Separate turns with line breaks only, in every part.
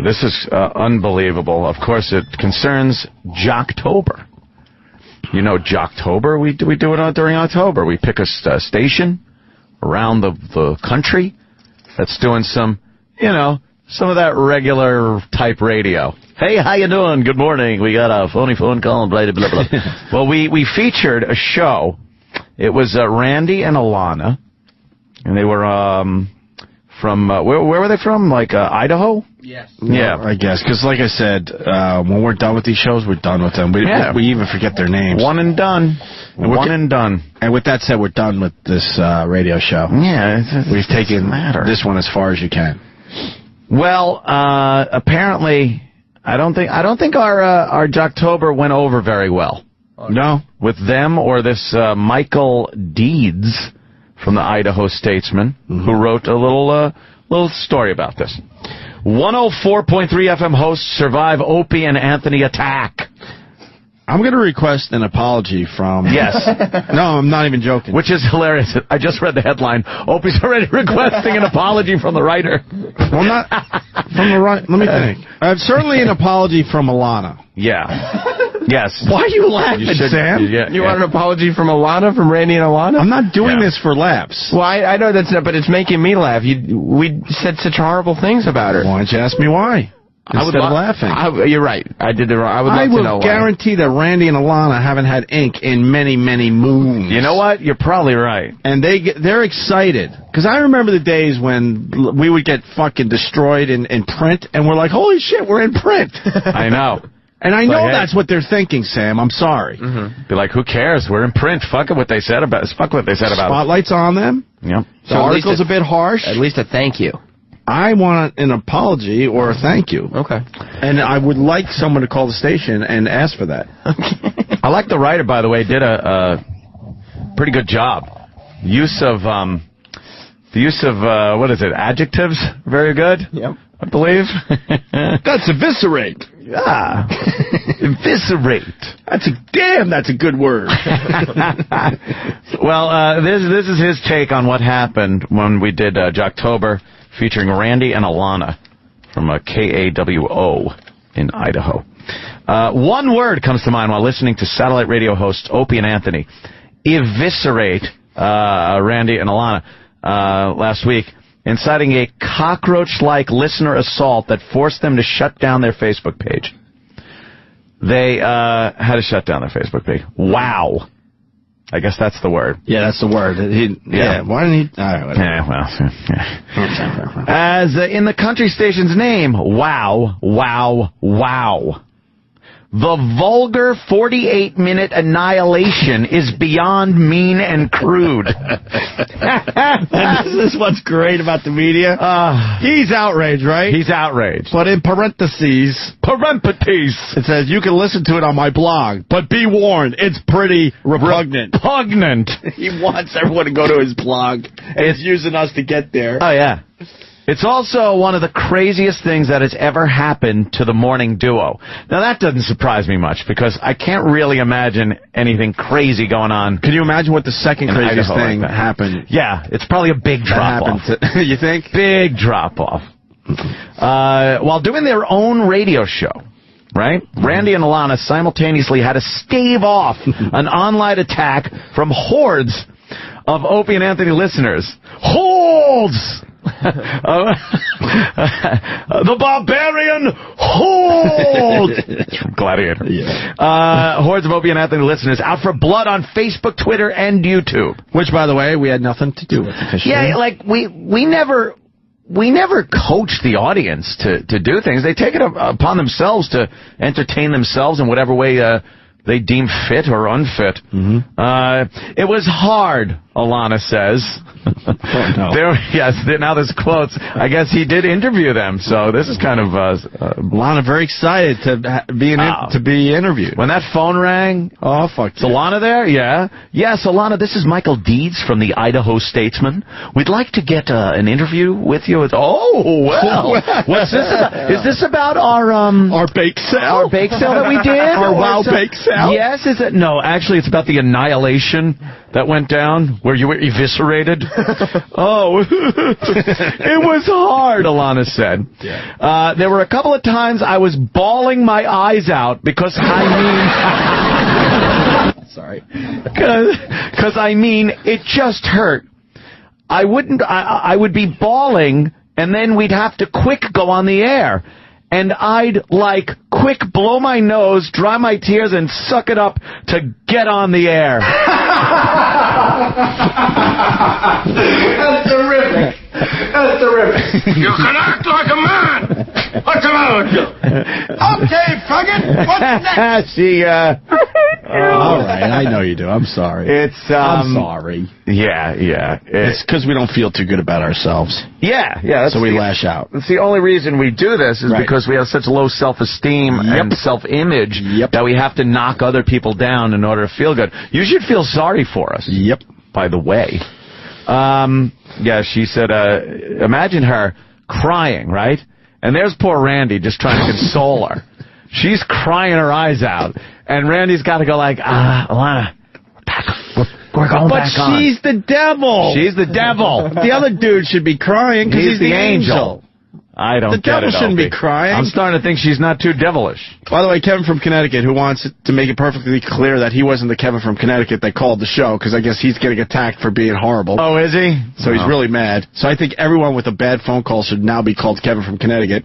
this is unbelievable. Of course, it concerns Jocktober. You know Jocktober? We do it during October. We pick a station around the country that's doing some, some of that regular type radio. Hey, how you doing? Good morning. We got a phony phone call and blah, blah, blah. Well, we featured a show. It was Randy and Elana, and they were from, where were they from? Like Idaho?
Yes.
Yeah, I guess. Because like I said, when we're done with these shows, we're done with them. We even forget their names.
One and done. One and done.
And with that said, we're done with this radio show.
Yeah.
We've taken this one as far as you can.
Well, apparently, I don't think our Jocktober went over very well.
No?
With them or this Michael Deeds from the Idaho Statesman, who wrote a little story about this. 104.3 FM hosts survive Opie and Anthony attack.
I'm going to request an apology from...
Yes.
No, I'm not even joking.
Which is hilarious. I just read the headline. Opie's already requesting an apology from the writer.
Well, not from the right... Let me think. Certainly an apology from Elana.
Yeah. Yes.
Why are you laughing, Sam?
You want an apology from Elana, from Randy and Elana?
I'm not doing this for laughs.
Well, I know that's not, but it's making me laugh. We said such horrible things about her.
Why don't you ask me why? Instead of laughing.
You're right. I did it wrong. I would love to know why.
Guarantee that Randy and Elana haven't had ink in many, many moons.
You know what? You're probably right.
And they're excited. Because I remember the days when we would get fucking destroyed in print, and we're like, holy shit, we're in print.
I know.
And I know that's what they're thinking, Sam. I'm sorry.
Be like, who cares? We're in print. Fuck what they said about us. Fuck what they said about us.
Spotlight's on them.
Yep.
The article's a bit harsh.
At least a thank you.
I want an apology or a thank you.
Okay.
And I would like someone to call the station and ask for that.
I like the writer, by the way, did a pretty good job. The use of what is it? Adjectives, very good.
Yep.
I believe.
That's eviscerate.
Yeah. Eviscerate.
That's a good word.
Well, this is his take on what happened when we did Jocktober, featuring Randy and Elana from KAWO in Idaho. One word comes to mind while listening to satellite radio hosts Opie and Anthony. Eviscerate Randy and Elana last week, inciting a cockroach-like listener assault that forced them to shut down their Facebook page. They had to shut down their Facebook page. Wow. I guess that's the word.
Yeah, that's the word. Why didn't he? All right,
As in the country station's name, wow, wow, wow. The vulgar 48-minute annihilation is beyond mean and crude.
This is what's great about the media. He's outraged, right?
He's outraged.
But in parentheses, it says, you can listen to it on my blog, but be warned, it's pretty repugnant.
Repugnant.
He wants everyone to go to his blog, and he's using us to get there.
Oh, yeah. It's also one of the craziest things that has ever happened to the morning duo. Now, that doesn't surprise me much, because I can't really imagine anything crazy going on.
Can you imagine what the second craziest thing happened?
Yeah, it's probably a big drop-off.
You think?
Big drop-off. While doing their own radio show, right, Randy and Elana simultaneously had to stave off an online attack from hordes of Opie and Anthony listeners. Hordes! The barbarian horde! From Gladiator. Yeah. Hordes of Opie and Anthony listeners out for blood on Facebook, Twitter, and YouTube.
Which, by the way, we had nothing to do with officially.
Yeah, like we never coach the audience to do things. They take it upon themselves to entertain themselves in whatever way they deem fit or unfit. It was hard, Elana says.
No.
Now there's quotes. I guess he did interview them, so this is kind of...
Elana very excited to be interviewed.
When that phone rang...
Oh, fuck.
Is Elana there? Yeah. Yes, Elana, this is Michael Deeds from the Idaho Statesman. We'd like to get an interview with you. Oh, well. What's this about? Is this about our
bake sale?
Our bake sale that we did?
Our wild bake sale?
Yes, is it? No, actually, it's about the annihilation that went down. where you were eviscerated? Oh, it was hard, Elana said.
Yeah.
There were a couple of times I was bawling my eyes out because
Sorry.
Because it just hurt. I would be bawling, and then we'd have to quick go on the air. And I'd, quick blow my nose, dry my tears, and suck it up to get on the air.
That's terrific. That's terrific.
You can act like a man. What's the matter with you? Okay, faggot. What's next?
All right, I know you do. I'm sorry. I'm sorry.
Yeah.
It's because we don't feel too good about ourselves.
Yeah.
So we lash out.
That's the only reason we do this is because we have such low self-esteem and self-image that we have to knock other people down in order to feel good. You should feel sorry for us.
Yep.
By the way. She said, imagine her crying, right? And there's poor Randy just trying to console her. She's crying her eyes out. And Randy's got to go Elana, we're going back on.
But she's the devil.
She's the devil.
The other dude should be crying because he's the angel.
I don't get it,
The devil shouldn't
Opie.
be crying.
I'm starting to think she's not too devilish.
By the way, Kevin from Connecticut, who wants to make it perfectly clear that he wasn't the Kevin from Connecticut that called the show, because I guess he's getting attacked for being horrible.
Oh, is he?
So he's really mad. So I think everyone with a bad phone call should now be called Kevin from Connecticut.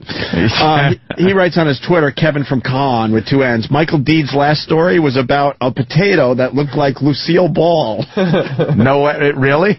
He writes on his Twitter, Kevin from Con with 2 N's. Michael Deed's last story was about a potato that looked like Lucille Ball.
No, really?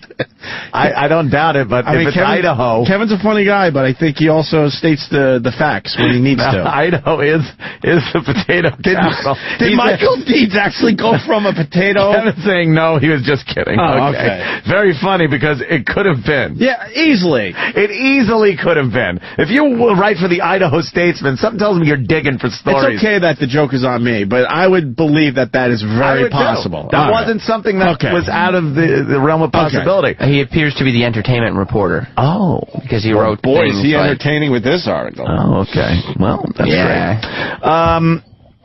I don't doubt it, but if it's Idaho...
Kevin's a funny guy, but I think he also states the facts when he needs to.
Idaho is the potato capital.
Did Michael Deeds actually go from a potato?
Kevin's saying no, he was just kidding.
Oh, okay.
Very funny because it could have been.
Yeah, easily.
It easily could have been. If you write for the Idaho Statesman, something tells me you're digging for stories.
It's okay that the joke is on me, but I would believe that is very possible.
That wasn't something that was out of the realm of possibility.
He appears to be the entertainment reporter.
Oh.
Because he wrote
boy,
things
is he entertaining with this article.
Oh, okay. Well, that's great.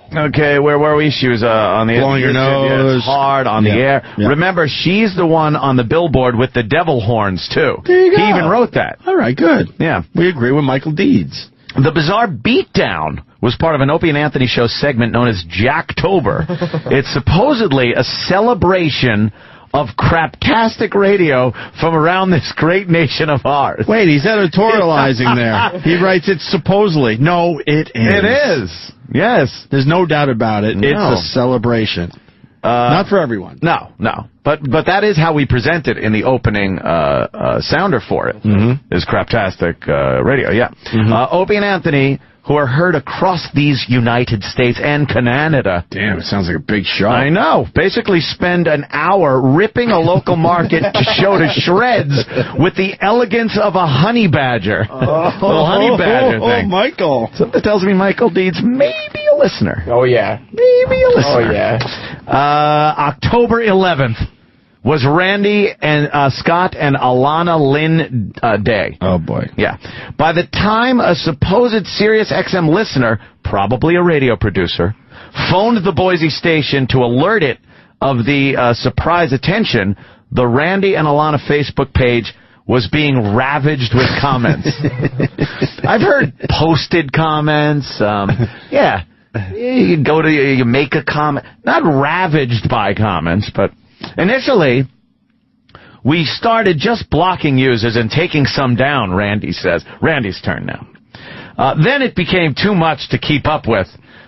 Okay, where were we? She was on the
blowing your nose.
It's hard on the air. Yeah. Remember, she's the one on the billboard with the devil horns, too.
There you go.
He even wrote that.
All right, good.
Yeah.
We agree with Michael Deeds.
The Bizarre Beatdown was part of an Opie and Anthony show segment known as Jocktober. It's supposedly a celebration of craptastic radio from around this great nation of ours.
Wait, he's editorializing there. He writes it's supposedly. No, it is.
It is. Yes.
There's no doubt about it.
No.
It's a celebration. Not for everyone.
No. But that is how we present it in the opening sounder for it. Is craptastic radio, yeah. Opie and Anthony, who are heard across these United States and Canada.
Damn, it sounds like a big show.
I know. Basically spend an hour ripping a local market show to shreds with the elegance of a honey badger. Little honey badger thing.
Oh, Michael.
Something tells me Michael Deeds may be a listener.
Oh, yeah.
Maybe a listener.
Oh, yeah.
October 11th. Was Randy and Scott and Elana Lynn Day.
Oh, boy.
Yeah. By the time a supposed Sirius XM listener, probably a radio producer, phoned the Boise station to alert it of the surprise attention, the Randy and Elana Facebook page was being ravaged with comments. I've heard posted comments. Yeah. You go to, you make a comment. Not ravaged by comments, but... Initially, we started just blocking users and taking some down, Randy says. Randy's turn now. Then it became too much to keep up with.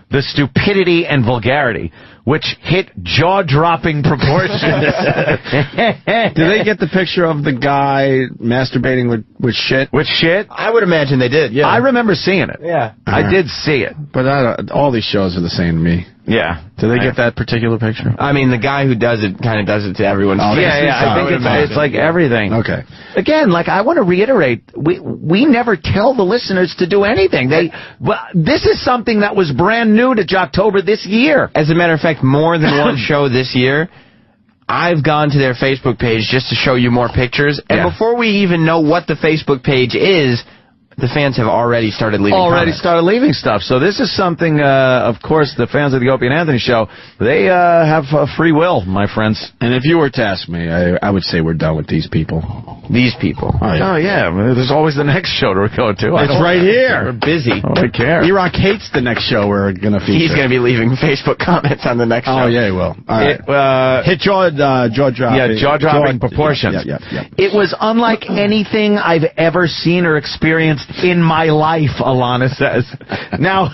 The stupidity and vulgarity, which hit jaw-dropping proportions.
Did they get the picture of the guy masturbating with shit?
With shit?
I would imagine they did, yeah.
I remember seeing it.
Yeah.
I did see it.
But all these shows are the same to me.
Yeah.
Did they get that particular picture?
I mean, the guy who does it kind of does it to everyone's face.
Yeah, I think it's like everything.
Okay.
Again, I want to reiterate, we never tell the listeners to do anything. This is something that was brand new to Jocktober this year.
As a matter of fact, more than one show this year, I've gone to their Facebook page just to show you more pictures. And before we even know what the Facebook page is, the fans have already started leaving
stuff. So this is something, of course, the fans of the Opie and Anthony show, they have free will, my friends.
And if you were to ask me, I would say we're done with these people.
These people.
Oh, yeah. There's always the next show to go to.
It's right here.
We're busy.
I don't care.
E-Rock hates the next show we're going to feature.
He's going to be leaving Facebook comments on the next show.
Oh, yeah, he will. All right. Hit jaw-dropping.
Yeah, jaw-dropping proportions.
Yeah.
It was unlike anything I've ever seen or experienced in my life, Elana says. Now,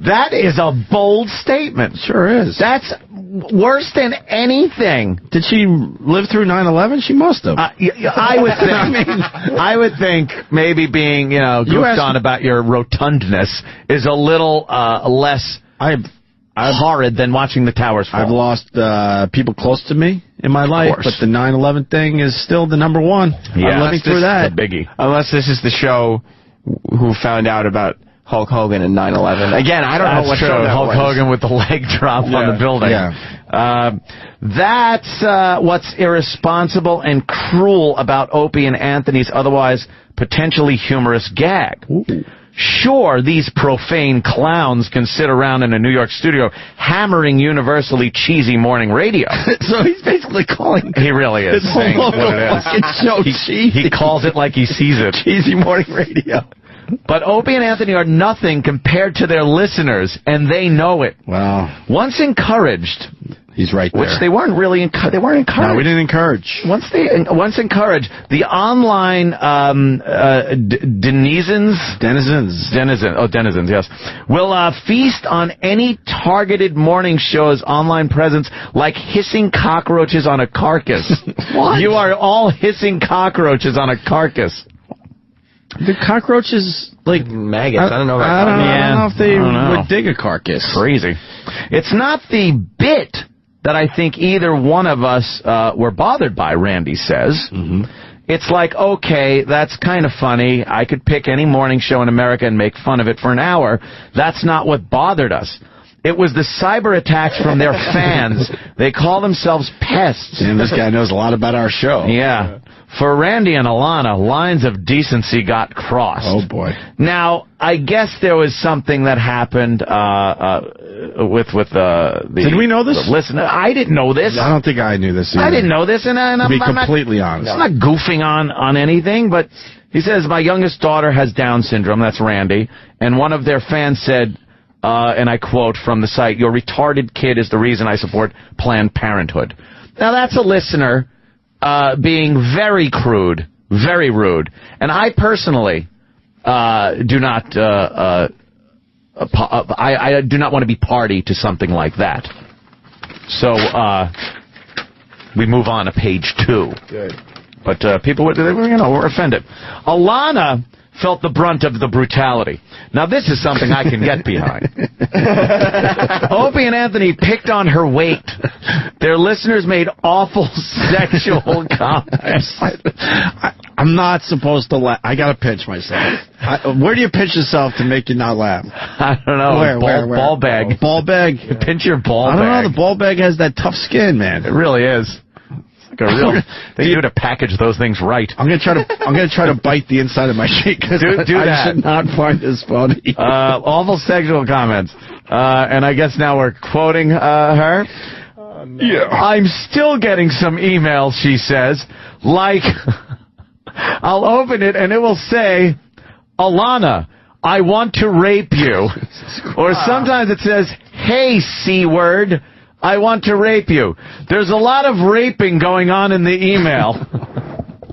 that is a bold statement.
Sure is.
That's worse than anything.
Did she live through 9/11? She must have.
I would think. I would think maybe being, goofed on about your rotundness is a little less horrid than watching the towers fall.
I've lost people close to me in my life, but the 9/11 thing is still the number one.
Yeah,
I'm living through that.
The biggie.
Unless this is the show who found out about Hulk Hogan in 9/11. Again, I don't know what show that
Hulk
was.
Hogan with the leg drop on the building.
Yeah.
That's what's irresponsible and cruel about Opie and Anthony's otherwise potentially humorous gag.
Ooh.
Sure, these profane clowns can sit around in a New York studio hammering universally cheesy morning radio.
So he's basically calling.
He really is saying what it is. He calls it like he sees it.
Cheesy morning radio.
But Opie and Anthony are nothing compared to their listeners, and they know it.
Wow.
Once encouraged,
he's right there.
which they weren't really encouraged.
No, we didn't encourage.
Once encouraged, the online denizens, yes, will feast on any targeted morning show's online presence like hissing cockroaches on a carcass.
What?
You are all hissing cockroaches on a carcass.
The cockroaches, like
maggots. I don't know about
I don't know if they
would
dig a carcass.
Crazy. It's not the bit that I think either one of us were bothered by, Randy says.
Mm-hmm.
It's like, okay, that's kind of funny. I could pick any morning show in America and make fun of it for an hour. That's not what bothered us. It was the cyber attacks from their fans. They call themselves pests.
And this guy knows a lot about our show.
Yeah. For Randy and Elana, lines of decency got crossed.
Oh, boy.
Now, I guess there was something that happened with the
Did we know this?
Listener, I didn't know this.
I don't think I knew this either.
I didn't know this, and I'm
to be completely honest.
I'm not goofing on anything, but he says, my youngest daughter has Down syndrome, that's Randy, and one of their fans said, and I quote from the site, your retarded kid is the reason I support Planned Parenthood. Now, that's a listener being very crude, very rude. And I personally do not I do not want to be party to something like that. So we move on to page 2.
Good.
But people were offended. Elana felt the brunt of the brutality. Now, this is something I can get behind. Opie and Anthony picked on her weight. Their listeners made awful sexual comments.
I'm not supposed to laugh. I got to pinch myself. Where do you pinch yourself to make you not laugh?
I don't know.
Where?
Ball bag.
Ball bag?
Pinch your ball bag.
I don't know. The ball bag has that tough skin, man.
It really is. They do to package those things right.
I'm gonna try to bite the inside of my sheet because
do that.
I should not find this funny.
Awful sexual comments, and I guess now we're quoting her.
No. Yeah.
I'm still getting some emails. She says, like, I'll open it and it will say, Elana, I want to rape you, or sometimes it says, hey, C-word. I want to rape you. There's a lot of raping going on in the email.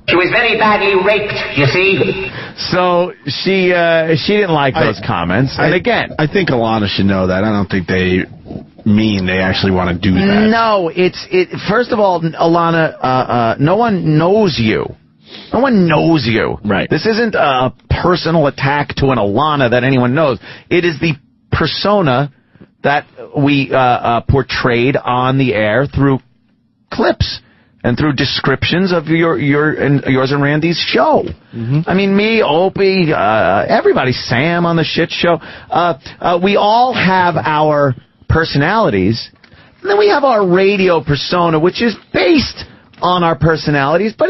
She was very badly raped, you see.
So she didn't like those comments. And again,
I think Elana should know that. I don't think they actually want to do that.
No, first of all, Elana, no one knows you. No one knows you.
Right.
This isn't a personal attack to an Elana that anyone knows. It is the persona that we portrayed on the air through clips and through descriptions of yours and Randy's show. Mm-hmm. I mean, me, Opie, everybody, Sam on the shit show. We all have our personalities, and then we have our radio persona, which is based on our personalities, but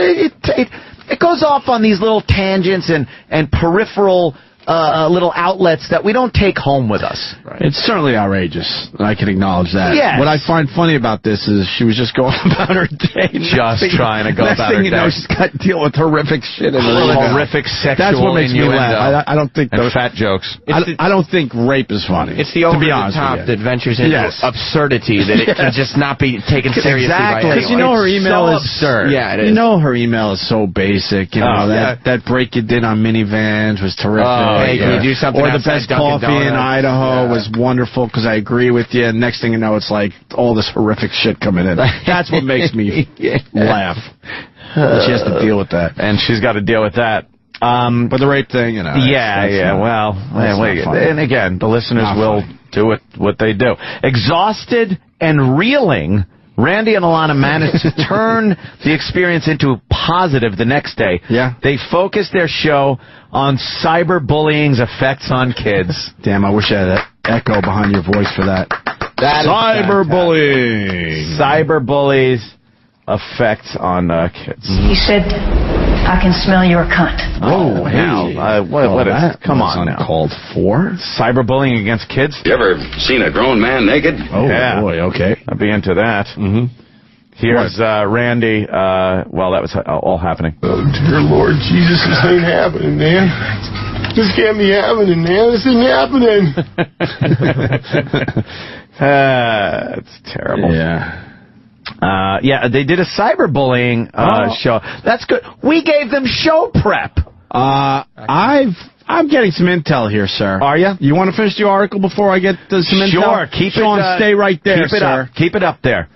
it goes off on these little tangents and peripheral little outlets that we don't take home with us.
Right. It's certainly outrageous. I can acknowledge that.
Yes.
What I find funny about this is she was just going about her day.
Just trying to go about her day.
Next thing you know, she's got to deal with horrific shit in her
horrific sexual
That's what makes me laugh. I don't think
those fat jokes.
I don't think rape is funny.
It's the over-the-top that ventures into absurdity that it can just not be taken seriously by anyone.
Because you know her email is
absurd. Yeah, it is.
You know her email is so basic. You know that break you did on minivans was terrific.
Hey, can you do something?
Or the best coffee in Idaho was wonderful because I agree with you. And next thing you know, it's like all this horrific shit coming in. That's what makes me laugh. She has to deal with that,
and she's got to deal with that.
But the rape thing, you know.
And again, the listeners will do what they do. Exhausted and reeling, Randy and Elana managed to turn the experience into positive the next day.
Yeah.
They focused their show on cyberbullying's effects on kids.
Damn, I wish I had an echo behind your voice for that. Cyberbullying.
Cyberbullies' effects on kids.
He said, I can smell your cunt.
Oh, now. What is... Come on now.
Uncalled for?
Cyberbullying against kids?
You ever seen a grown man naked?
Oh, yeah. Boy, okay.
I'd be into that.
Mm-hmm.
Here's Randy. That was all happening.
Oh, dear Lord Jesus, this ain't happening, man. This can't be happening, man. This isn't happening.
It's terrible.
Yeah.
They did a cyberbullying show. That's good. We gave them show prep.
I'm getting some intel here, sir.
Are you?
You want to finish the article before I get some intel?
Sure.
Sean, stay right there, sir.
Keep it up there.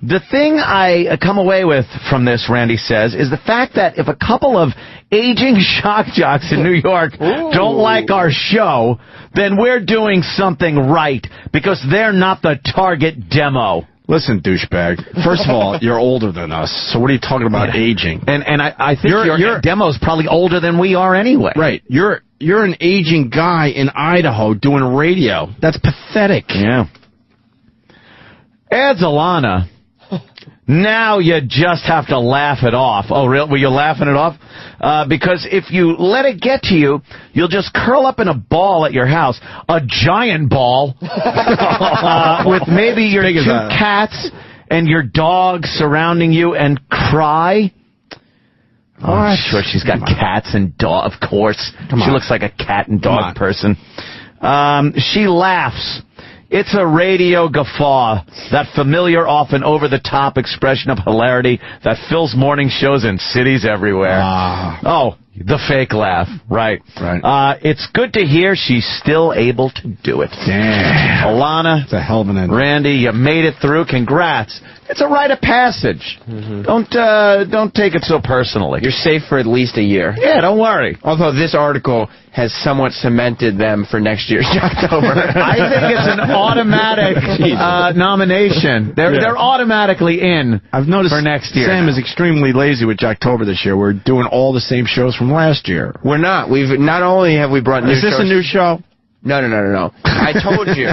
The thing I come away with from this, Randy says, is the fact that if a couple of aging shock jocks in New York don't like our show, then we're doing something right because they're not the target demo.
Listen, douchebag. First of all, you're older than us, so what are you talking about aging?
And I think your demo's probably older than we are anyway.
Right. You're an aging guy in Idaho doing radio. That's pathetic.
Yeah. Adds Elana. Now you just have to laugh it off. Oh, really? Were you laughing it off? Because if you let it get to you, you'll just curl up in a ball at your house, a giant ball, with maybe your two cats and your dog surrounding you and cry. Oh, I'm sure she's got cats and dog, of course. She looks like a cat and dog person. She laughs. It's a radio guffaw, that familiar, often over-the-top expression of hilarity that fills morning shows in cities everywhere. Oh, the fake laugh. Right. It's good to hear she's still able to do it.
Damn.
Elana,
it's a hell of an ending.
Randy, you made it through. Congrats. It's a rite of passage. Mm-hmm. Don't take it so personally.
You're safe for at least a year.
Yeah, don't worry.
Although this article has somewhat cemented them for next year's Jocktober.
I think it's an automatic nomination. They're automatically in.
I've noticed
for next year.
Sam is extremely lazy with Jocktober this year. We're doing all the same shows from last year.
We're not. We've not only have we brought new shows.
Is this a new show?
No. I told you.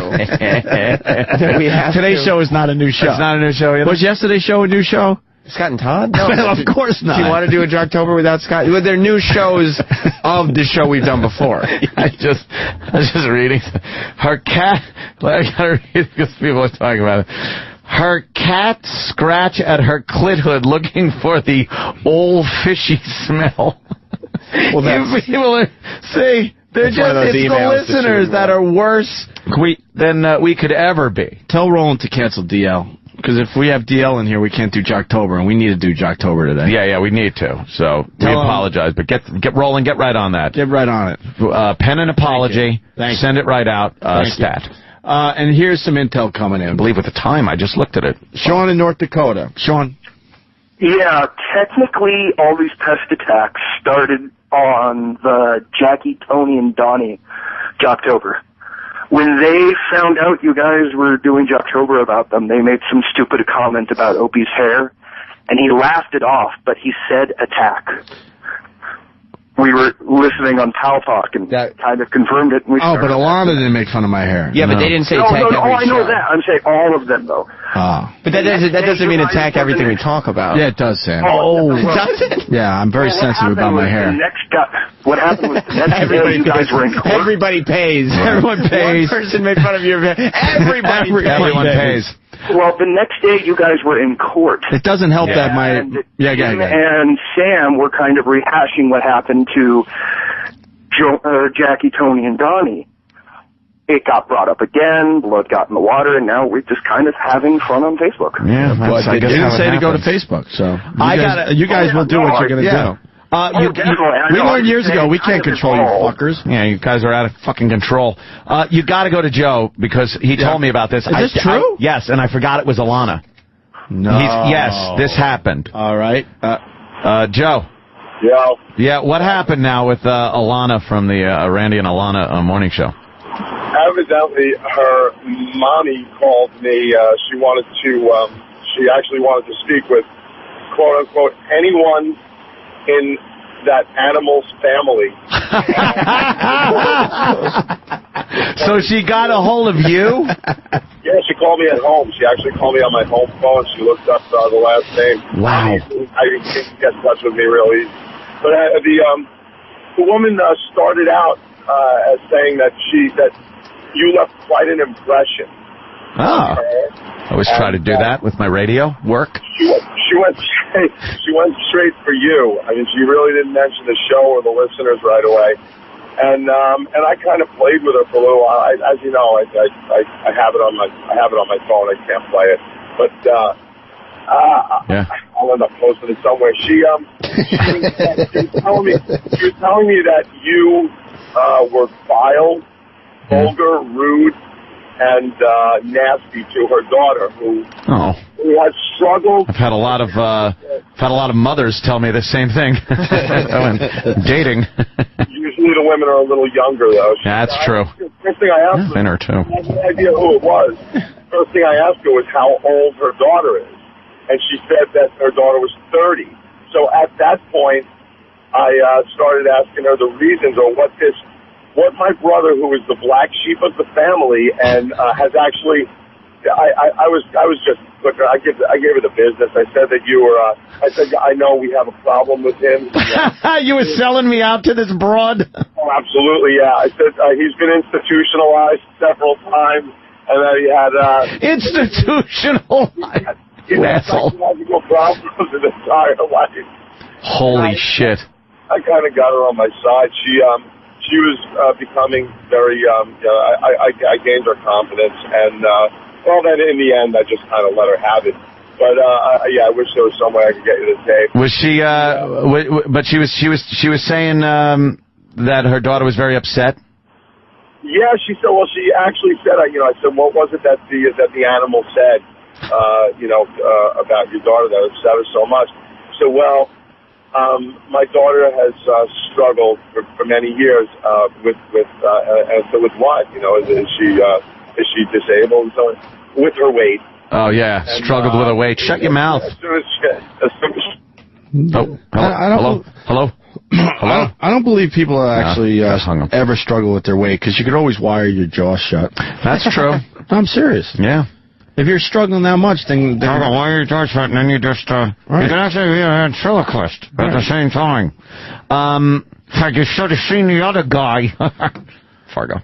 Today's show is not a new show.
It's not a new show either.
Was yesterday's show a new show?
Scott and Todd?
No, of course not.
Do you want to do a Jocktober without Scott? Well, they're new shows of the show we've done before.
I was just reading. Her cat... I gotta read because people are talking about it. Her cat scratch at her clit hood looking for the old fishy smell. Well, that's... People are... See... It's the listeners that are worse than we could ever be.
Tell Roland to cancel DL. Because if we have DL in here, we can't do Jocktober, and we need to do Jocktober today.
Yeah, we need to. So we apologize, but get Roland, get right on that.
Get right on it.
Pen an apology. Send it right out. Stat.
And here's some intel coming in.
I believe with the time, I just looked at it.
Sean in North Dakota. Sean.
Yeah, technically, all these pest attacks started on the Jackie, Tony, and Donnie Jocktober. When they found out you guys were doing Jocktober about them, they made some stupid comment about Opie's hair, and he laughed it off, but he said attack. we were listening on Pal Talk and kind of confirmed it. And we
but Elana didn't make fun of my hair.
Yeah, but they didn't say
no,
attack
no,
every
I know
show.
that. I'm saying all of them, though.
But that doesn't mean attack everything we talk about.
Yeah, it does, Sam.
Does it?
Yeah, I'm very sensitive about my hair.
What happened was the next day you guys were in court.
Everybody pays. Everyone pays. One person made fun of your hair. Everyone pays.
Well, the next day you guys were in court.
It doesn't help that my...
Jim and Sam were kind of rehashing what happened to Jackie, Tony, and Donnie. It got brought up again, blood got in the water, and now we're just kind of having fun on Facebook.
Yeah,
but I guess you didn't say to go to Facebook, so you guys will do what you're going to do. We learned years ago we can't control you fuckers.
Yeah, you guys are out of fucking control. You got to go to Joe because he told me about this.
Is this true?
Yes, and I forgot it was Elana.
No.
Yes, this happened.
All right.
Joe.
Yeah.
Yeah, what happened now with Elana from the Randy and Elana morning show?
Evidently, her mommy called me. She actually wanted to speak with, quote unquote, anyone in that animal's family.
So she got a hold of you?
Yeah, she called me at home. She actually called me on my home phone. She looked up the last name.
Wow.
I didn't get in touch with me really. But the woman started out as saying that you left quite an impression.
Oh. I always try to do that with my radio work.
She went straight for you. I mean, she really didn't mention the show or the listeners right away. And I kind of played with her for a little while. As you know, I have it on my phone. I can't play it, but I'll end up posting it somewhere. She was telling me that you were vile, vulgar, rude, and nasty to her daughter, who has struggled.
I've had a lot of mothers tell me the same thing. Dating.
Usually the women are a little younger, though.
That's true.
First thing I asked her,
thinner too.
I had no idea who it was. First thing I asked her was how old her daughter is, and she said that her daughter was 30. So at that point, I started asking her the reasons or what my brother, who is the black sheep of the family, and has actually, I was just, look, I gave her the business. I said that you were, I said, I know we have a problem with him.
You were selling me out to this broad?
Oh, absolutely, yeah. I said he's been institutionalized several times, and that he had... institutionalized? He had psychological problems his entire life.
Holy shit.
I kind of got her on my side. She was becoming very, I gained her confidence, and well, then in the end, I just kind of let her have it. But I wish there was some way I could get you the tape.
Was she? But she was saying that her daughter was very upset.
Yeah, she said. Well, she actually said, I said, what was it that the animal said, about your daughter that upset her so much? So, well, my daughter has struggled for many years with and so with what? Is she disabled and so on? With her weight.
Oh yeah, and, struggled with her weight. Shut your mouth. Hello.
I don't believe people actually ever struggle with their weight because you could always wire your jaw shut.
That's true.
I'm serious.
Yeah.
If you're struggling that much, then
wire your jaw shut, and then you just you can actually be a ventriloquist at the same time. You should have seen the other guy. Fargo.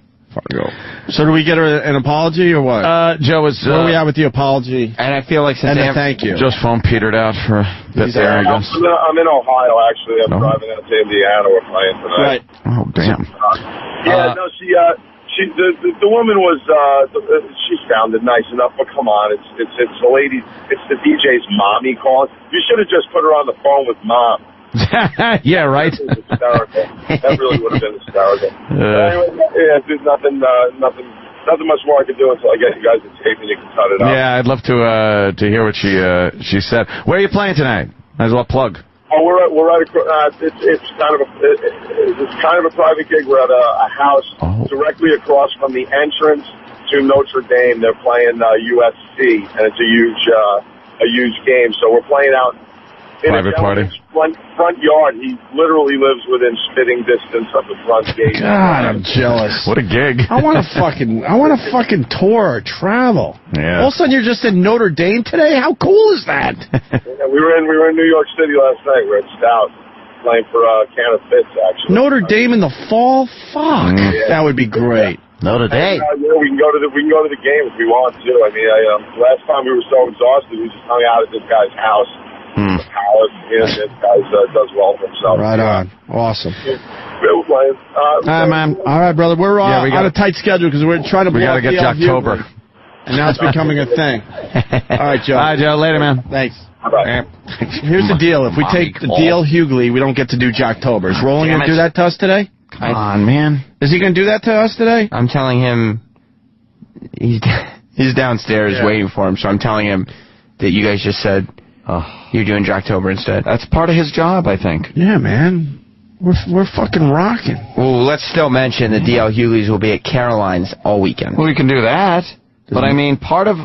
So do we get her an apology or what?
Joe was...
where are we at with the apology?
And I feel like since
thank you.
Joe's phone petered out for a bit there.
I'm in Ohio, actually. I'm driving out to Indiana. We're playing tonight.
Right.
Oh, damn.
The woman was... she sounded nice enough, but come on. It's the lady... It's the DJ's mommy calling. You should have just put her on the phone with Mom.
Yeah, right.
That was hysterical. That really would have been hysterical. Anyway, there's nothing much more I can do until I get you guys the tape and you can cut it up.
Yeah, I'd love to hear what she said. Where are you playing tonight? Might as well plug.
Oh, we're right across. It's kind of a private gig. We're at a house directly across from the entrance to Notre Dame. They're playing USC, and it's a huge game. So we're playing out in
Private
a
party.
front yard. He literally lives within spitting distance of the front gate.
God, I'm jealous.
What a gig.
I want to fucking tour or travel.
Yeah.
All of a sudden, you're just in Notre Dame today? How cool is that?
Yeah, we were in New York City last night. We were at Stout playing for Can of Fitz, actually.
Notre Dame in the fall? Fuck. That would be great.
Notre Dame.
We can go to the game if we want to. I mean, last time we were so exhausted, we just hung out at this guy's house. The palace. This guy does well for himself.
Right on. Awesome.
Bill playing.
Man. All right, brother. We're on a tight schedule because we're trying to blow
We got to get Jocktober.
And now it's becoming a thing. All right, Joe.
All right, Joe. Later, man.
Thanks.
Bye.
Here's the deal. If we take the DL Hughley, we don't get to do Jocktober. Is Roland going to do that to us today?
Come on, man.
Is he going to do that to us today?
I'm telling him he's downstairs waiting for him, so I'm telling him that you guys just said you're doing Jocktober instead.
That's part of his job, I think.
Yeah, man. We're fucking rocking.
Well, let's still mention the DL Hugleys will be at Caroline's all weekend.
Well, we can do that. But I mean, part of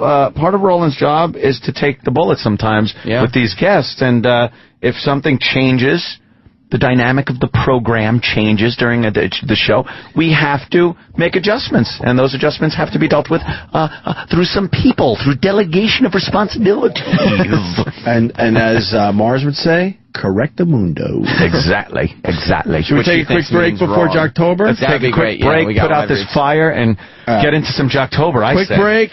Roland's job is to take the bullet sometimes with these guests, and if something changes, the dynamic of the program changes during the show, we have to make adjustments, and those adjustments have to be dealt with through some people, through delegation of responsibilities.
and as Mars would say, correctamundo.
Exactly.
Should we take a quick break before Jocktober?
Let's take a quick break, put out this fire, and get into some Jocktober, I say.
Quick break.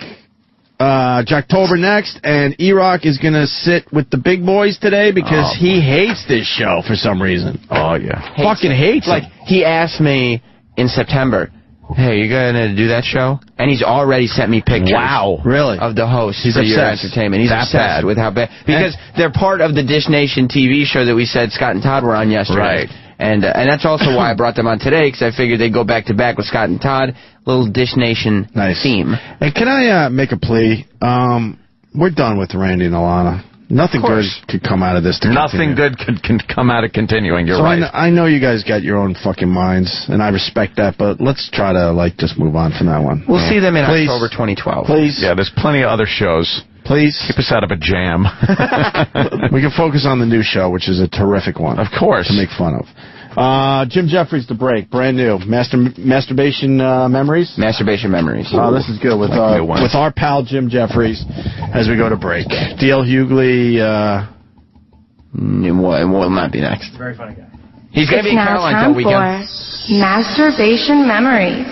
Jocktober next, and E-Rock is going to sit with the big boys today because he hates this show for some reason.
Oh, yeah.
Fucking hates it.
He asked me in September, hey, you going to do that show? And he's already sent me pictures.
Wow. Really?
Of the host
He's
for your
obsessed.
entertainment. He's obsessed with how bad. Because they're part of the Dish Nation TV show that we said Scott and Todd were on yesterday.
Right.
And that's also why I brought them on today, because I figured they'd go back to back with Scott and Todd. Little Dish Nation theme.
And can I make a plea? We're done with Randy and Elana. Nothing good could come out of this.
Nothing good can come out of continuing. You're right.
I know you guys got your own fucking minds, and I respect that, but let's try to just move on from that one.
We'll see them in October 2012.
Please.
Yeah, there's plenty of other shows.
Please.
Keep us out of a jam.
We can focus on the new show, which is a terrific one.
Of course.
To make fun of. Jim Jeffries, The Break, brand new. Masturbation Memories?
Masturbation Memories.
Oh, this is good with our pal Jim Jeffries as we go to break. DL Hughley,
it will not be next.
Very funny guy.
He's going to be in Caroline's all weekend.
Masturbation Memories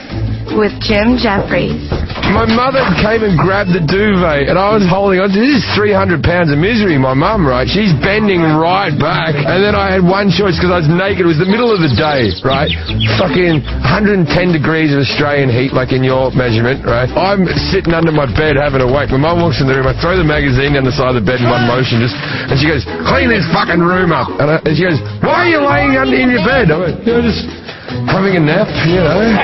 with Jim Jeffries.
My mother came and grabbed the duvet, and I was holding on. This is 300 pounds of misery, my mum, right? She's bending right back. And then I had one choice because I was naked. It was the middle of the day, right? Fucking 110 degrees of Australian heat, like in your measurement, right? I'm sitting under my bed having a wake. My mum walks in the room. I throw the magazine down the side of the bed in one motion, and she goes, clean this fucking room up. And she goes, why are you laying under in your bed? I went, just having a nap, and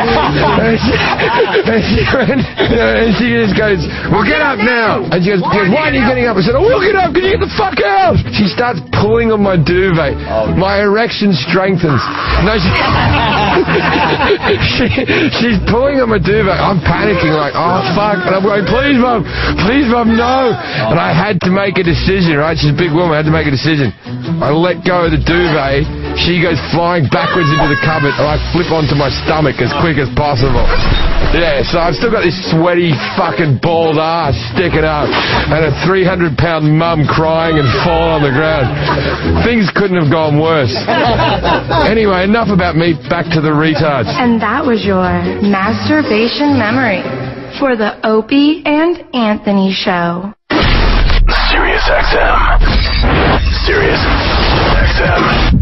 she just goes, well, get up now. And she goes, why are you getting up? I said, I will get up. Can you get the fuck out? She starts pulling on my duvet. My erection strengthens. No, she's pulling on my duvet. I'm panicking like, oh, fuck. And I'm going, please, mum, no. And I had to make a decision, right? She's a big woman. I had to make a decision. I let go of the duvet. She goes flying backwards into the cupboard, and I flip onto my stomach as quick as possible. Yeah, so I've still got this sweaty fucking bald ass sticking up, and a 300-pound mum crying and falling on the ground. Things couldn't have gone worse. Anyway, enough about me. Back to the retards.
And that was your masturbation memory for the Opie and Anthony Show.
Sirius XM. Sirius XM.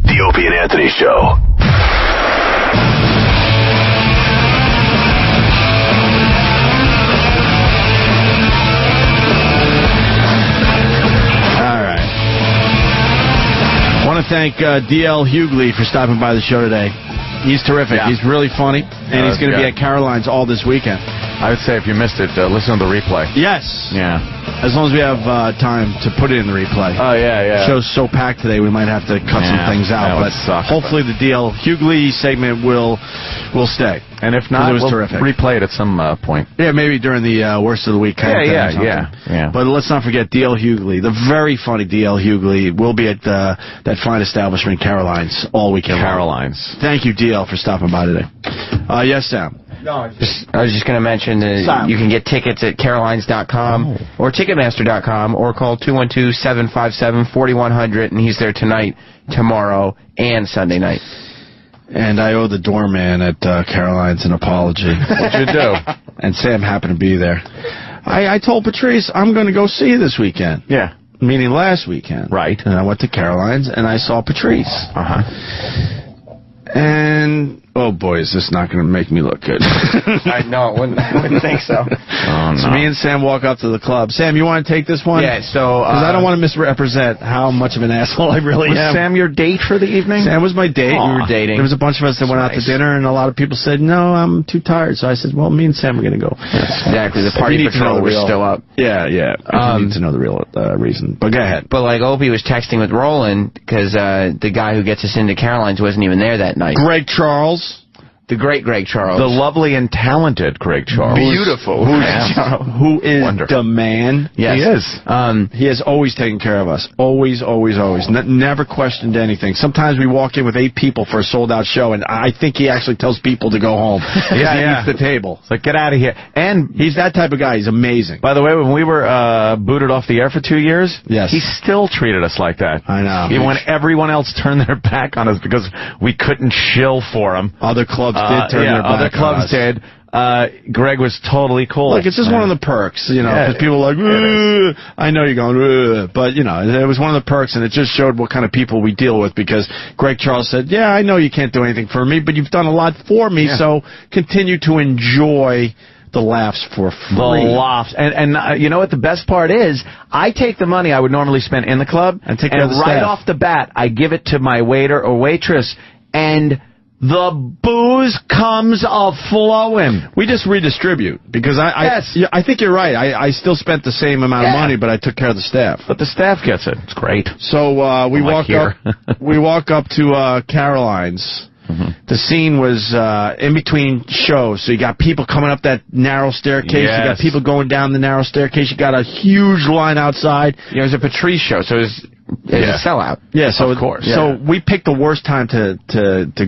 The Opie and Anthony Show.
I want to thank DL Hughley for stopping by the show today. He's terrific. Yeah. He's really funny, and he's going to be at Caroline's all this weekend.
I would say if you missed it, listen to the replay.
Yes.
Yeah.
As long as we have time to put it in the replay.
Oh, yeah.
Show's so packed today, we might have to cut some things out. But hopefully the DL Hughley segment will stay.
And if not,
it was
we'll
terrific.
replay it at some point.
Yeah, maybe during the worst of the week.
Yeah.
But let's not forget D.L. Hughley, the very funny D.L. Hughley, will be at that fine establishment, Caroline's, all weekend long.
Caroline's.
Thank you, D.L., for stopping by today. Yes, Sam?
No, I was just going to mention that you can get tickets at carolines.com or ticketmaster.com or call 212-757-4100, and he's there tonight, tomorrow, and Sunday night.
And I owe the doorman at Caroline's an apology.
What'd you do?
And Sam happened to be there. I told Patrice, I'm going to go see you this weekend.
Yeah.
Meaning last weekend.
Right.
And I went to Caroline's, and I saw Patrice.
Uh-huh.
And, oh boy, is this not going to make me look good.
I know, I wouldn't think so.
Oh, no.
So me and Sam walk up to the club. Sam, you want to take this one?
Yeah, so...
Because I don't want to misrepresent how much of an asshole I really am.
Was Sam your date for the evening?
Sam was my date.
We were dating.
There was a bunch of us that went out to dinner, and a lot of people said, no, I'm too tired. So I said, well, me and Sam are going to go.
Yes, exactly. The party patrol was still up.
Yeah. You need to know the real reason. But go ahead.
But, like, Opie was texting with Roland because the guy who gets us into Caroline's wasn't even there that night.
Greg Charles.
The great Greg Charles.
The lovely and talented Greg Charles.
Beautiful.
Who is the man.
Yes.
He is.
He has always taken care of us. Always. Never questioned anything. Sometimes we walk in with 8 people for a sold-out show, and I think he actually tells people to go home. He needs the table.
It's like, get out of here. And
he's that type of guy. He's amazing.
By the way, when we were booted off the air for 2 years, he still treated us like that.
I know.
Even when everyone else turned their back on us because we couldn't shill for him.
Other clubs did turn their back
other clubs
on us.
did. Greg was totally cool.
Look, it's just one of the perks, because people are like, I know you're going, but, it was one of the perks, and it just showed what kind of people we deal with, because Greg Charles said, yeah, I know you can't do anything for me, but you've done a lot for me, so continue to enjoy the laughs for free.
The laughs. And you know what the best part is? I take the money I would normally spend in the club,
and take care of the
right
staff.
off the bat, I give it to my waiter or waitress, and the booze comes a-flowing.
We just redistribute, because I think you're right. I still spent the same amount of money, but I took care of the staff.
But the staff gets it. It's great.
So we walk up to Caroline's. Mm-hmm. The scene was in between shows, so you got people coming up that narrow staircase. You got people going down the narrow staircase. You got a huge line outside.
It was a Patrice show, so it was a sellout.
Yeah, so
of course.
So we picked the worst time to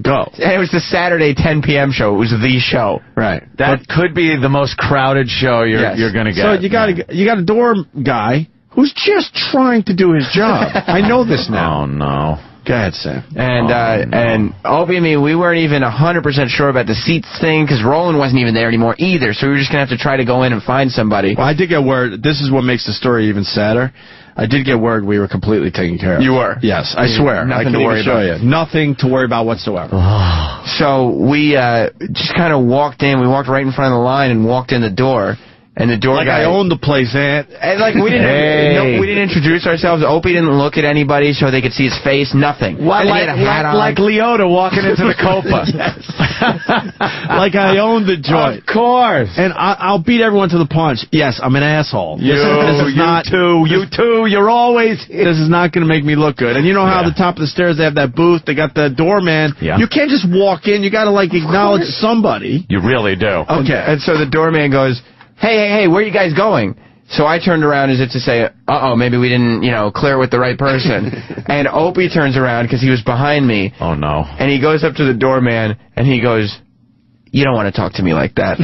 go.
And it was the Saturday 10 p.m. show. It was the show.
Right.
That could be the most crowded show you're going to get.
So you got a door guy who's just trying to do his job. I know this now.
Oh no.
Go ahead, Sam.
And Opie and me, we weren't even 100% sure about the seats thing, because Roland wasn't even there anymore either, so we were just going to have to try to go in and find somebody.
Well, I did get word. This is what makes the story even sadder. I did get word we were completely taken care of.
You were?
Yes, I swear.
Nothing to worry about.
Nothing to worry about whatsoever.
So we just kind of walked in. We walked right in front of the line and walked in the door. And the door guy...
I owned the place,
And we didn't introduce ourselves. Opie didn't look at anybody so they could see his face. Nothing.
Like Leota walking into the Copa.
Like I owned the joint.
Of course.
And I'll beat everyone to the punch. Yes, I'm an asshole.
You too. You're always...
This is not going to make me look good. And you know how at the top of the stairs they have that booth? They got the doorman. Yeah. You can't just walk in. You got to, acknowledge somebody.
You really do.
Okay. And so the doorman goes... Hey, where are you guys going? So I turned around as if to say, maybe we didn't, clear with the right person. And Opie turns around because he was behind me.
Oh, no.
And he goes up to the doorman, and he goes, you don't want to talk to me like that.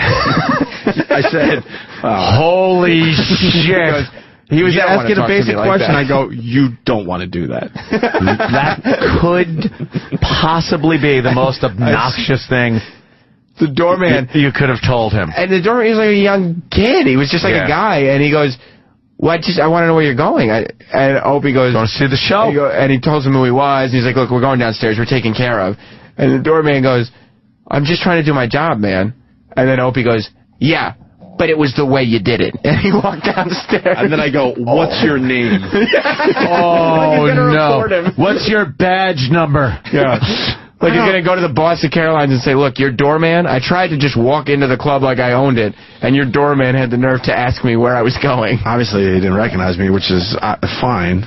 I said,
holy shit.
He was asking a basic question. I go, you don't want to do that.
That could possibly be the most obnoxious thing.
The doorman...
You could have told him.
And the doorman, he was like a young kid. He was just like a guy. And he goes, I want to know where you're going. And Opie goes...
Going to see the show.
And he tells him who he was. And he's like, look, we're going downstairs. We're taken care of. And the doorman goes, I'm just trying to do my job, man. And then Opie goes, yeah, but it was the way you did it. And he walked downstairs.
And then I go, what's your name?
Oh, no. What's your badge number?
Yeah.
Like, you're going to go to the boss of Caroline's and say, look, your doorman, I tried to just walk into the club like I owned it, and your doorman had the nerve to ask me where I was going.
Obviously, he didn't recognize me, which is fine.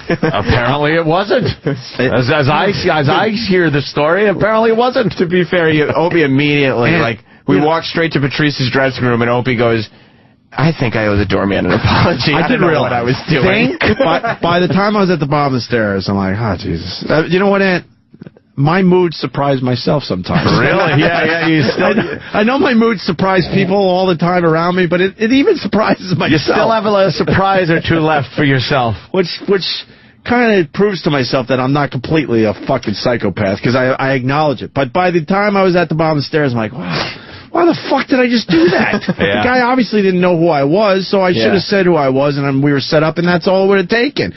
Apparently it wasn't. As I hear the story, apparently it wasn't.
To be fair, Opie immediately, we walked straight to Patrice's dressing room, and Opie goes, I think I owe the doorman an apology. I didn't know what I was doing.
By the time I was at the bottom of the stairs, I'm like, oh, Jesus. You know what, Aunt? My mood surprised myself sometimes.
Really? Yeah. You still,
I know my mood surprised people all the time around me, but it even surprises myself.
You still have a surprise or two left for yourself.
Which kind of proves to myself that I'm not completely a fucking psychopath, because I acknowledge it. But by the time I was at the bottom of the stairs, I'm like, wow, why the fuck did I just do that?
Yeah.
The guy obviously didn't know who I was, so I should have said who I was, and we were set up, and that's all it would have taken.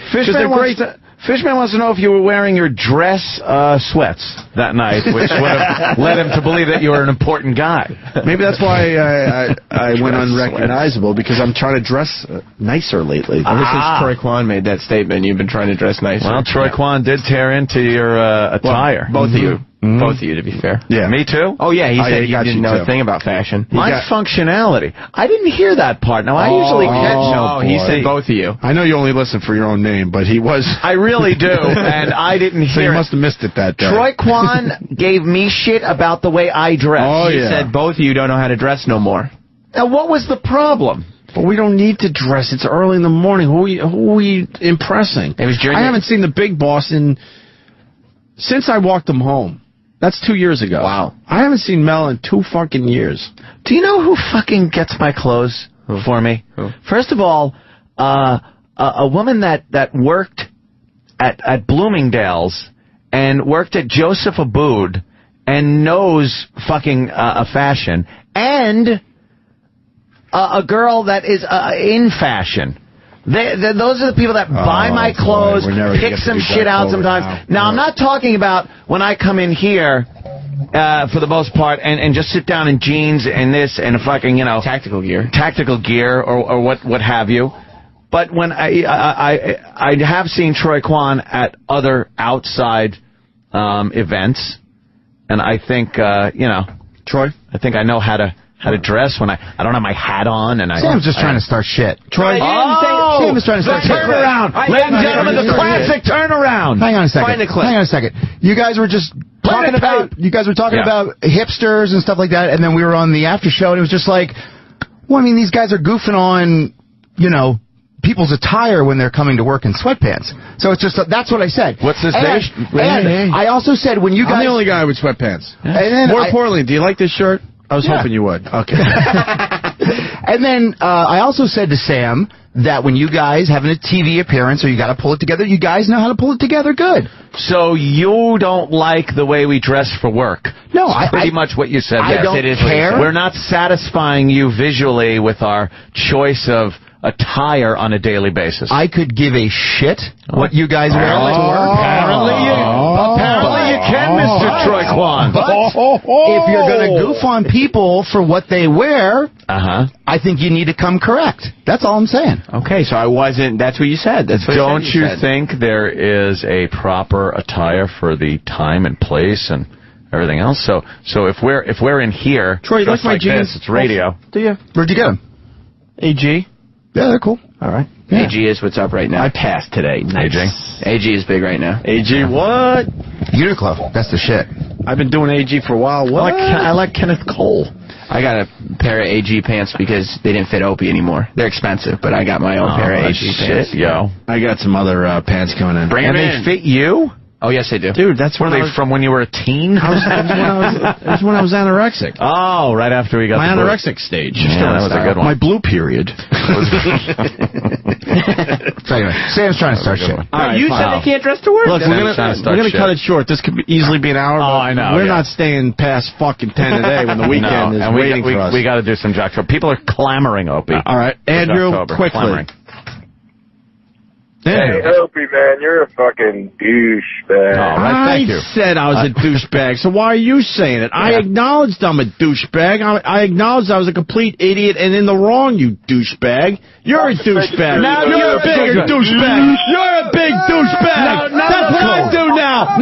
Fishman wants to know if you were wearing your dress sweats that night, which would have led him to believe that you were an important guy.
Maybe that's why I went unrecognizable, because I'm trying to dress nicer lately.
Ever since Troy Kwan made that statement, you've been trying to dress nicer.
Well, Troy Kwan did tear into your attire.
Well, both of you. Mm-hmm. Both of you, to be fair.
Yeah. Me too?
Oh, yeah, he said you didn't know a thing about fashion.
Mine's functionality. I didn't hear that part. Now, I usually catch...
No, he said both of you.
I know you only listen for your own name, but he was...
I really do, and I didn't hear
So you must have missed it that day.
Troy Kwan gave me shit about the way I dress.
Oh,
He said both of you don't know how to dress no more.
Now, what was the problem?
But we don't need to dress. It's early in the morning. Who are we impressing?
It was
I haven't seen the big boss since I walked him home. That's 2 years ago.
Wow.
I haven't seen Mel in 2 fucking years.
Do you know who fucking gets my clothes for me?
Who?
First of all, a woman that worked at Bloomingdale's and worked at Joseph Abood and knows fucking fashion, and a girl that is in fashion. Those are the people that buy my clothes, pick some shit out sometimes. Now, I'm not talking about when I come in here, for the most part, and just sit down in jeans and this and a fucking,
tactical gear
or what have you. But when I have seen Troy Kwan at other outside events, and I think
Troy,
I think I know how to dress when I don't have my hat on, and
Sam's just trying to start shit.
Troy,
Sam is trying to start shit.
Turnaround, ladies and gentlemen, the classic turnaround.
Hang on a second.
Find the clip.
Hang on a second. You guys were just talking about hipsters and stuff like that, and then we were on the after show, and it was just like, well, I mean, these guys are goofing on, people's attire when they're coming to work in sweatpants. So it's just that's what I said.
What's this
day? And I also said when you guys,
I'm the only guy with sweatpants.
And then
More importantly, do you like this shirt? I was hoping you would. Okay.
And then I also said to Sam that when you guys have a TV appearance or you got to pull it together, you guys know how to pull it together good.
So you don't like the way we dress for work?
No,
That's pretty much what you said.
I don't care.
We're not satisfying you visually with our choice of attire on a daily basis.
I could give a shit what you guys wear to work.
Apparently you can, Mr. Troy Kwan.
But if you're going to goof on people for what they wear, I think you need to come correct. That's all I'm saying.
Okay, so I wasn't. That's what you said. That's what
Don't you
said.
think there is a proper attire for the time and place and everything else? So if we're in here,
Troy, you like my jeans?
It's radio.
Do you?
Where'd you get them?
AG.
Yeah, they're cool.
All right.
Yeah. AG is what's up right now.
I passed today. Nice.
AG is big right now.
AG what?
Uniqlo. That's the shit.
I've been doing AG for a while. What?
I like Kenneth Cole.
I got a pair of AG pants because they didn't fit Opie anymore. They're expensive, but I got my own pair of AG pants.
Yo.
I got some other pants coming in.
And they fit you?
Oh, yes, they do.
Dude, that's
Were they from when you were a teen?
That's when I was anorexic.
Oh, right after we got
my
the
anorexic stage.
Yeah, that was a good one.
My blue period.
So anyway, Sam's trying to start shit.
Right,
you said they can't dress to work.
Look, we're gonna cut it short. This could easily be an hour.
Oh, I know.
We're not staying past fucking 10 today when the weekend is
and
waiting for us.
We got to do some Jocktober. People are clamoring, Opie.
All right, Andrew, quickly.
Clamoring.
Hey, Opie, man, you're a fucking douchebag.
I said I was a douchebag, so why are you saying it? I acknowledged I'm a douchebag. I acknowledged I was a complete idiot and in the wrong, you douchebag. You're a douchebag. Now you're a bigger douchebag. You're a big douchebag. That's what I do now.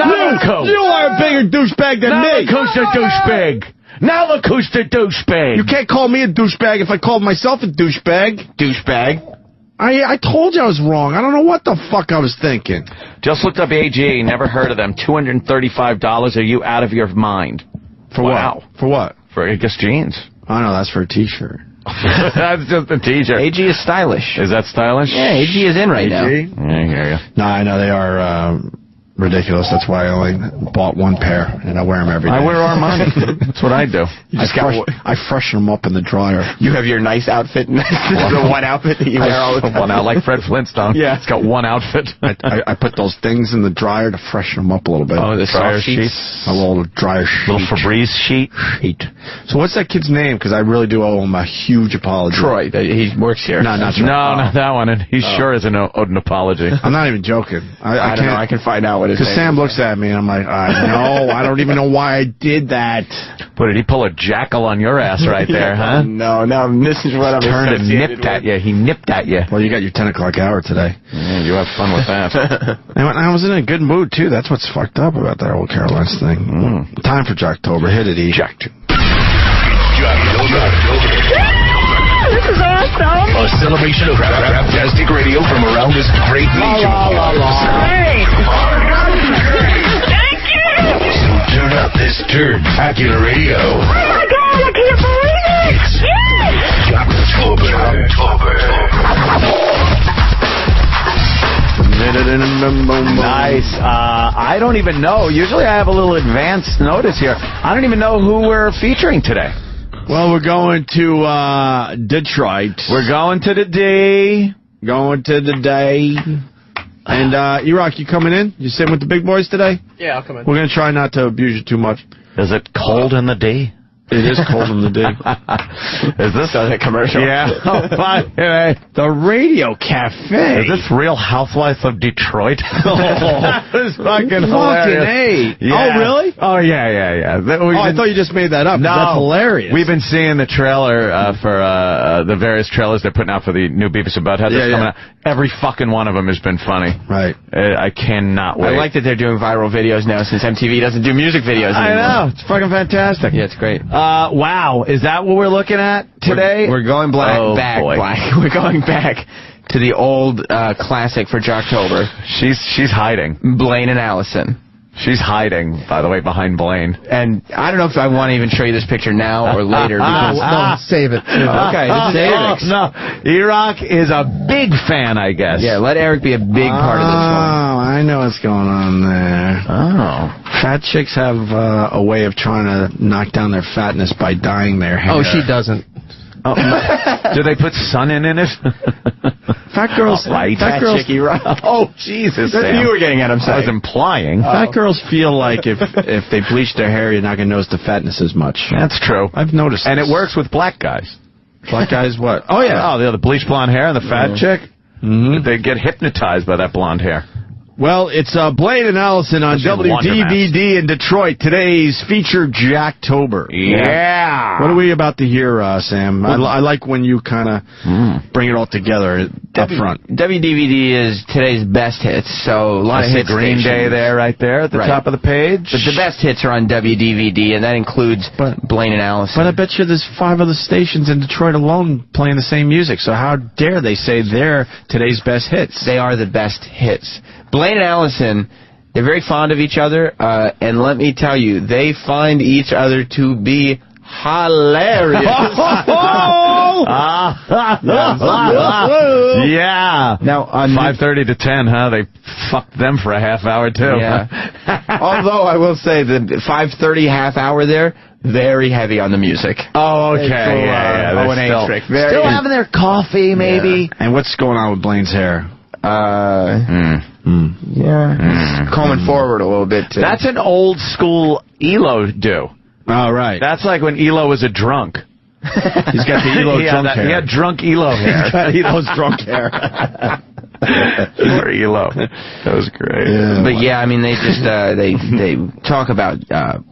You are a bigger douchebag than me.
Now look who's the douchebag. Now look who's the douchebag.
You can't call me a douchebag if I called myself a douchebag.
Douchebag.
I told you I was wrong. I don't know what the fuck I was thinking.
Just looked up AG. Never heard of them. $235. Are you out of your mind?
For what? For what?
For, I guess, jeans.
I know, that's for a T-shirt.
That's just a T-shirt.
AG is stylish.
Is that stylish?
Yeah, AG is in right now.
Yeah, I hear you.
No, I know they are ridiculous. That's why I only bought one pair, and I wear them every day.
I wear Armani. That's what I do.
I freshen them up in the dryer.
You have your nice outfit. The one outfit that you wear all the time.
One out like Fred Flintstone.
Yeah.
It's got one outfit.
I put those things in the dryer to freshen them up a little bit.
Oh, the dryer sheets?
A little dryer sheet.
Little Febreze sheet.
So what's that kid's name? Because I really do owe him a huge apology.
Troy. He works here.
No, not Troy.
No, not that one. And he sure isn't owed an apology.
I'm not even joking.
I don't know. I can find out what his name is.
Because Sam looks at me and I'm like, I know. I don't even know why I did that.
But did he pull a jackal on your ass right there, huh?
No, this is what I'm
turned and nipped at you. He nipped at you.
Well, you got your 10 o'clock hour today.
Yeah, you have fun with that.
And I was in a good mood, too. That's what's fucked up about that old Caroline's thing. Time for Jocktober. Hit it, E.
Jocktober.
This is awesome.
A celebration of rap-tastic radio from around this great nation.
Great. Thank you.
So turn up this turn-tacular radio.
Oh, my God, I can't believe it. Yes.
Jocktober.
Nice. I don't even know. Usually I have a little advance notice here. I don't even know who we're featuring today.
Well, we're going to Detroit.
We're going to the D.
Going to the day. And, E-Rock, you coming in? You sitting with the big boys today?
Yeah, I'll come in.
We're going to try not to abuse you too much.
Is it cold in the D?
It is cold in the D.
Is this
a commercial?
Yeah.
The Radio Cafe.
Is this Real Housewives of Detroit? That was fucking hilarious.
Yeah. Oh, really?
Oh, yeah.
I thought you just made that up.
No.
That's hilarious.
We've been seeing the trailer for the various trailers they're putting out for the new Beavis and Butthead that's coming out. Every fucking one of them has been funny.
Right.
I cannot wait.
I like that they're doing viral videos now since MTV doesn't do music videos anymore.
I know. It's fucking fantastic.
Yeah, it's great.
Wow. Is that what we're looking at today?
We're going back.
Boy.
We're going back to the old classic for Jocktober.
She's hiding.
Blaine and Allison.
She's hiding, by the way, behind Blaine.
And I don't know if I want to even show you this picture now or later. Because
No, save it.
Okay, save it.
No, E-Rock is a big fan, I guess.
Yeah, let Eric be a big part of this one.
Oh, I know what's going on there.
Oh.
Fat chicks have a way of trying to knock down their fatness by dyeing their hair.
Oh, she doesn't.
Oh, do they put sun in it?
Fat girls,
fat
girls.
chicky, right? Oh, Jesus, Sam.
You were getting at him.
I was implying.
Fat girls feel like if they bleach their hair, you're not going to notice the fatness as much.
That's true.
I've noticed.
And
this.
it works with black guys.
Black guys, what? Oh yeah.
Oh, the bleach blonde hair and the fat chick. Mm-hmm. They get hypnotized by that blonde hair.
Well, it's Blaine and Allison on WDVD in Detroit. Today's feature, Jocktober.
Yeah.
What are we about to hear, Sam? I like when you kind of bring it all together up front.
WDVD is today's best hits, so a lot of hits.
Green Day there, right there at the top of the page.
But the best hits are on WDVD, and that includes Blaine and Allison.
But I bet you there's 5 other stations in Detroit alone playing the same music, so how dare they say they're today's best hits?
They are the best hits. Blaine and Allison, they're very fond of each other, and let me tell you, they find each other to be hilarious.
Yeah.
Now, on
5:30 to 10, huh? They fucked them for a half hour, too.
Yeah. Although, I will say, the 5:30 half hour there, very heavy on the music.
Oh, okay. Yeah.
O&A trick.
Still having their coffee, maybe.
Yeah. And what's going on with Blaine's hair?
Yeah. Combing forward a little bit.
That's an old school ELO do.
Oh, right.
That's like when ELO was a drunk.
He's got the ELO drunk hair.
He had drunk ELO hair.
He's got ELO's drunk hair.
Poor Elo. That was great.
But yeah, I mean, they just they talk about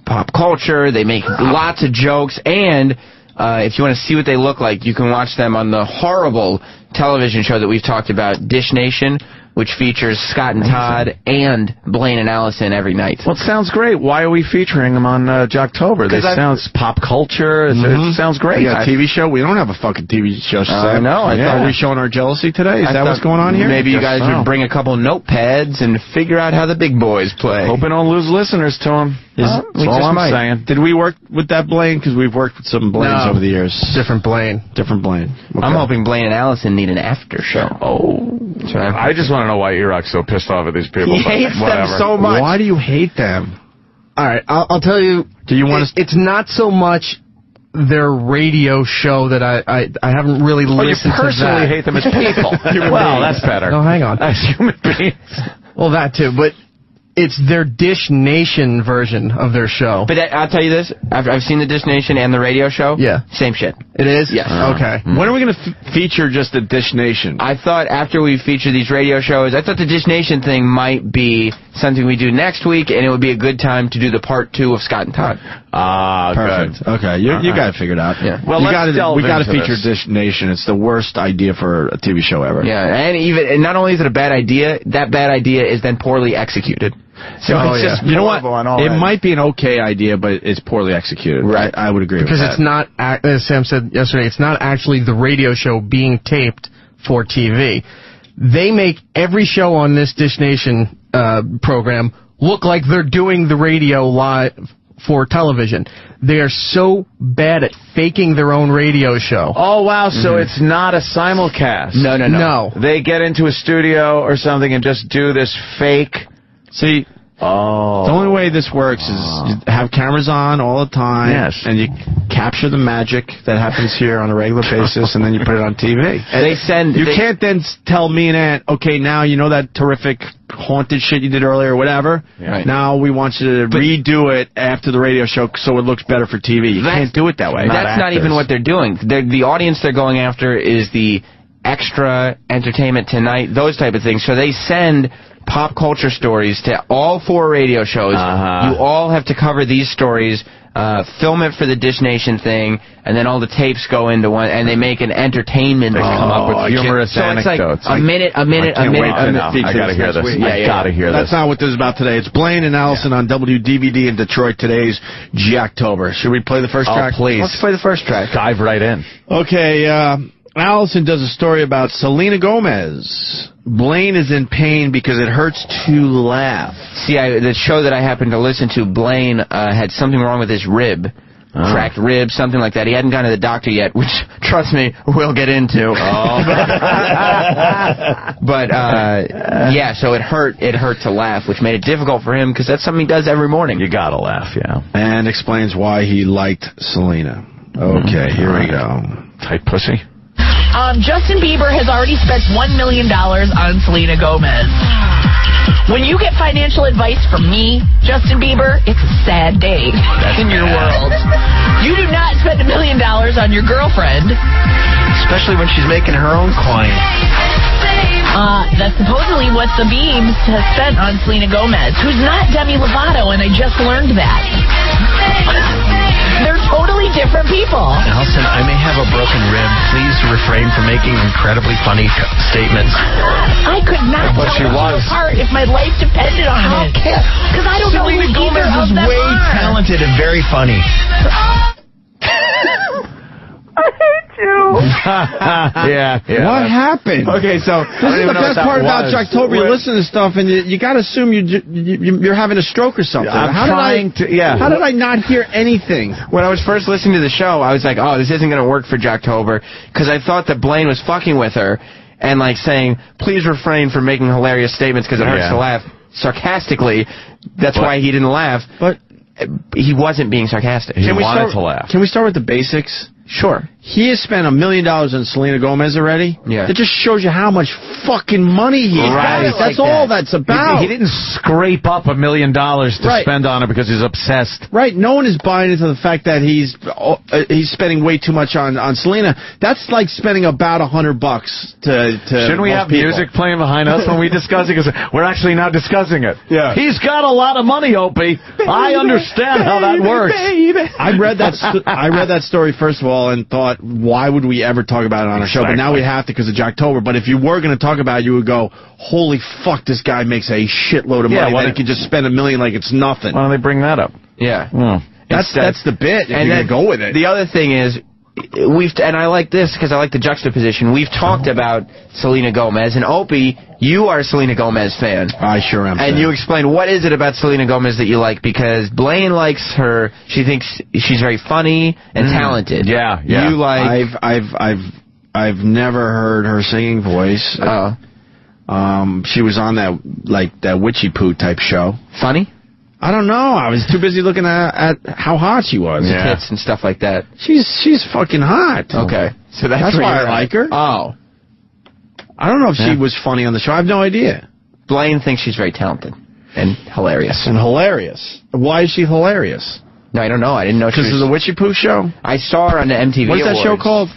pop culture. They make lots of jokes, and if you want to see what they look like, you can watch them on the horrible television show that we've talked about, Dish Nation, which features Scott and Todd and Blaine and Allison every night.
Well, it sounds great. Why are we featuring them on Jocktober? They sounds pop culture. It sounds great.
Yeah, TV show? We don't have a fucking TV show.
No,
Are we showing our jealousy today? Is that what's going on here?
Maybe you guys would bring a couple notepads and figure out how the big boys play.
Hoping don't lose listeners to them. That's all I'm saying.
Did we work with that Blaine? Because we've worked with some Blaines over the years.
Different Blaine.
Different Blaine. Okay.
I'm hoping Blaine and Allison need an after show.
I just want to know why E-Rock's so pissed off at these people.
He hates them so much.
Why do you hate them?
All right, I'll tell you.
Do you want to?
It's not so much their radio show that I haven't really listened to.
You personally hate them as people. Well, that's better.
No, hang on.
As human beings.
Well, that too, but it's their Dish Nation version of their show.
But I'll tell you this. I've seen the Dish Nation and the radio show.
Yeah.
Same shit.
It is?
Yes.
Okay.
When are we going to feature just the Dish Nation?
I thought after we feature these radio shows, I thought the Dish Nation thing might be something we do next week, and it would be a good time to do the part 2 of Scott and Todd.
Perfect.
Good.
Okay, you got it figured out.
Yeah.
Well, we got to feature
this.
Dish Nation. It's the worst idea for a TV show ever.
Yeah, and not only is it a bad idea, that bad idea is then poorly executed. So it's just
you know what? It
ends.
might be an okay idea, but it's poorly executed.
Right.
I would agree
because
with that.
it's not, as Sam said yesterday, it's not actually the radio show being taped for TV. They make every show on this Dish Nation program look like they're doing the radio live for television. They are so bad at faking their own radio show.
Oh, wow, so it's not a simulcast.
No.
They get into a studio or something and just do this fake...
See, the only way this works is you have cameras on all the time, and you capture the magic that happens here on a regular basis, and then you put it on TV.
And
you can't then tell me and Aunt, okay, now you know that terrific haunted shit you did earlier or whatever.
Right.
Now we want you to redo it after the radio show so it looks better for TV. You can't do it that way.
That's not even what they're doing. The audience they're going after is the extra Entertainment Tonight, those type of things. So they send pop culture stories to all 4 radio shows. You all have to cover these stories, film it for the Dish Nation thing, and then all the tapes go into one, and they make an entertainment.
They come up with humorous anecdotes.
So it's like a minute.
I gotta hear this. I gotta hear this.
That's not what this is about today. It's Blaine and Allison on WDVD in Detroit. Today's Jocktober. Should we play the first track?
Please.
Let's play the first track.
Dive right in.
Okay, Allison does a story about Selena Gomez. Blaine is in pain because it hurts to laugh.
See, the show that I happened to listen to, Blaine had something wrong with his rib. Cracked rib, something like that. He hadn't gone to the doctor yet, which, trust me, we'll get into. But, yeah, so it hurt to laugh, which made it difficult for him because that's something he does every morning.
You gotta laugh, yeah.
And explains why he liked Selena. Okay, here we go.
Tight pussy.
Justin Bieber has already spent $1 million on Selena Gomez. When you get financial advice from me, Justin Bieber, it's a sad day in your world. You do not spend $1 million on your girlfriend.
Especially when she's making her own coin.
That's supposedly what the Biebs has spent on Selena Gomez, who's not Demi Lovato, and I just learned that. They're totally different people.
Allison, I may have a broken rib. Please refrain from making incredibly funny statements.
I could not tell you apart if my life depended on it. Because I don't know who either of them are.
Selena Gomez is way talented and very funny.
I hate you.
Yeah.
What happened?
Okay, so
this is the best part about Jocktober. You listen to stuff and you got to assume you're having a stroke or something. How did I not hear anything?
When I was first listening to the show, I was like, oh, this isn't going to work for Jocktober, because I thought that Blaine was fucking with her and like saying, please refrain from making hilarious statements because it hurts to laugh sarcastically. That's why he didn't laugh. But he wasn't being sarcastic.
He wanted to laugh.
Can we start with the basics?
Sure.
he has spent $1 million on Selena Gomez already.
Yeah.
It just shows you how much fucking money he has. That's all that's about.
He didn't scrape up $1 million to spend on her because he's obsessed.
Right. No one is buying into the fact that he's spending way too much on Selena. That's like spending about $100 to
Shouldn't we have music playing behind us when we discuss it? Because we're actually now discussing it.
Yeah.
He's got a lot of money, Opie. I understand how that works.
I read that story first of all and thought, why would we ever talk about it on our show? But now we have to because of Jocktober. But if you were going to talk about it, you would go, holy fuck, this guy makes a shitload of money. Why he could just spend $1 million like it's nothing.
Why don't they bring that up?
Yeah.
That's the bit. If you're going to go with it.
The other thing is, and I like this because I like the juxtaposition. We've talked about Selena Gomez, and Opie, you are a Selena Gomez fan.
I sure am.
And you explain, what is it about Selena Gomez that you like? Because Blaine likes her. She thinks she's very funny and talented.
Yeah.
You like?
I've never heard her singing voice.
Oh.
She was on that witchy poo type show.
Funny?
I don't know. I was too busy looking at how hot she was.
Tits and stuff like that.
She's fucking hot.
Okay. So that's
why I like her.
Oh.
I don't know if she was funny on the show. I have no idea.
Blaine thinks she's very talented and hilarious.
Why is she hilarious?
No, I don't know. I didn't know she was...
Because of the Witchy Poo show?
I saw her on the MTV
What's that show called?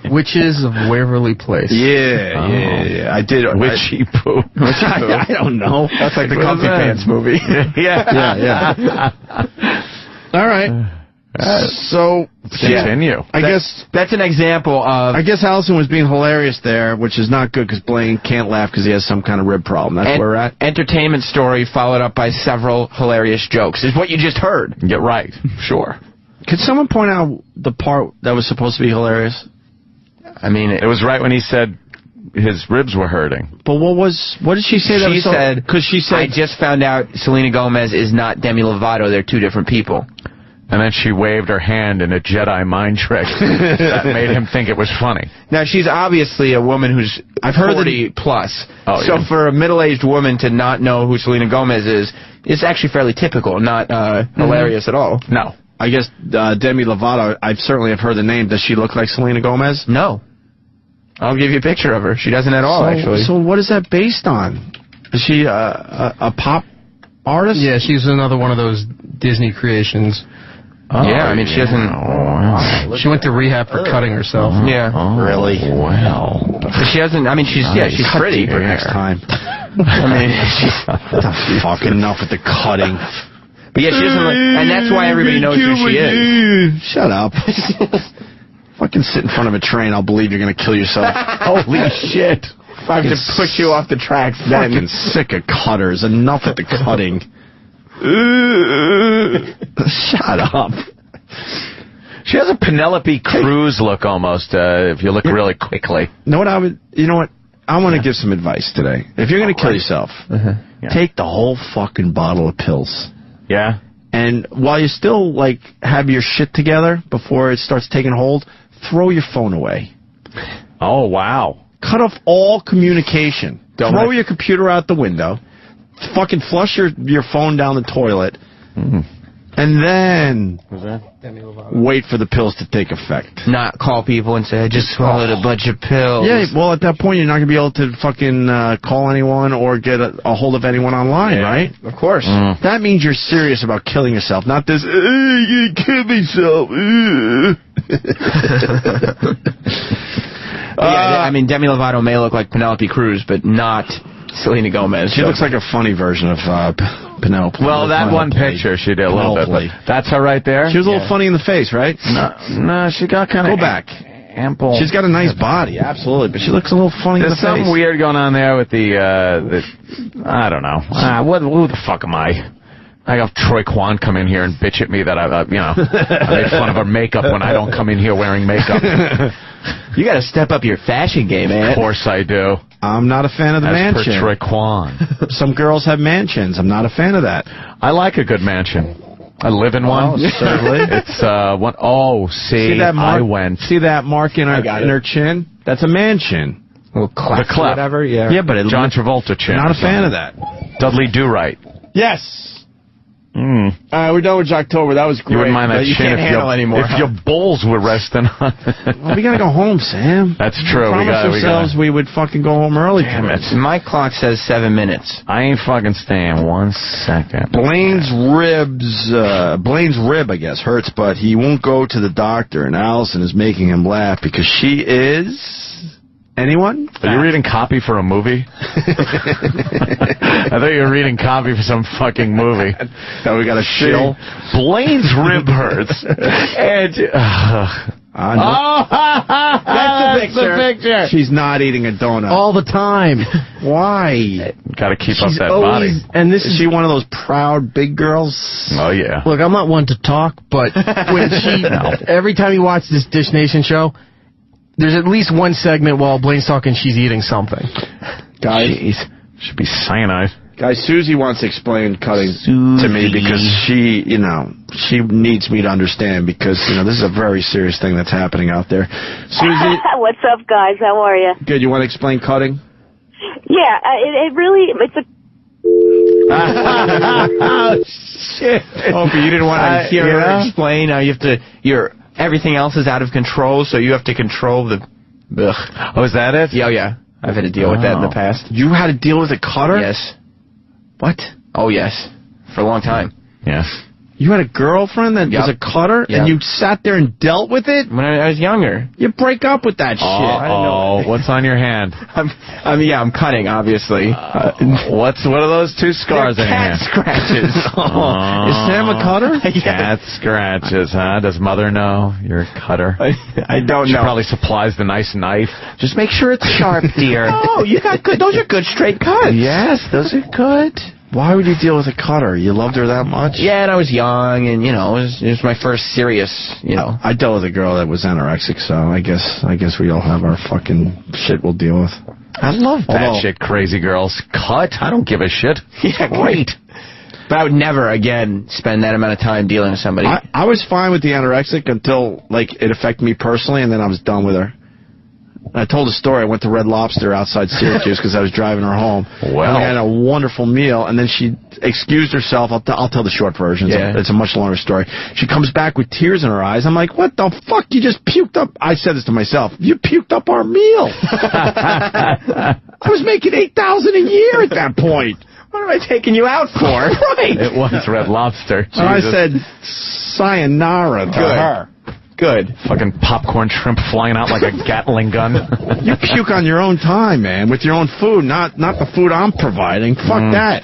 Witches of Waverly Place.
Yeah. I did.
Witchy Poo.
I don't know.
That's like the Comfy Pants movie.
Yeah. All right. So
continue.
I guess
that's an example of.
I guess Allison was being hilarious there, which is not good because Blaine can't laugh because he has some kind of rib problem. That's where we're at.
Entertainment story followed up by several hilarious jokes is what you just heard.
Yeah, right. Sure.
Could someone point out the part that was supposed to be hilarious?
I mean,
it was right when he said his ribs were hurting.
But what did she say?
She said, I just found out Selena Gomez is not Demi Lovato. They're two different people.
And then she waved her hand in a Jedi mind trick that made him think it was funny.
Now, she's obviously a woman who's 40 plus. So for a middle-aged woman to not know who Selena Gomez is, it's actually fairly typical, not hilarious at all.
No.
I guess Demi Lovato, I certainly have heard the name. Does she look like Selena Gomez?
No. I'll give you a picture of her. She doesn't at all, actually.
So what is that based on? Is she a pop artist?
Yeah, she's another one of those Disney creations.
Yeah, I mean, she doesn't...
She went to rehab for cutting herself.
Yeah.
Really?
Well.
But she doesn't... I mean, she's pretty.
Deeper next time.
I mean, she's...
Fucking enough with the cutting.
But yeah, she doesn't look... And that's why everybody knows who she is.
Shut up. Fucking sit in front of a train, I'll believe you're going to kill yourself.
Holy shit. If I have to push you off the tracks, then...
Fucking sick of cutters. Enough with the cutting. Shut up.
She has a Penelope Cruz look almost, if you look really quickly.
You know what? I want to give some advice today. If you're going to kill yourself, take the whole fucking bottle of pills.
Yeah?
And while you still, have your shit together before it starts taking hold, throw your phone away.
Oh, wow.
Cut off all communication. Throw your computer out the window. Fucking flush your phone down the toilet. And then wait for the pills to take effect.
Not call people and say, I just swallowed a bunch of pills.
Yeah, well, at that point, you're not going to be able to fucking call anyone or get a hold of anyone online, right?
Of course.
That means you're serious about killing yourself, not this, I'm going to kill myself.
Yeah, I mean, Demi Lovato may look like Penelope Cruz, but not Selena Gomez.
She looks like a funny version of Penelope.
Well, that one picture she did a little bit. That's her right there?
She was a little funny in the face, right?
No, she got kind of...
Go back.
Ample.
She's got a nice body, absolutely, but she looks a little funny in the face.
There's something weird going on there with the I don't know. Who the fuck am I? I got Troy Kwan come in here and bitch at me that I made fun of her makeup when I don't come in here wearing makeup.
You got to step up your fashion game, man.
Of course I do.
I'm not a fan of the mansion.
As per Troy Kwan.
Some girls have mansions. I'm not a fan of that.
I like a good mansion. I live in one.
Certainly.
It's one. Oh, see that mark? I went.
See that mark in her chin? That's a mansion.
Well, cleft
the cleft.
Whatever. Yeah.
Yeah, but
John Travolta chin.
Not a fan of that.
Dudley Do Right.
Yes. All right, we're done with Jocktober. That was great.
You wouldn't mind that
you
chin
can't handle anymore,
if your balls were resting on it.
Well, we gotta go home, Sam.
That's true.
We promised ourselves we would fucking go home early.
Damn it.
My clock says 7 minutes.
I ain't fucking staying 1 second.
Blaine's rib, I guess, hurts, but he won't go to the doctor, and Allison is making him laugh because she is... Anyone?
Are you reading copy for a movie? I thought you were reading copy for some fucking movie.
Now we got a shill.
Blaine's rib hurts. And...
That's the picture. She's not eating a donut.
All the time.
Why?
Got to keep up that body.
And this
is she one of those proud big girls?
Oh, yeah.
Look, I'm not one to talk, but when every time you watch this Dish Nation show, there's at least one segment while Blaine's talking, she's eating something.
Guys,
should be cyanide.
Guys, Susie wants to explain cutting to me because she needs me to understand because, this is a very serious thing that's happening out there. Susie.
What's up, guys? How are you?
Good. You want to explain cutting?
Yeah, it's a...
Oh, shit. Opie, you didn't want to hear her explain how you have to... Everything else is out of control, so you have to control the... Ugh.
Oh, is that it?
Yeah. I've had to deal with that in the past.
You had to deal with a cutter?
Yes.
What?
Oh, yes. For a long time.
Yes.
You had a girlfriend that was a cutter, and you sat there and dealt with it?
When I was younger.
You break up with that shit.
Oh, what's on your hand?
I'm cutting, obviously.
What are those 2 scars on your hand?
Cat scratches.
Is Sam a cutter?
Cat scratches, huh? Does Mother know you're a cutter?
I don't know.
She probably supplies the nice knife.
Just make sure it's sharp, dear. Oh, you got good. Those are good straight cuts.
Yes, those are good.
Why would you deal with a cutter? You loved her that much?
Yeah, and I was young, and, it was my first serious,
I dealt with a girl that was anorexic, so I guess we all have our fucking shit we'll deal with.
I love that shit, crazy girls. Cut? I don't give a shit.
Yeah, great. But I would never, again, spend that amount of time dealing with somebody.
I was fine with the anorexic until, it affected me personally, and then I was done with her. I told a story. I went to Red Lobster outside Syracuse because I was driving her home.
Well.
And we had a wonderful meal, and then she excused herself. I'll tell the short version.
Yeah.
It's a much longer story. She comes back with tears in her eyes. I'm like, what the fuck? You just puked up. I said this to myself. You puked up our meal. I was making $8,000 a year at that point.
What am I taking you out for?
Right.
It was Red Lobster.
And I said sayonara to her.
Good.
Fucking popcorn shrimp flying out like a Gatling gun.
You puke on your own time, man, with your own food, not the food I'm providing. Fuck that.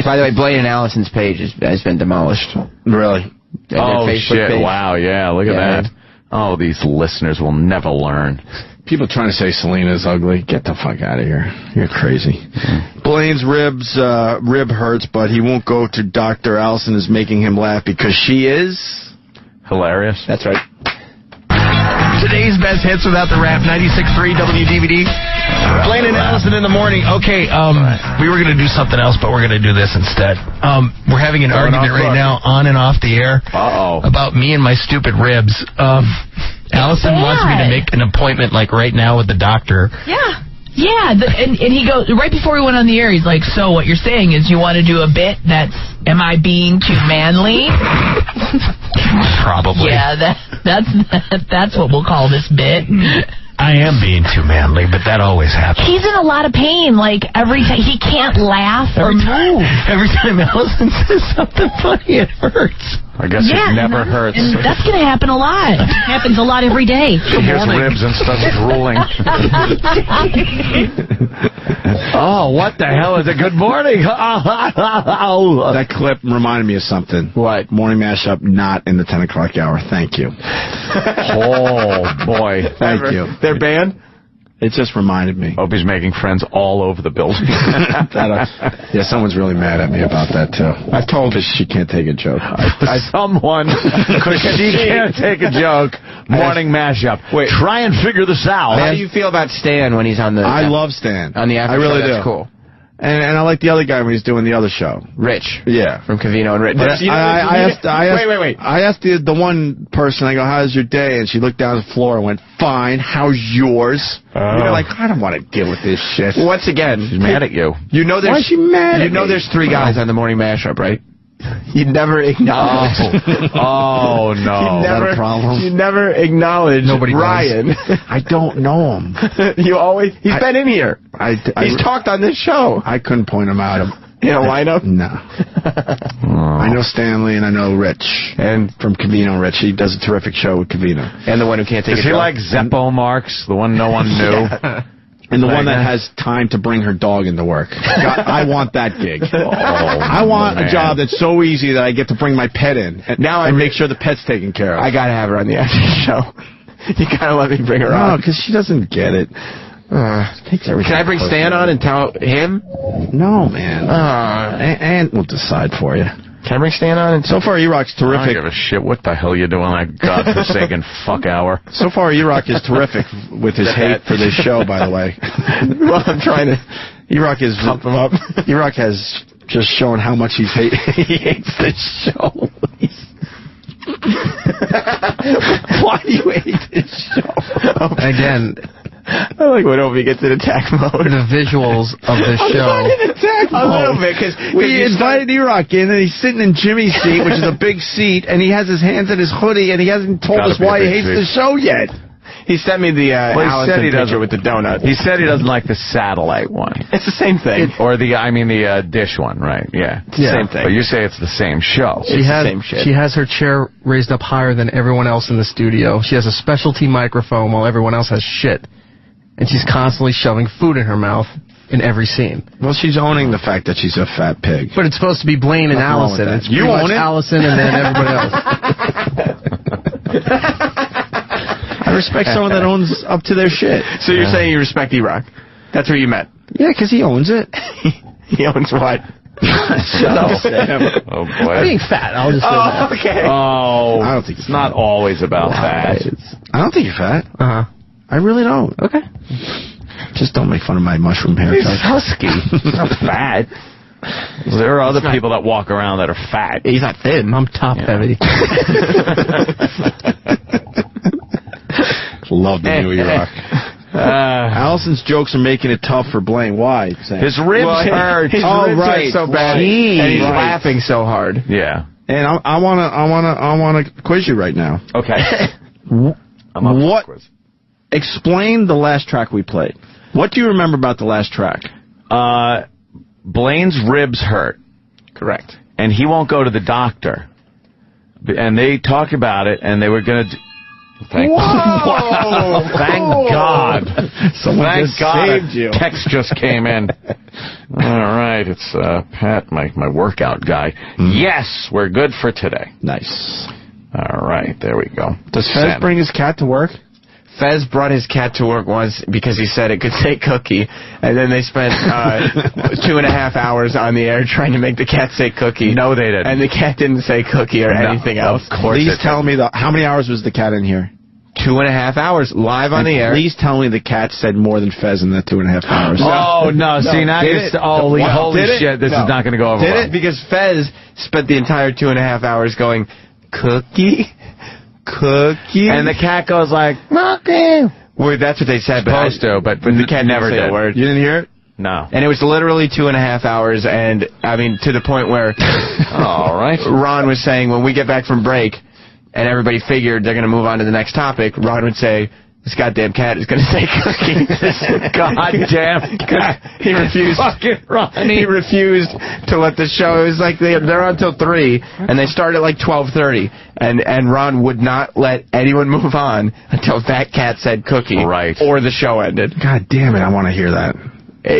By the way, Blaine and Allison's page has been demolished.
Really?
Oh, shit.
Page.
Wow, yeah, look at that. Oh, these listeners will never learn.
People trying to say Selena's ugly. Get the fuck out of here. You're crazy. Blaine's rib hurts, but he won't go to Dr. Allison is making him laugh because she is...
hilarious.
That's right.
Today's best hits without the rap, 96.3 WDVD. Blaine and Allison in the morning. Okay, we were going to do something else, but we're going to do this instead. We're having an argument right now on and off the air about me and my stupid ribs. Allison wants me to make an appointment, right now with the doctor.
Yeah. Yeah, and he goes, right before we went on the air, he's like, so what you're saying is you want to do a bit that's, am I being too manly?
Probably.
Yeah, that's what we'll call this bit.
I am being too manly, but that always happens.
He's in a lot of pain, every time. He can't laugh or move.
Every time Allison says something funny, it hurts.
I guess it never hurts.
And that's going to happen a lot. It happens a lot every day.
She hears ribs and starts drooling. Oh, what the hell is it? Good morning.
That clip reminded me of something.
What?
Morning mashup, not in the 10 o'clock hour. Thank you.
Oh, boy.
Thank you.
Their band?
It just reminded me.
Hope he's making friends all over the building.
Yeah, someone's really mad at me about that, too. I told her she can't take a joke.
Someone, because she can't take a joke. Morning mashup.
Wait.
Try and figure this out.
How do you feel about Stan when he's on the...
I love Stan.
On the after
I really
show,
do.
that's cool.
And I like the other guy when he's doing the other show.
Rich.
Yeah.
From Covino and Rich.
Wait.
I
asked the one person, I go, how's your day? And she looked down at the floor and went, fine, how's yours? You're like, I don't want to deal with this shit.
Once again.
She's mad at you.
You know there's,
why is she mad at me?
You know there's 3 guys on the morning mashup, right? You never acknowledge.
Oh, no.
You never,
Is that a problem?
You never acknowledge Ryan.
I don't know him.
You always. He's been in here. He's talked on this show.
I couldn't point him out.
In a lineup?
No. I know Stanley and I know Rich.
And
from Covino, Rich. He does a terrific show with Covino.
And the one who can't take
Is he like Zeppo Marks, the one no one knew?
Yeah. And the one that has time to bring her dog into work. I want that gig. I want a job that's so easy that I get to bring my pet in. And now I make sure the pet's taken care of.
I gotta have her on the after show. You gotta let me bring her on.
No, because she doesn't get it. Takes everything.
Can I bring Stan on and tell him?
No, man. And we'll decide for you.
Can I bring Stan on? And
so far, E-Rock's terrific.
I don't give a shit what the hell you're doing that godforsaken fuck hour.
So far, E-Rock is terrific with his hate for this show, by the way.
Well, I'm trying to...
E-Rock is...
Pump him up.
E-Rock has just shown how much he hates this show. Why do you hate this show?
Again...
I like when Opie gets in attack mode.
The visuals of this show.
I'm not in attack mode. A little bit, because
we invited E-Rock in, and he's sitting in Jimmy's seat, which is a big seat, and he has his hands in his hoodie, and he hasn't told us why he hates the show yet.
He sent me the Allison picture with the donut.
He said he doesn't like the satellite one.
It's the same thing.
Or the dish one, right? Yeah.
It's the same thing.
But you say it's the same show.
She has her chair raised up higher than everyone else in the studio. She has a specialty microphone while everyone else has shit. And she's constantly shoving food in her mouth in every scene.
Well, she's owning the fact that she's a fat pig.
But it's supposed to be Blaine and Allison. It's
you own it?
Allison and then everybody else.
I respect someone that owns up to their shit.
So you're saying you respect E-Rock? That's where you met?
Yeah, because he owns it.
He owns what?
Shut up, Sam.
Oh, boy.
Being fat, I'll just say that.
Okay.
Oh,
I don't think
it's not always about that.
I don't think you're fat.
Uh-huh.
I really don't.
Okay.
Just don't make fun of my mushroom haircut.
He's husky. He's not fat. There are other people that walk around that are fat.
He's not thin. I'm top heavy.
Love the new E-Rock. Allison's jokes are making it tough for Blaine. Why?
His ribs hurt.
His ribs hurt so bad, and he's laughing so hard.
Yeah.
And I wanna quiz you right now.
Okay.
What? Explain the last track we played. What do you remember about the last track?
Blaine's ribs hurt.
Correct.
And he won't go to the doctor. And they talk about it, and they were going to... Thank
Whoa!
Thank God.
Someone just saved you.
Text just came in. All right, it's Pat, my workout guy. Yes, we're good for today.
Nice.
All right, there we go.
Does Fez bring his cat to work?
Fez brought his cat to work once because he said it could say cookie, and then they spent 2.5 hours on the air trying to make the cat say cookie.
No, they didn't.
And the cat didn't say cookie or anything else.
Of course.
Please tell me, how many hours was the cat in here?
2.5 hours live on the air.
Please tell me the cat said more than Fez in that 2.5 hours.
Oh, no. See, now you're... Holy shit, this is not going to go over well.
Did it? Because Fez spent the entire 2.5 hours going, cookie? Cookie?
And the cat goes like,
cookie. Well, that's what they said. But the cat
never
did.
A word.
You didn't hear it?
No.
And it was literally 2.5 hours, and, I mean, to the point where...
All right.
Ron was saying, when we get back from break, and everybody figured they're going to move on to the next topic, Ron would say... This goddamn cat is going to say cookie.
Goddamn cat.
He refused.
Fucking Ronnie.
He refused to let the show. It was like they're on till 3, and they started at like 12:30, and Ron would not let anyone move on until that cat said cookie.
Right.
Or the show ended.
God damn it! I want to hear that.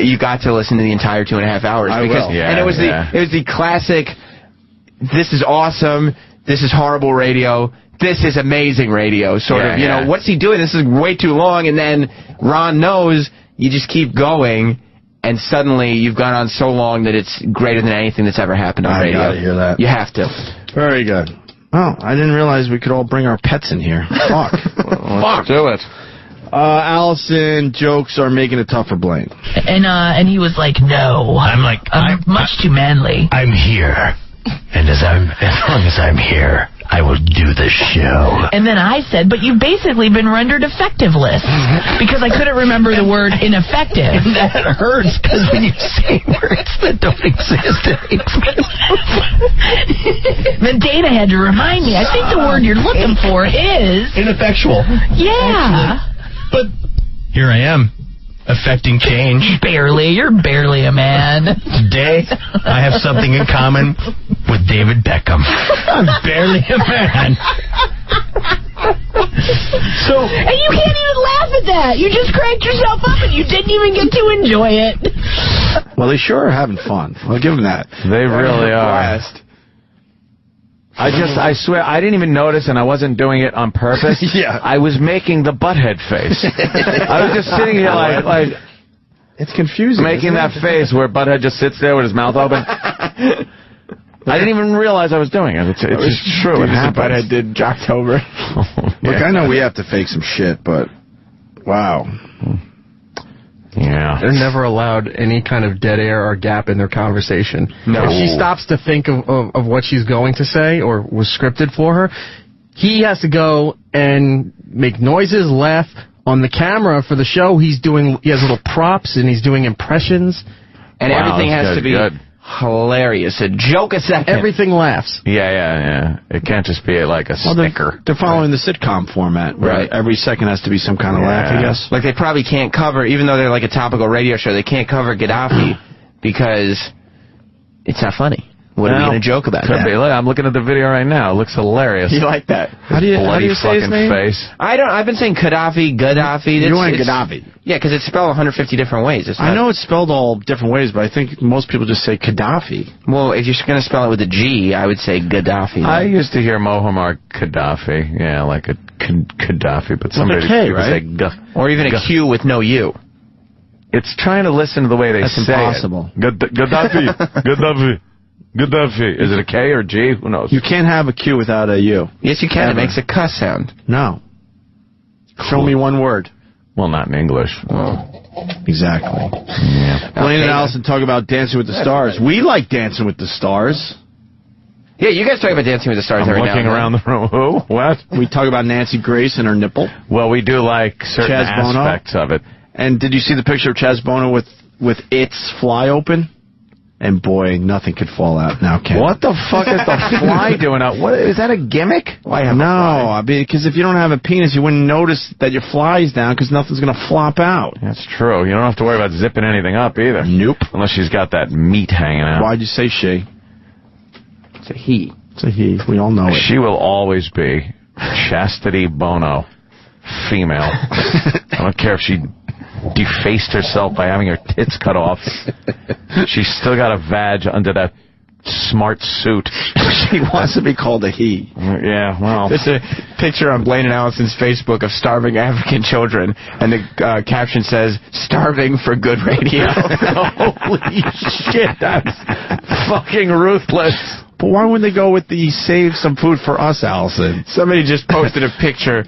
You got to listen to the entire 2.5 hours.
I will.
Yeah, and it was the classic. This is awesome. This is horrible radio. This is amazing radio, sort of, you know, what's he doing? This is way too long, and then Ron knows you just keep going, and suddenly you've gone on so long that it's greater than anything that's ever happened on radio.
I gotta hear that.
You have to.
Very good. Oh, I didn't realize we could all bring our pets in here. Fuck.
Let's do it.
Allison, jokes are making it tough for Blaine.
And he was like, no.
I'm like,
I'm much too manly.
I'm here. And as long as I'm here, I will do the show.
And then I said, but you've basically been rendered effectiveless because I couldn't remember the word ineffective.
And that hurts because when you say words that don't exist, it makes me laugh.
Then Dana had to remind me. I think the word you're looking for is...
ineffectual.
Yeah.
But here I am. Affecting change.
Barely. You're barely a man.
Today, I have something in common with David Beckham. I'm barely a man.
And you can't even laugh at that. You just cranked yourself up and you didn't even get to enjoy it.
Well, they sure are having fun. I'll give them that.
They really are. I swear, I didn't even notice, and I wasn't doing it on purpose.
Yeah.
I was making the butthead face. I was just sitting here like
it's confusing.
Making that face where Butthead just sits there with his mouth open. I didn't even realize I was doing it. It's true. It happened.
Butthead did Jocktober.
Look, I know we have to fake some shit, but wow.
Yeah.
They're never allowed any kind of dead air or gap in their conversation.
No.
If she stops to think of what she's going to say or was scripted for her, he has to go and make noises, laugh. On the camera for the show, he has little props and he's doing impressions.
And everything has to be hilarious. A joke a second.
Everything laughs.
Yeah. It can't just be like a sticker.
They're following the sitcom format, right? Every second has to be some kind of laugh, I guess.
Like they probably can't cover, even though they're like a topical radio show, they can't cover Gaddafi because it's not funny. What are we going to joke about?
Could be. Look, I'm looking at the video right now. It looks hilarious.
You like that?
How do you say his name?
Face.
I've been saying Gaddafi.
You're going Gaddafi.
Yeah, because it's spelled 150 different ways.
I know it's spelled all different ways, but I think most people just say Gaddafi.
Well, if you're going to spell it with a G, I would say Gaddafi.
I used to hear Muammar Gaddafi. Yeah, like a Gaddafi, but somebody
right?
say
or even a Q with no U.
It's trying to listen to the way they
That's
say
impossible.
it. Gaddafi. Gaddafi. Is it a K or G? Who knows?
You can't have a Q without a U.
Yes, you can. Ever. It makes a cuss sound.
No. Show me one word.
Well, not in English.
Exactly.
Yeah.
Blaine and Allison talk about Dancing with the Stars. Right. We like Dancing with the Stars.
Yeah, you guys talk about Dancing with the Stars every now and then.
Looking around the room. Who? What?
We talk about Nancy Grace and her nipple.
Well, we do like certain aspects of it.
And did you see the picture of Chaz Bono with its fly open? And boy, nothing could fall out now, Ken.
What the fuck is the fly doing out? What is that, a gimmick?
Why have I mean, because if you don't have a penis, you wouldn't notice that your fly's down because nothing's going to flop out.
That's true. You don't have to worry about zipping anything up either.
Nope.
Unless she's got that meat hanging out.
Why'd you say she?
It's a he.
It's a he. We all know it.
She will always be Chastity Bono, female. I don't care if she defaced herself by having her tits cut off. She's still got a vag under that smart suit.
She wants to be called a he.
Yeah, well.
There's a picture on Blaine and Allison's Facebook of starving African children, and the caption says, "Starving for good radio."
Holy shit, that's fucking ruthless.
But why wouldn't they go with the save some food for us, Allison?
Somebody just posted a picture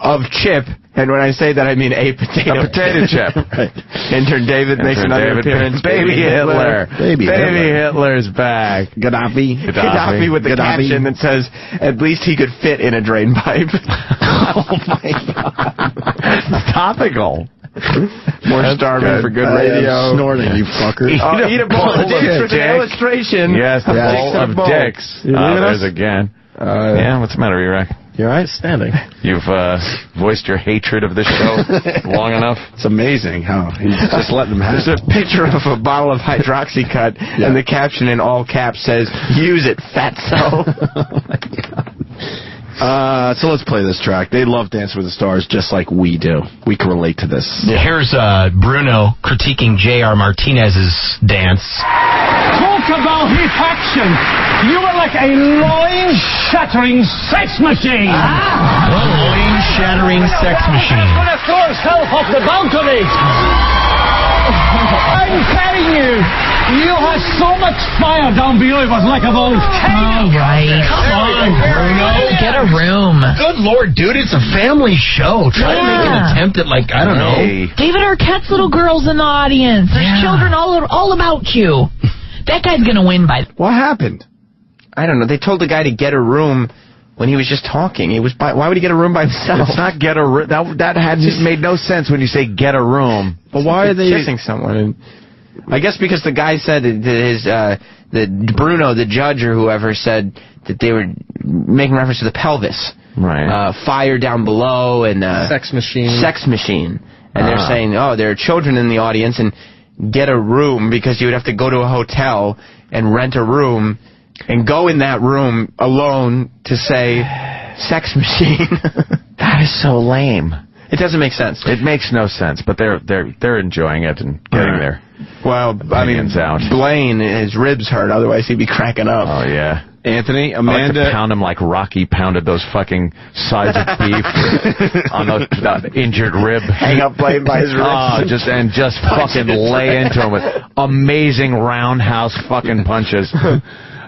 of Chip, and when I say that, I mean a potato
chip.
Right.
Intern David makes another appearance.
Baby Hitler.
Baby
Hitler's back.
Gaddafi
with the caption that says, "At least he could fit in a drain pipe."
Oh, my God.
Topical.
More starving for good radio.
Snorting, you fucker.
Eat a bowl of dicks with an illustration.
Yes, the bowl of dicks. There's again. Yeah, what's the matter, E-Rack?
You all right? Standing.
You've voiced your hatred of this show long enough.
It's amazing how he's just letting them have it.
There's a picture of a bottle of Hydroxycut, and the caption in all caps says, "Use it, fatso."
Oh, my God. So let's play this track. They love Dance with the Stars just like we do. We can relate to this.
Yeah. Here's Bruno critiquing J.R. Martinez's dance.
Talk about hip action. You were like a loin-shattering sex machine.
Loin-shattering sex machine.
Going to throw himself off the balcony. I'm telling you, you had so much fire down below, it was like a volcano.
All right.
Come on, Bruno.
Get a room.
Good Lord, dude, it's a family show. Try to make an attempt at, like, I don't know.
David Arquette's little girl's in the audience. There's children all about you. That guy's going to win by...
What happened?
I don't know. They told the guy to get a room when he was just talking. Why would he get a room by himself?
It's not get a room. That had just made no sense when you say get a room.
But why are they kissing someone? And I guess because the guy said that Bruno, the judge or whoever, said that they were making reference to the pelvis.
Right.
Fire down below and
sex machine.
Sex machine. And they're saying, there are children in the audience and get a room because you would have to go to a hotel and rent a room and go in that room alone to say sex machine.
That is so lame.
It doesn't make sense.
It makes no sense, but they're enjoying it and getting their opinions out.
Blaine, his ribs hurt, otherwise he'd be cracking up.
Oh, yeah.
Anthony,
Amanda... I like to pound him like Rocky pounded those fucking sides of beef on the injured rib.
Hang up Blaine by his ribs.
Oh, just fucking lay into him with amazing roundhouse fucking punches.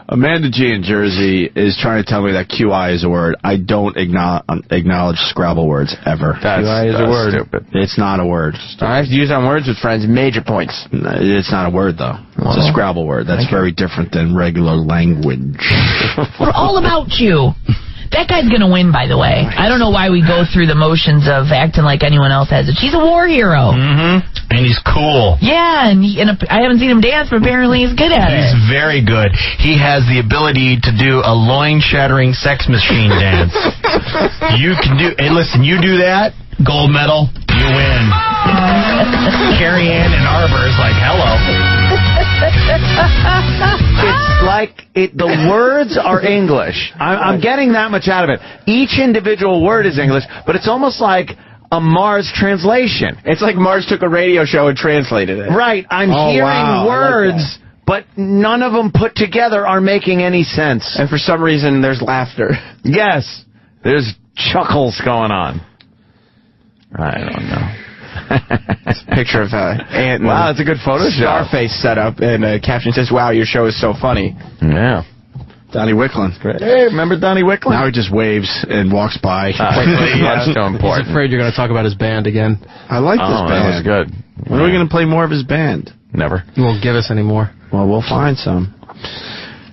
Amanda G in Jersey is trying to tell me that QI is a word. I don't acknowledge Scrabble words ever.
QI is a word.
Stupid. It's not a word.
I have to use on words with friends. Major points.
It's not a word, though. It's a Scrabble word. That's very different than regular language.
We're all about you. That guy's going to win, by the way. I don't know why we go through the motions of acting like anyone else has it. He's a war hero.
Mm-hmm. And he's cool.
Yeah, and I haven't seen him dance, but apparently he's good at it.
He's very good. He has the ability to do a loin-shattering sex machine dance. You can do... Hey, listen, you do that, gold medal, you win. Carrie Ann in Arbor is like, hello.
It's like the words are English. I'm getting that much out of it. Each individual word is English, but it's almost like a Mars translation.
It's like Mars took a radio show and translated it.
Right. I'm hearing words, but none of them put together are making any sense.
And for some reason, there's laughter.
Yes. There's chuckles going on. I don't know.
It's a picture of Ant.
Wow, that's a good photo shot.
Starface setup, and caption says, "Wow, your show is so funny."
Yeah.
Donnie Wicklund.
Great. Hey, remember Donnie Wicklund?
Now he just waves and walks by.
That's so important.
He's afraid you're going to talk about his band again.
I like this band.
That was good.
When are we going to play more of his band?
Never.
He won't give us any more.
Well, we'll find some.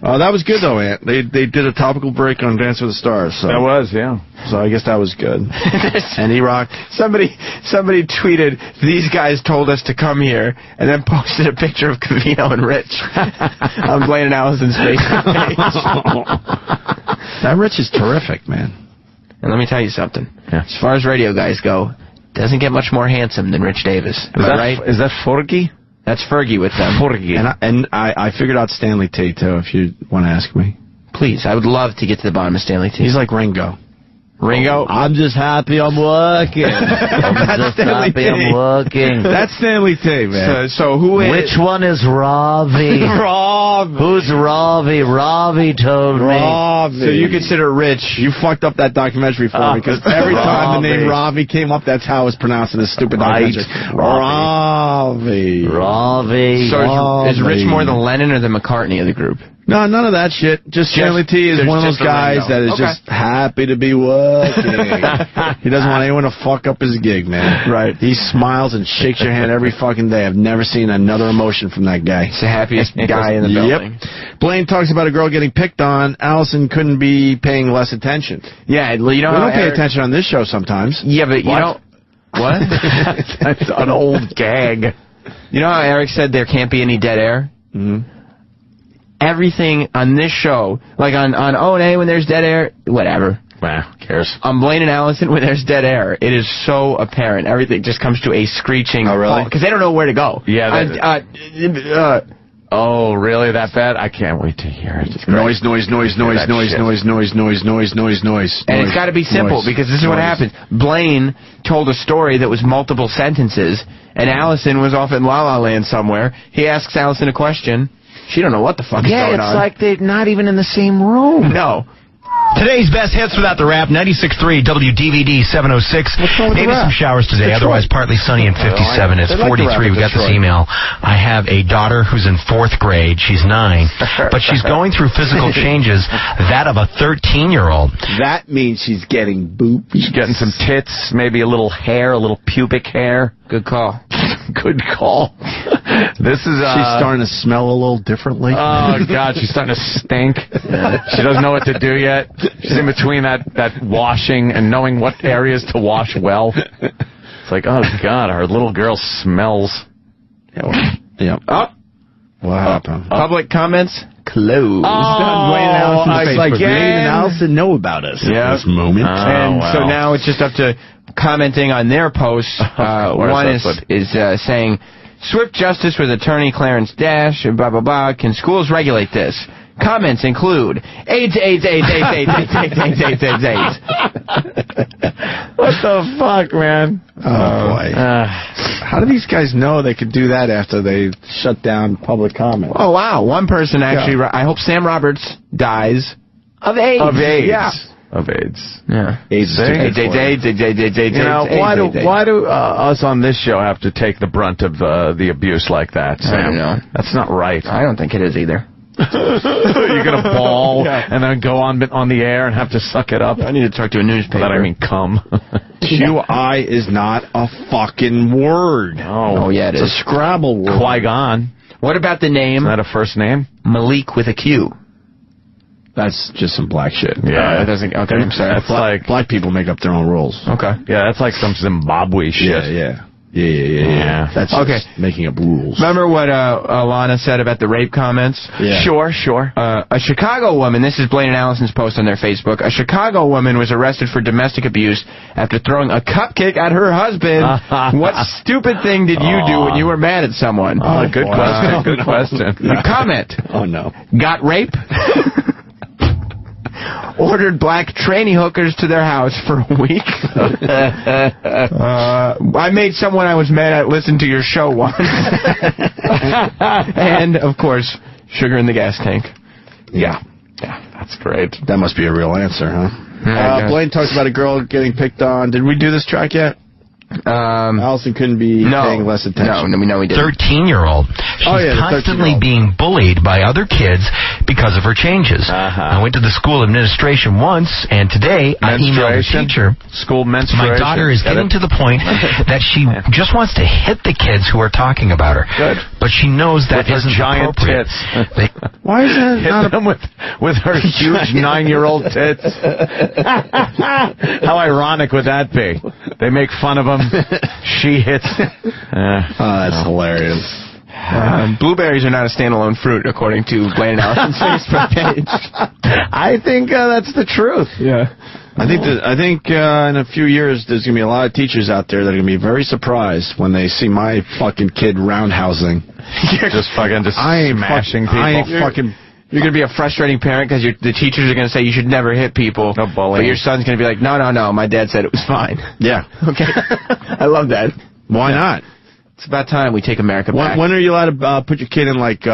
That was good, though, Ant. They did a topical break on Dance with the Stars. So.
That was, yeah.
So I guess that was good.
And E-Rock. Somebody tweeted, "These guys told us to come here," and then posted a picture of Covino and Rich on Blaine and Allison's Facebook page.
That Rich is terrific, man.
And let me tell you something.
Yeah.
As far as radio guys go, doesn't get much more handsome than Rich Davis. Is that right?
Is that Fergie?
That's Fergie with them.
Fergie.
And I figued out Stanley T, too, if you want to ask me.
Please, I would love to get to the bottom of Stanley T.
He's like Ringo.
Ringo?
I'm just happy I'm working.
That's Stanley T.
I'm working.
That's Stanley T, man.
So who is...
Which one is Ravi?
Ravi.
Who's Ravi? Ravi told me.
So you consider Rich. You fucked up that documentary for me, because every time the name Ravi came up, that's how it was pronounced in this stupid documentary. Ravi.
So is Rich more the Lennon or the McCartney of the group?
No, none of that shit. Just Stanley T is one of those guys that is just happy to be working. He doesn't want anyone to fuck up his gig, man.
Right.
He smiles and shakes your hand every fucking day. I've never seen another emotion from that guy.
He's the happiest guy in the building.
Blaine talks about a girl getting picked on. Allison couldn't be paying less attention.
Yeah, you know
we don't pay attention on this show sometimes.
Yeah, but you know... What?
That's an old gag.
You know how Eric said there can't be any dead air?
Mm-hmm.
Everything on this show, like on O&A when there's dead air, whatever.
Wow, who cares?
On Blaine and Allison when there's dead air, it is so apparent. Everything just comes to a screeching halt because they don't know where to go.
Yeah. Oh, really? That bad? I can't wait to hear it.
Noise. And
it's got to be simple because this is what happens. Blaine told a story that was multiple sentences, and Allison was off in La La Land somewhere. He asks Allison a question. She don't know what the fuck is going on.
Yeah, it's like they're not even in the same room.
No.
Today's best hits without the rap, 96.3 WDVD 706. Maybe some showers today, otherwise partly sunny and 57. It's 43. We got this email. I have a daughter who's in 4th grade. She's 9. But she's going through physical changes, that of a 13-year-old.
That means she's getting boop.
She's getting some tits, maybe a little hair, a little pubic hair.
Good call.
Good call. This is
she's starting to smell a little differently.
Oh God, she's starting to stink. She doesn't know what to do yet. She's in between that washing and knowing what areas to wash well. It's like, oh God, our little girl smells.
Yeah.
Oh.
What happened?
Public comments closed.
I was like, Wayne and Allison know about us at this moment.
So now it's just up to commenting on their posts. One is saying, swift justice with attorney Clarence Dash, blah, blah, blah. Can schools regulate this? Comments include AIDS.
What the fuck, man?
Oh, boy. How do these guys know they could do that after they shut down public comment?
Oh, wow. One person actually, I hope Sam Roberts dies of AIDS.
Of AIDS.
Yeah.
Of AIDS.
Yeah.
AIDS.
You know,
why do us on this show have to take the brunt of the abuse like that, Sam?
I don't know.
That's not right.
I don't think it is either.
You're going to bawl and then go on the air and have to suck it up?
I need to talk to a newspaper.
By that I mean cum.
QI is not a fucking word.
Oh yeah, it is.
It's a Scrabble word.
Qui-Gon.
What about the name?
Is that a first name?
Malik with a Q.
That's just some black shit.
Yeah, that doesn't. Okay, I'm sorry.
That's like black people make up their own rules.
Okay.
Yeah, that's like some Zimbabwe shit.
Yeah. That's just making up rules.
Remember what Elana said about the rape comments?
Yeah.
Sure.
A Chicago woman, this is Blaine and Allison's post on their Facebook, a Chicago woman was arrested for domestic abuse after throwing a cupcake at her husband. What stupid thing did you do when you were mad at someone?
Oh, good question. Good question.
Comment.
Oh, no.
Got rape? Ordered black tranny hookers to their house for a week. I made someone I was mad at listen to your show once. And, of course, sugar in the gas tank.
Yeah, that's great.
That must be a real answer, huh? Blaine talks about a girl getting picked on. Did we do this track yet? Allison couldn't be paying less attention.
No, we didn't.
13-year-old. She's constantly being bullied by other kids because of her changes. I went to the school administration once, and today I emailed the teacher.
School menstruation.
My daughter is getting to the point that she just wants to hit the kids who are talking about her.
Good.
But she knows that isn't
giant
appropriate.
Tits.
Why is that
hit them with her huge 9-year-old tits? How ironic would that be? They make fun of them. She hits.
That's hilarious.
Blueberries are not a standalone fruit, according to Blaine and Allison's Facebook page.
I think that's the truth.
Yeah.
I think in a few years there's gonna be a lot of teachers out there that are gonna be very surprised when they see my fucking kid roundhousing.
Just smashing people.
You're going to be a frustrating parent because the teachers are going to say you should never hit people.
No bullying.
But your son's going to be like, no, my dad said it was fine.
Yeah.
Okay. I love that.
Why not?
It's about time we take America back.
When are you allowed to put your kid in, like,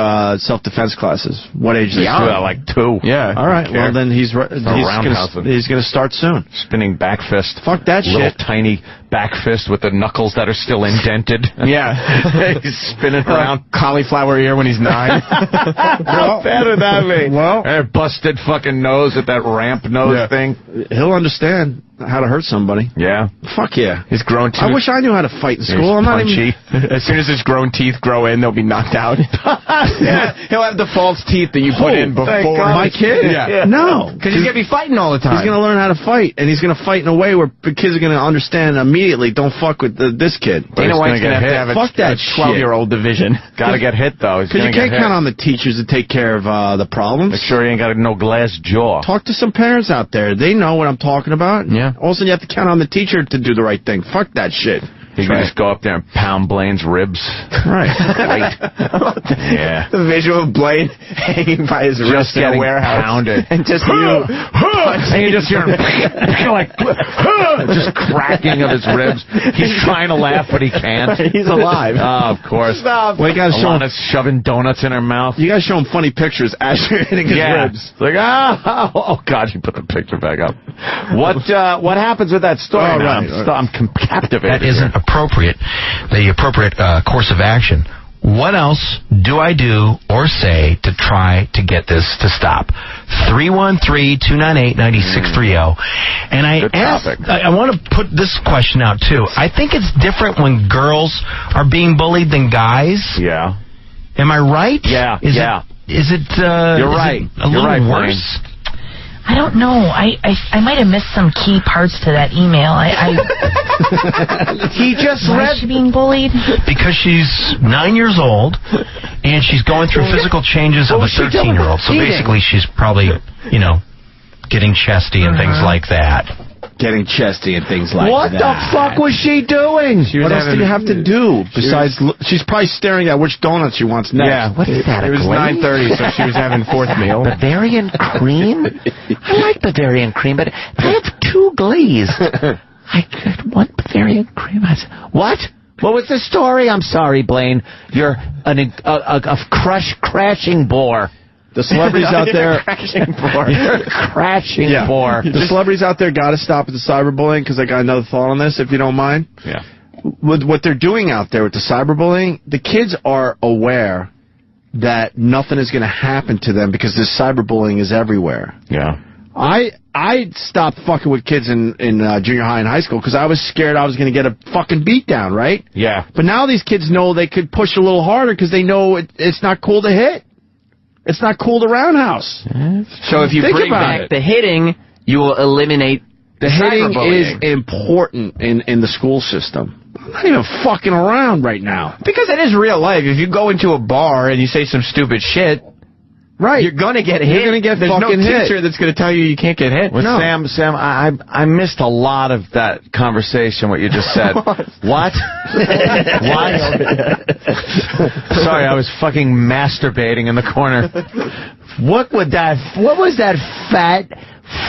self-defense classes? What age is he?
Like 2.
Yeah.
All right. Well, then he's going to start soon.
Spinning back fist.
Fuck that shit.
Little tiny back fist with the knuckles that are still indented.
Yeah.
He's spinning around.
Cauliflower ear when he's 9.
How bad would that be?
Well,
busted fucking nose with that ramp nose thing.
He'll understand how to hurt somebody.
Yeah.
Fuck yeah.
His grown teeth.
I wish I knew how to fight in school. I'm not even...
As soon as his grown teeth grow in, they'll be knocked out. Yeah. He'll have the false teeth that you put in before.
My kid?
Yeah.
No.
Because he's going to be fighting all the time.
He's going to learn how to fight, and he's going to fight in a way where the kids are going to understand immediately, don't fuck with this kid.
Dana White's going to have
Fuck that
12-year-old division.
Got to get hit, though.
Because you can't count on the teachers to take care of the problems.
Make sure he ain't got no glass jaw.
Talk to some parents out there. They know what I'm talking about.
Yeah.
Also, you have to count on the teacher to do the right thing. Fuck that shit.
You can just go up there and pound Blaine's ribs.
Right.
Yeah.
The visual of Blaine hanging by his wrist in a warehouse.
Pounded.
And just
and you just hear him like just cracking of his ribs. He's trying to laugh, but he can't.
He's alive.
Oh, of course.
Stop.
Well, you gotta show him
shoving donuts in her mouth.
You gotta show him funny pictures as you're hitting his ribs.
It's like, oh God, you put the picture back up. What happens with that story?
Right.
I'm captivated.
That isn't appropriate. The appropriate course of action what else do I do or say to try to get this to stop? 313-298-9630. And I want to put this question out, too. I think it's different when girls are being bullied than guys.
Yeah.
Am I right?
Yeah.
Is it
You're right.
A little worse?
I don't know. I might have missed some key parts to that email.
He just
Why is she being bullied?
Because she's 9 years old, and she's going through physical changes of a 13-year-old. So basically, she's probably, getting chesty and things like that.
Getting chesty and things like
what
that.
What the fuck was she doing?
What else do you have to do besides... She's probably staring at which donut she wants next.
Yeah.
What is that,
It was 9:30, so she was having fourth meal.
Bavarian cream? I like Bavarian cream, but I have 2 glazed. I could want Bavarian cream. What? What was the story? I'm sorry, Blaine. You're a crashing bore.
The celebrities out there...
You're a crashing bore.
The celebrities out there got to stop at the cyberbullying, because I got another thought on this, if you don't mind.
Yeah.
With what they're doing out there with the cyberbullying, the kids are aware that nothing is going to happen to them because this cyberbullying is everywhere.
Yeah.
I stopped fucking with kids in junior high and high school because I was scared I was going to get a fucking beat down, right?
Yeah.
But now these kids know they could push a little harder because they know it's not cool to hit. It's not cool to roundhouse.
So if you bring back the hitting, you will eliminate
the hitting is important in the school system. I'm not even fucking around right now.
Because it is real life. If you go into a bar and you say some stupid shit,
right,
you're gonna get hit.
You're gonna get
There's
fucking
no
hit.
teacher that's gonna tell you can't get hit.
Well,
no.
Sam, I missed a lot of that conversation. What you just said. What? Sorry, I was fucking masturbating in the corner. What was that fat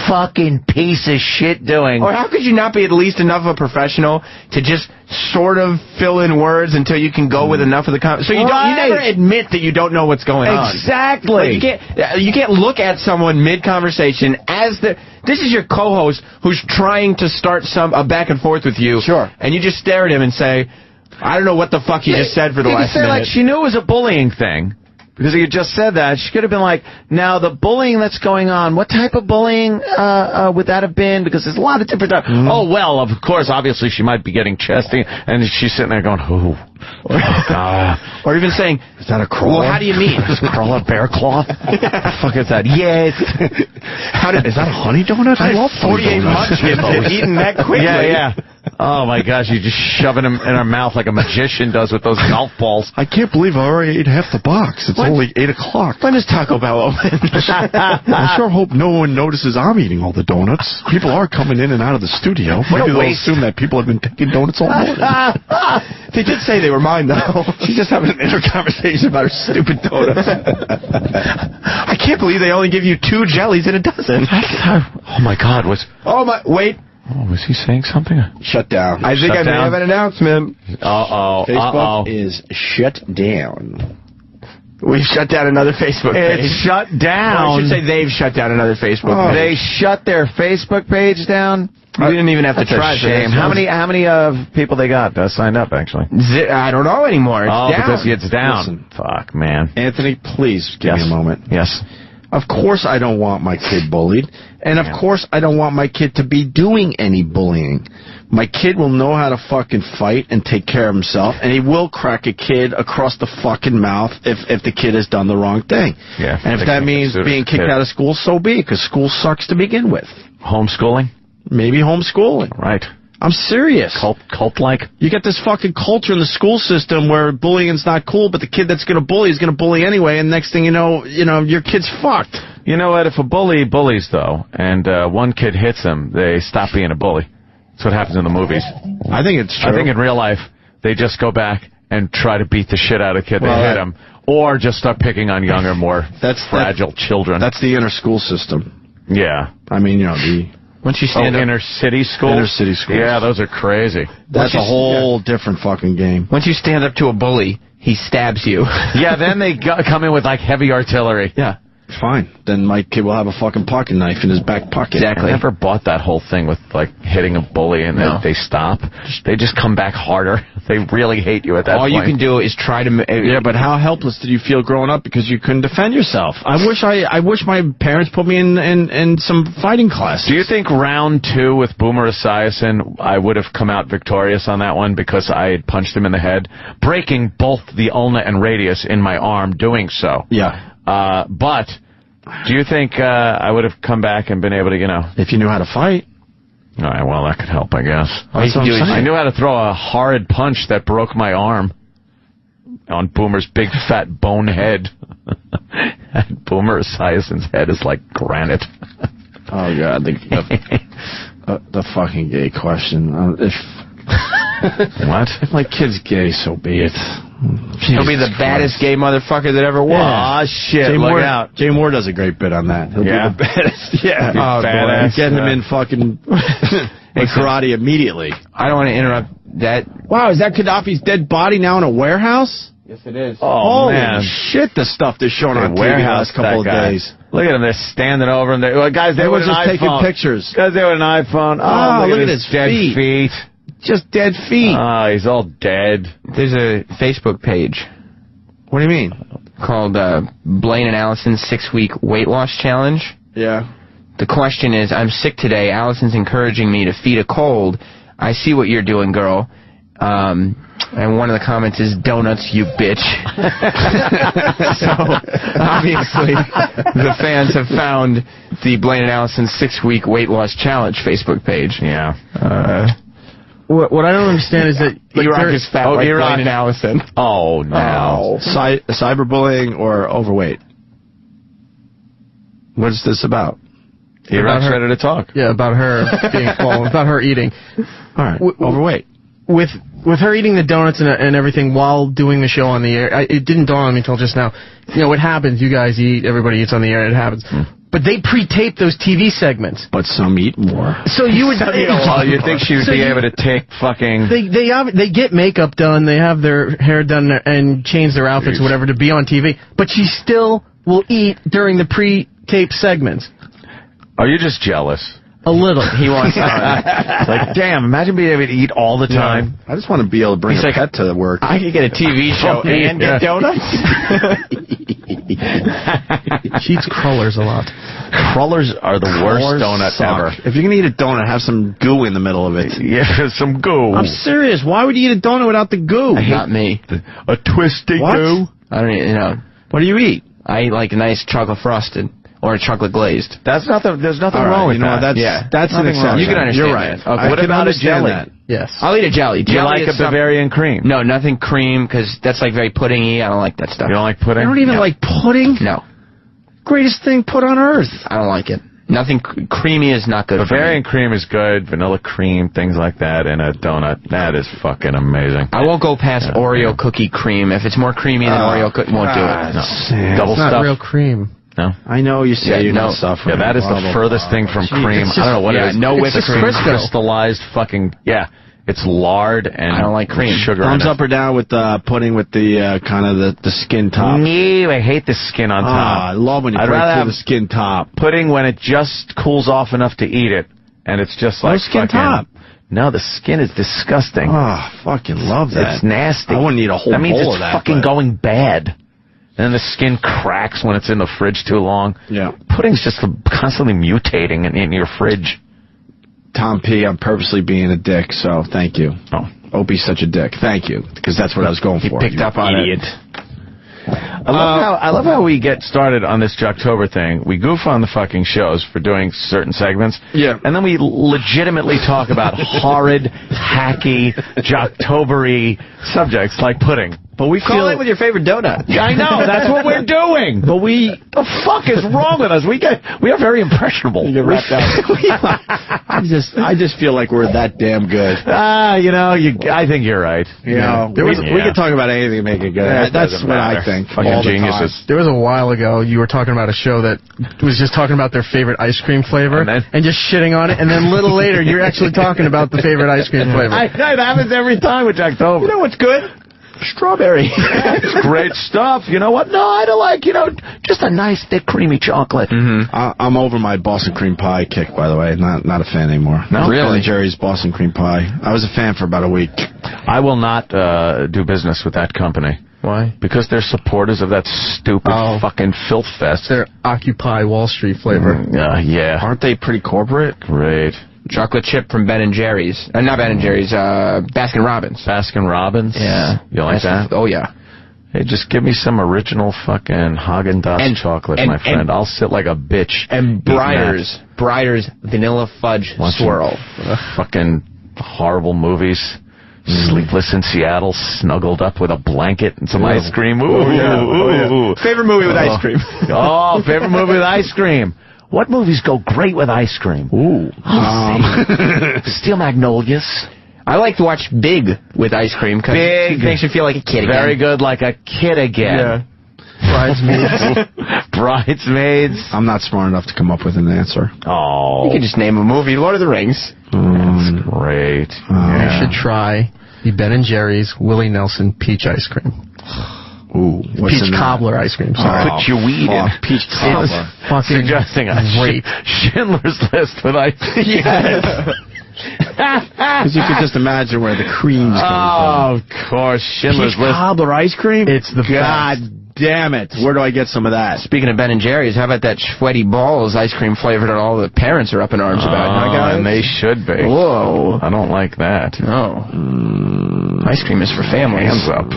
fucking piece of shit doing?
Or how could you not be at least enough of a professional to just sort of fill in words until you can go with enough of the so you never admit that you don't know what's going on.
Exactly.
Like you can't look at someone mid conversation this is your co-host who's trying to start a back and forth with you.
Sure.
And you just stare at him and say, I don't know what the fuck you just said for the last minute.
Like she knew it was a bullying thing. Because if you just said that, she could have been like, now the bullying that's going on, what type of bullying would that have been? Because there's a lot of different types. Mm-hmm. Oh, well, of course, obviously she might be getting chesty, and she's sitting there going, oh.
Or even saying,
is that a crawler?
Well, how do you mean?
Is crawler bear claw? What the fuck is that? Yes.
Is that a honey donut? I love
48 munchkins eating that quickly.
Yeah. Oh, my gosh, you're just shoving them in her mouth like a magician does with those golf balls.
I can't believe I already ate half the box. It's only 8 o'clock.
When is Taco Bell open?
I sure hope no one notices I'm eating all the donuts. People are coming in and out of the studio. Maybe they'll assume that people have been taking donuts all morning.
They did say they were mine, though.
She's just having an inner conversation about her stupid donuts.
I can't believe they only give you 2 jellies in a dozen.
Oh, my God.
Wait.
Oh, was he saying something?
Shut down.
I think I may have an announcement.
Facebook is shut down.
We've shut down another Facebook page.
It's shut down.
Or I should say they've shut down another Facebook page.
They shut their Facebook page down?
We didn't even have to try.
Shame. How many people they got signed up, actually?
I don't know anymore. It's down.
Because it's down.
Listen,
fuck, man.
Anthony, please give me a moment.
Yes.
Of course I don't want my kid bullied. And of course I don't want my kid to be doing any bullying. My kid will know how to fucking fight and take care of himself, and he will crack a kid across the fucking mouth if the kid has done the wrong thing.
Yeah.
And if that means being kicked out of school, so be it, because school sucks to begin with.
Homeschooling?
Maybe homeschooling.
Right.
I'm serious.
Cult-like?
You get this fucking culture in the school system where bullying's not cool, but the kid that's going to bully is going to bully anyway, and next thing you know, your kid's fucked.
You know what? If a bully bullies, though, and one kid hits him, they stop being a bully. That's what happens in the movies.
I think it's true.
I think in real life, they just go back and try to beat the shit out of the kid that hit him, or just start picking on younger, more fragile children.
That's the inner school system.
Yeah.
I mean, the...
Once you stand up,
inner city schools?
Inner city schools.
Yeah, those are crazy.
That's a whole different fucking game.
Once you stand up to a bully, he stabs you.
Yeah, then they come in with, like, heavy artillery.
Yeah.
Fine. Then my kid will have a fucking pocket knife in his back pocket.
Exactly. I never bought that whole thing with, like, hitting a bully and then they stop. They just come back harder. They really hate you at that point.
All you can do is try to...
Yeah, but how helpless did you feel growing up because you couldn't defend yourself? I wish my parents put me in some fighting class.
Do you think round 2 with Boomer Esiason, I would have come out victorious on that one because I had punched him in the head, breaking both the ulna and radius in my arm doing so?
Yeah.
But do you think I would have come back and been able to, you know...
If you knew how to fight.
All right, well, that could help, I guess.
I
knew how to throw a horrid punch that broke my arm on Boomer's big, fat bone head. And Boomer Esiason's head is like granite.
Oh, God. The fucking gay question.
What?
If my kid's gay, so be it.
He'll be the baddest gay motherfucker that ever was.
Aw, shit, look out.
Jay Moore does a great bit on that. He'll be the baddest. Yeah.
Oh, badass.
Get him in fucking karate immediately.
I don't want to interrupt that.
Wow, is that Gaddafi's dead body now in a warehouse?
Yes, it is.
Oh,
Holy
man.
shit, the stuff they're showing on TV the last couple of days.
Look at him, they're standing over him. Guys, they were
just taking pictures.
Guys, they were an iPhone.
Oh, look at
his
his
dead feet.
Just dead feet.
Oh, he's all dead.
There's a Facebook page.
What do you mean?
Called Blaine and Allison's 6-week weight loss challenge.
Yeah.
The question is, I'm sick today. Allison's encouraging me to feed a cold. I see what you're doing, girl. And one of the comments is, donuts, you bitch. So, obviously, the fans have found the Blaine and Allison's 6-week weight loss challenge Facebook page.
Yeah.
What I don't understand is that...
Iraq is fat like Blaine and Allison.
Oh, no.
Cyberbullying or overweight? What is this about?
Iraq's ready to talk.
Yeah, about her being about her eating.
All right, overweight.
With her eating the donuts and everything while doing the show on the air, it didn't dawn on me until just now. You know, it happens. You guys eat, everybody eats on the air, it happens. But they pre-tape those TV segments.
But some eat more.
So you would...
Well, you think she would be able to take fucking...
They get makeup done, they have their hair done and change their outfits or whatever to be on TV, but she still will eat during the pre-tape segments.
Are you just jealous?
A little.
He wants to.
Like, damn, imagine being able to eat all the time.
I just want to be able to bring a pet to work.
I could get a TV show and get donuts.
She eats crullers a lot.
Crullers are the worst donut ever.
If you're going to eat a donut, have some goo in the middle of it.
Yeah, some goo.
I'm serious. Why would you eat a donut without the goo?
Not me.
A twisty goo?
I don't eat,
What do you eat?
I eat like a nice chocolate frosted. Or chocolate glazed.
There's nothing wrong with that.
That's an exception.
You can understand.
You're right.
That. Okay.
What about a jelly?
Yes.
I'll eat a jelly.
Do you like a Bavarian cream?
No, nothing cream, because that's like very puddingy. I don't like that stuff.
You don't like pudding?
You don't even like pudding?
No.
Greatest thing put on earth.
I don't like it. Nothing creamy is not good.
Bavarian cream is good. Vanilla cream, things like that, in a donut. That is fucking amazing.
I won't go past Oreo cookie cream. If it's more creamy than Oreo cookie, won't do it.
No. Double
it's
stuff.
not real cream.
No.
I know you say you're not suffering.
Yeah, that is the furthest thing from cream. I don't know what it is.
No whipped cream.
Crystallized fucking, it's lard and
I don't like cream.
Sugar.
Thumbs up or down with pudding with the kind of the skin top?
No, I hate the skin on top.
I love when you break through the skin top.
Pudding when it just cools off enough to eat it, and it's just like
skin top.
No, the skin is disgusting.
Oh, fucking love that.
It's nasty.
I wouldn't eat a whole
bowl of that. That means it's fucking going bad. And the skin cracks when it's in the fridge too long.
Yeah.
Pudding's just constantly mutating in your fridge.
Tom P., I'm purposely being a dick, so thank you.
Oh.
Opie's such a dick. Thank you, because that's what I was going for.
He picked up on
idiot.
I love how we get started on this Jocktober thing. We goof on the fucking shows for doing certain segments.
Yeah.
And then we legitimately talk about horrid, hacky, Jocktober-y subjects like pudding.
But we
call it with your favorite donut.
Yeah, I know. That's what we're doing.
But
the fuck is wrong with us? We are very impressionable.
You get wrapped up. I just feel like we're that damn good.
I think you're right.
We can talk about anything and make it good. That's what I think.
Fucking geniuses.
There was a while ago you were talking about a show that was just talking about their favorite ice cream flavor and just shitting on it, and then a little later you're actually talking about the favorite ice cream flavor.
It happens every time with Jocktober.
You know what's good?
Strawberry.
It's great stuff. You know what? No, I don't like, just a nice, thick, creamy chocolate.
I'm over my Boston cream pie kick, by the way. Not a fan anymore.
No?
Really? Ben & Jerry's Boston cream pie. I was a fan for about a week. I
will not do business with that company.
Why?
Because they're supporters of that stupid fucking filth fest.
Their Occupy Wall Street flavor.
Yeah.
Aren't they pretty corporate?
Great.
Chocolate chip from Ben & Jerry's. Not Ben & Jerry's, Baskin Robbins.
Baskin Robbins?
Yeah.
You like that?
Oh, yeah.
Hey, just give me some original fucking Haagen-Dazs chocolate, my friend. I'll sit like a bitch.
And Breyer's Vanilla Fudge Swirl.
Fucking horrible movies. Sleepless in Seattle, snuggled up with a blanket and some ice cream. Ooh.
Favorite movie with ice cream.
Favorite movie with ice cream. What movies go great with ice cream?
Ooh.
Steel Magnolias.
I like to watch Big with ice cream because it makes you feel like a kid again.
Very good, like a kid again.
Yeah.
Bridesmaids.
I'm not smart enough to come up with an answer.
Oh.
You can just name a movie. Lord of the Rings.
That's great.
You should try the Ben & Jerry's Willie Nelson peach ice cream.
Ooh,
peach cobbler ice cream. Sorry.
Put your weed in.
Peach cobbler.
Fucking
suggesting a
great.
Schindler's List with ice cream.
Yes.
Because you could just imagine where the cream's coming from.
Of course, Schindler's
Peach
List.
cobbler ice cream?
It's the
God damn it. Where do I get some of that?
Speaking of Ben & Jerry's, how about that sweaty balls ice cream flavor that all the parents are up in arms about? Huh, guys?
And they should be.
Whoa.
I don't like that.
No. Ice cream is for families.
Hands up.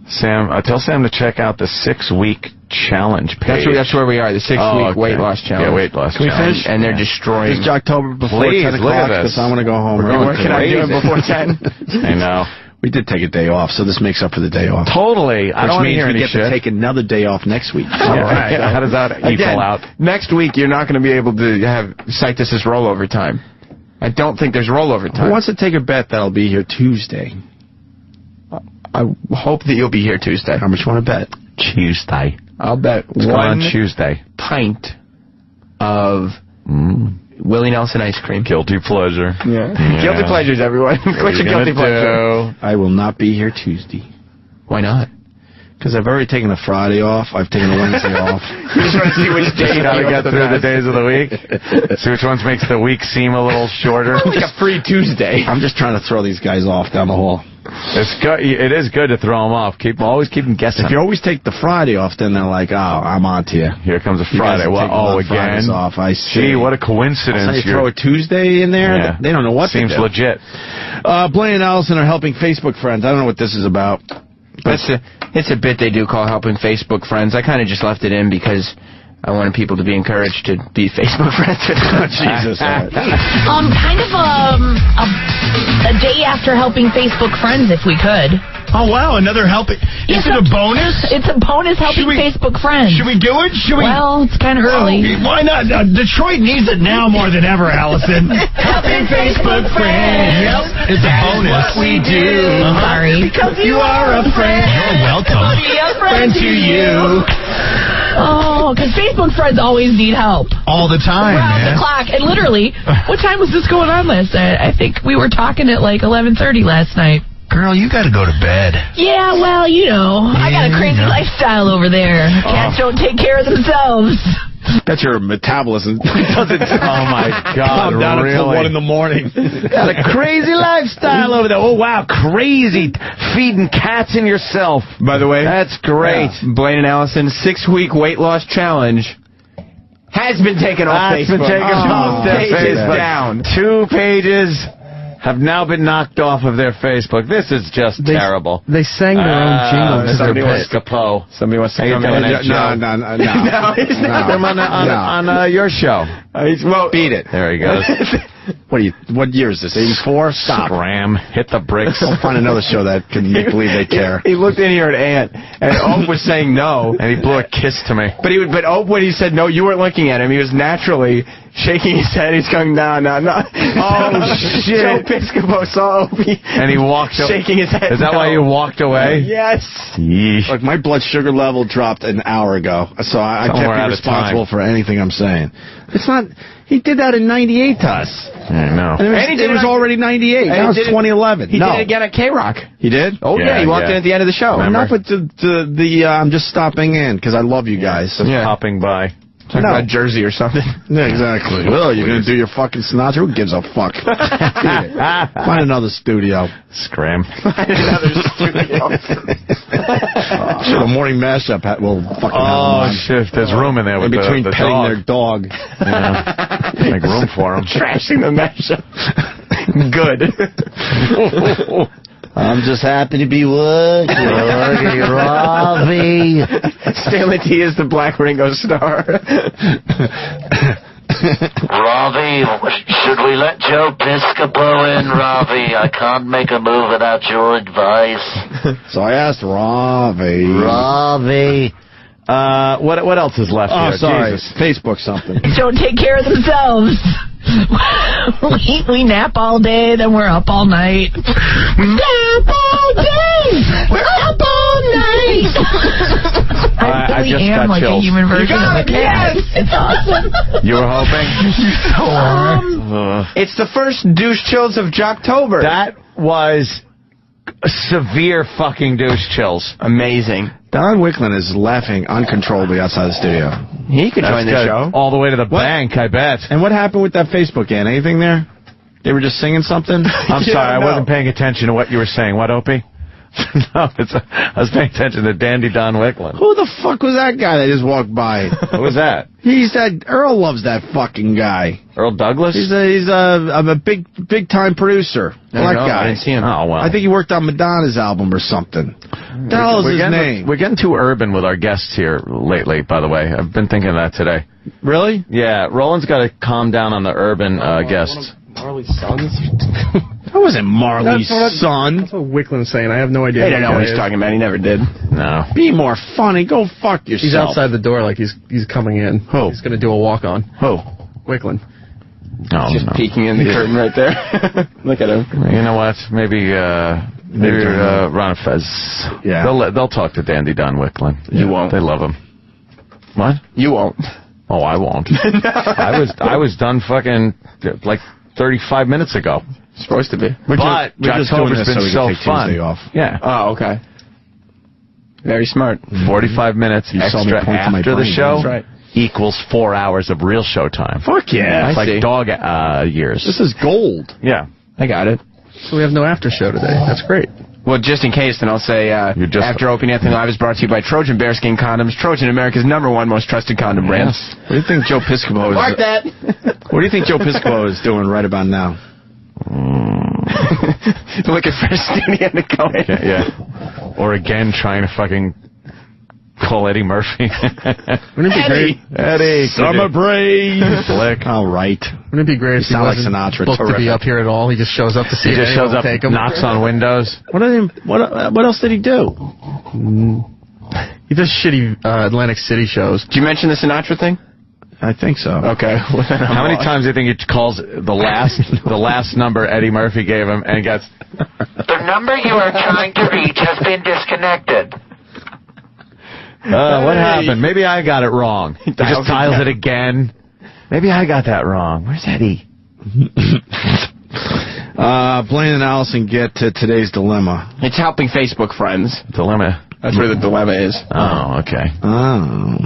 Sam, tell Sam to check out the 6-week challenge page.
That's where we are, the 6-week weight loss challenge.
Yeah, weight loss
challenge.
Can we
finish?
And they're destroying.
Is Jocktober before 10 o'clock? Because I want to go home.
What
can I do before 10?
I know.
We did take a day off, so this makes up for the day off.
Totally. I don't
means
hear
we
any
get
shit.
to take another day off next week.
All right. How does that equal out?
Next week, you're not going to be able to cite this as rollover time. I don't think there's rollover time.
Who wants to take a bet that I'll be here Tuesday?
I hope that you'll be here Tuesday.
How much you want to bet?
Tuesday.
I'll bet
It's
one
on Tuesday.
pint of Willie Nelson ice cream.
Guilty pleasure.
Yeah. Guilty pleasures, everyone. What's your guilty pleasure?
I will not be here Tuesday.
Why not?
Because I've already taken a Friday off. I've taken a Wednesday off.
You're just trying to see which day you
gotta get through the days of the week. See which ones makes the week seem a little shorter.
Like a free Tuesday.
I'm just trying to throw these guys off down the hall.
It's good. It is good to throw them off. Always keep them guessing.
If you always take the Friday off, then they're like, "Oh, I'm on to you."
Here comes a Friday. Well, again.
Off. I see.
Gee, what a coincidence!
You throw a Tuesday in there.
Yeah.
They don't know what
seems
to do.
legit.
Blaine and Allison are helping Facebook friends. I don't know what this is about.
It's a bit they do call helping Facebook friends. I kind of just left it in because I wanted people to be encouraged to be Facebook friends with them.
Jesus.
Kind of a day after helping Facebook friends, if we could.
Oh, wow, another helping. Is it a bonus?
It's a bonus helping Facebook friends.
Should we do it?
Well, it's kind of early.
Why not? Detroit needs it now more than ever, Allison. Helping Facebook friends. Yep. It's a bonus.
What we do. Sorry.
Because you are a friend. You're welcome.
Be a friend
to you.
Oh, because Facebook friends always need help.
All the time,
Around the clock. And literally, what time was this going on last night? I think we were talking at like 11:30 last night.
Girl, you got to go to bed.
Yeah, well, I got a crazy lifestyle over there. Cats don't take care of themselves.
That's your metabolism.
Oh my God!
Calm down
really?
until 1 in the morning.
Got a crazy lifestyle over there. Oh wow, crazy feeding cats and yourself.
By the way,
that's great.
Blaine and Allison 6-week weight loss challenge has been taken off Facebook.
Been taken off their
pages
Facebook.
Down.
2 pages have now been knocked off of their Facebook. This is just terrible.
They sang their own jingle to their bit.
Somebody wants to come in.
No. On your show.
Well, beat it.
There he goes.
What year is this? 84? Stop.
Scram. Hit the bricks.
I'll find another show that can make believe they care.
He looked in here at Ant, and Ope was saying no.
And he blew a kiss to me.
But Ope, when he said no, you weren't looking at him. He was naturally shaking his head. He's going, no.
Oh, shit.
Joe Piscopo saw Opie.
And he walked away.
Shaking his head.
Is that why you walked away?
Yes.
Yeesh.
Like, my blood sugar level dropped an hour ago, so I can't
Somewhere out
be
of
responsible
time.
for anything I'm saying. It's not... He did that in 98 to us.
I know.
And it was already 98. Now it's 2011.
He did it again at K-Rock.
He did?
Oh, yeah. He walked in at the end of the show.
Enough with I'm just stopping in, because I love you guys.
Just popping by.
Talking about Jersey or something.
Yeah, exactly. Well, you're going to do your fucking Sinatra? Who gives a fuck? Find another studio.
Scram.
Find another studio.
Sure, the morning mashup will fucking have
shit. There's room in there with
in between
the
petting
dog.
their dog.
Yeah. Make room for him.
Trashing the mashup. Good.
I'm just happy to be with you, Ravi.
Stanley T is the Black Ringo Starr.
Ravi, should we let Joe Piscopo in, Ravi? I can't make a move without your advice.
So I asked Ravi.
Ravi. What else is left here?
Sorry.
Jesus.
Facebook something.
Don't take care of themselves. we nap all day, then we're up all night. Nap all day, we're up all night. I really am like a human version of a cat.
Yes!
It's awesome.
You were hoping?
It's the first douche chills of Jocktober.
That was severe fucking douche chills.
Amazing.
Don Wicklund is laughing uncontrollably outside the studio.
He could join the show.
All the way to the bank, I bet.
And what happened with that Facebook, Ann? Anything there? They were just singing something?
I'm sorry, I wasn't paying attention to what you were saying. What, Opie? No, I was paying attention to Dandy Don Wicklund.
Who the fuck was that guy that just walked by?
Who was that?
Earl loves that fucking guy.
Earl Douglas?
He's a big time producer. Black guy.
I didn't see him.
Oh, well.
I think he worked on Madonna's album or something. What the hell is his name?
We're getting too urban with our guests here lately, by the way. I've been thinking of that today.
Really?
Yeah, Roland's got to calm down on the urban guests.
Marley's sons?
That wasn't Marley's son.
That's what Wickland's saying. I have no idea.
They don't know what he's talking about. He never did.
No.
Be more funny. Go fuck yourself.
He's outside the door like he's coming in.
Who?
He's going to do a walk-on.
Who?
Wickland.
No,
Just peeking in the curtain right there. Look at him.
You know what? Maybe Ron Fez.
Yeah.
They'll talk to Dandy Don Wicklund.
You won't.
They love him. What?
You won't.
Oh, I won't. I was done fucking like 35 minutes ago.
Supposed to be.
We're just doing
Jocktober's
this
been
so we
so
can take
fun.
Tuesday off.
Yeah.
Oh, okay. Very smart.
45 minutes
You saw me
extra
point to my
after the
brain.
show
That's right.
equals 4 hours of real show time.
Fuck yeah.
It's
I
like
see.
dog years.
This is gold.
Yeah.
I got it.
So we have no after show today. That's great.
Well, just in case, then I'll say, after Opie and Anthony Live is brought to you by Trojan Bearskin Condoms, Trojan, America's #1 most trusted condom brand.
What do you think Joe Piscopo is...
Mark that!
What do you think Joe Piscopo is doing right about now?
Looking for a studio to go in.
Yeah. Or again, trying to fucking call Eddie Murphy.
Wouldn't it be great?
Eddie.
Summer breeze.
Flick.
All right.
Wouldn't it be great if he
sound like
wasn't
Sinatra.
booked to be
Terrific.
up here at all? He just shows up to see
He just
anyone
shows up,
take him.
knocks on windows.
What else did he do?
He does shitty Atlantic City shows.
Did you mention the Sinatra thing?
I think so.
Okay. Well, then
How many times do you think he calls the last number Eddie Murphy gave him and gets...
The number you are trying to reach has been disconnected.
What happened? Maybe I got it wrong. He just dials it again. Maybe I got that wrong. Where's Eddie?
Blaine and Allison get to today's dilemma.
It's helping Facebook friends.
Dilemma.
That's where the dilemma is.
Oh, okay.
Oh.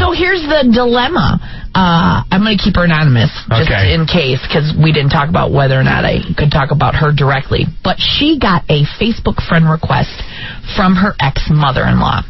So here's the dilemma. I'm going to keep her anonymous just in case, because we didn't talk about whether or not I could talk about her directly. But she got a Facebook friend request from her ex-mother-in-law.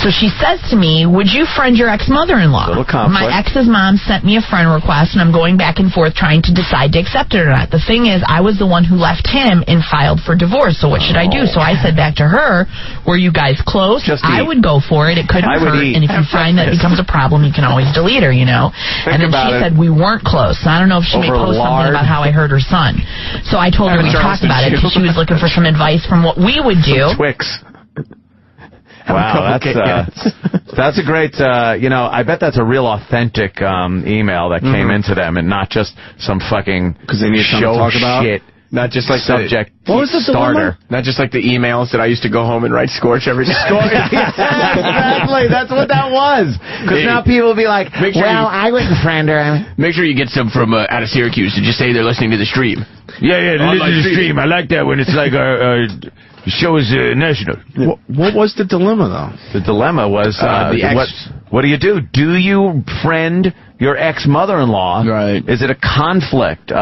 So she says to me, would you friend your ex-mother-in-law?
Little conflict.
My ex's mom sent me a friend request, and I'm going back and forth trying to decide to accept it or not. The thing is, I was the one who left him and filed for divorce, so what should I do? So I said back to her, were you guys close? I would go for it. It couldn't hurt, and if you find that it becomes a problem, you can always delete her, you know? And then she said we weren't close. So I don't know if she may post something about how I hurt her son. So I told her we talked about it, because she was looking for some advice from what we would do.
Twix. Wow, that's a great, I bet that's a real authentic email that came into them and not just some fucking show shit.
Not just like
subject
what was the
starter.
Not just like the emails that I used to go home and write Scorch every day.
Exactly, that's what that was. Because now people will be like, I wouldn't friend her.
Make sure you get some from out of Syracuse to just say they're listening to the stream.
Yeah, listen to the stream. I like that when it's like our show is national.
What was the dilemma, though?
The dilemma was, what do you do? Do you friend your ex-mother-in-law?
Right.
Is it a conflict?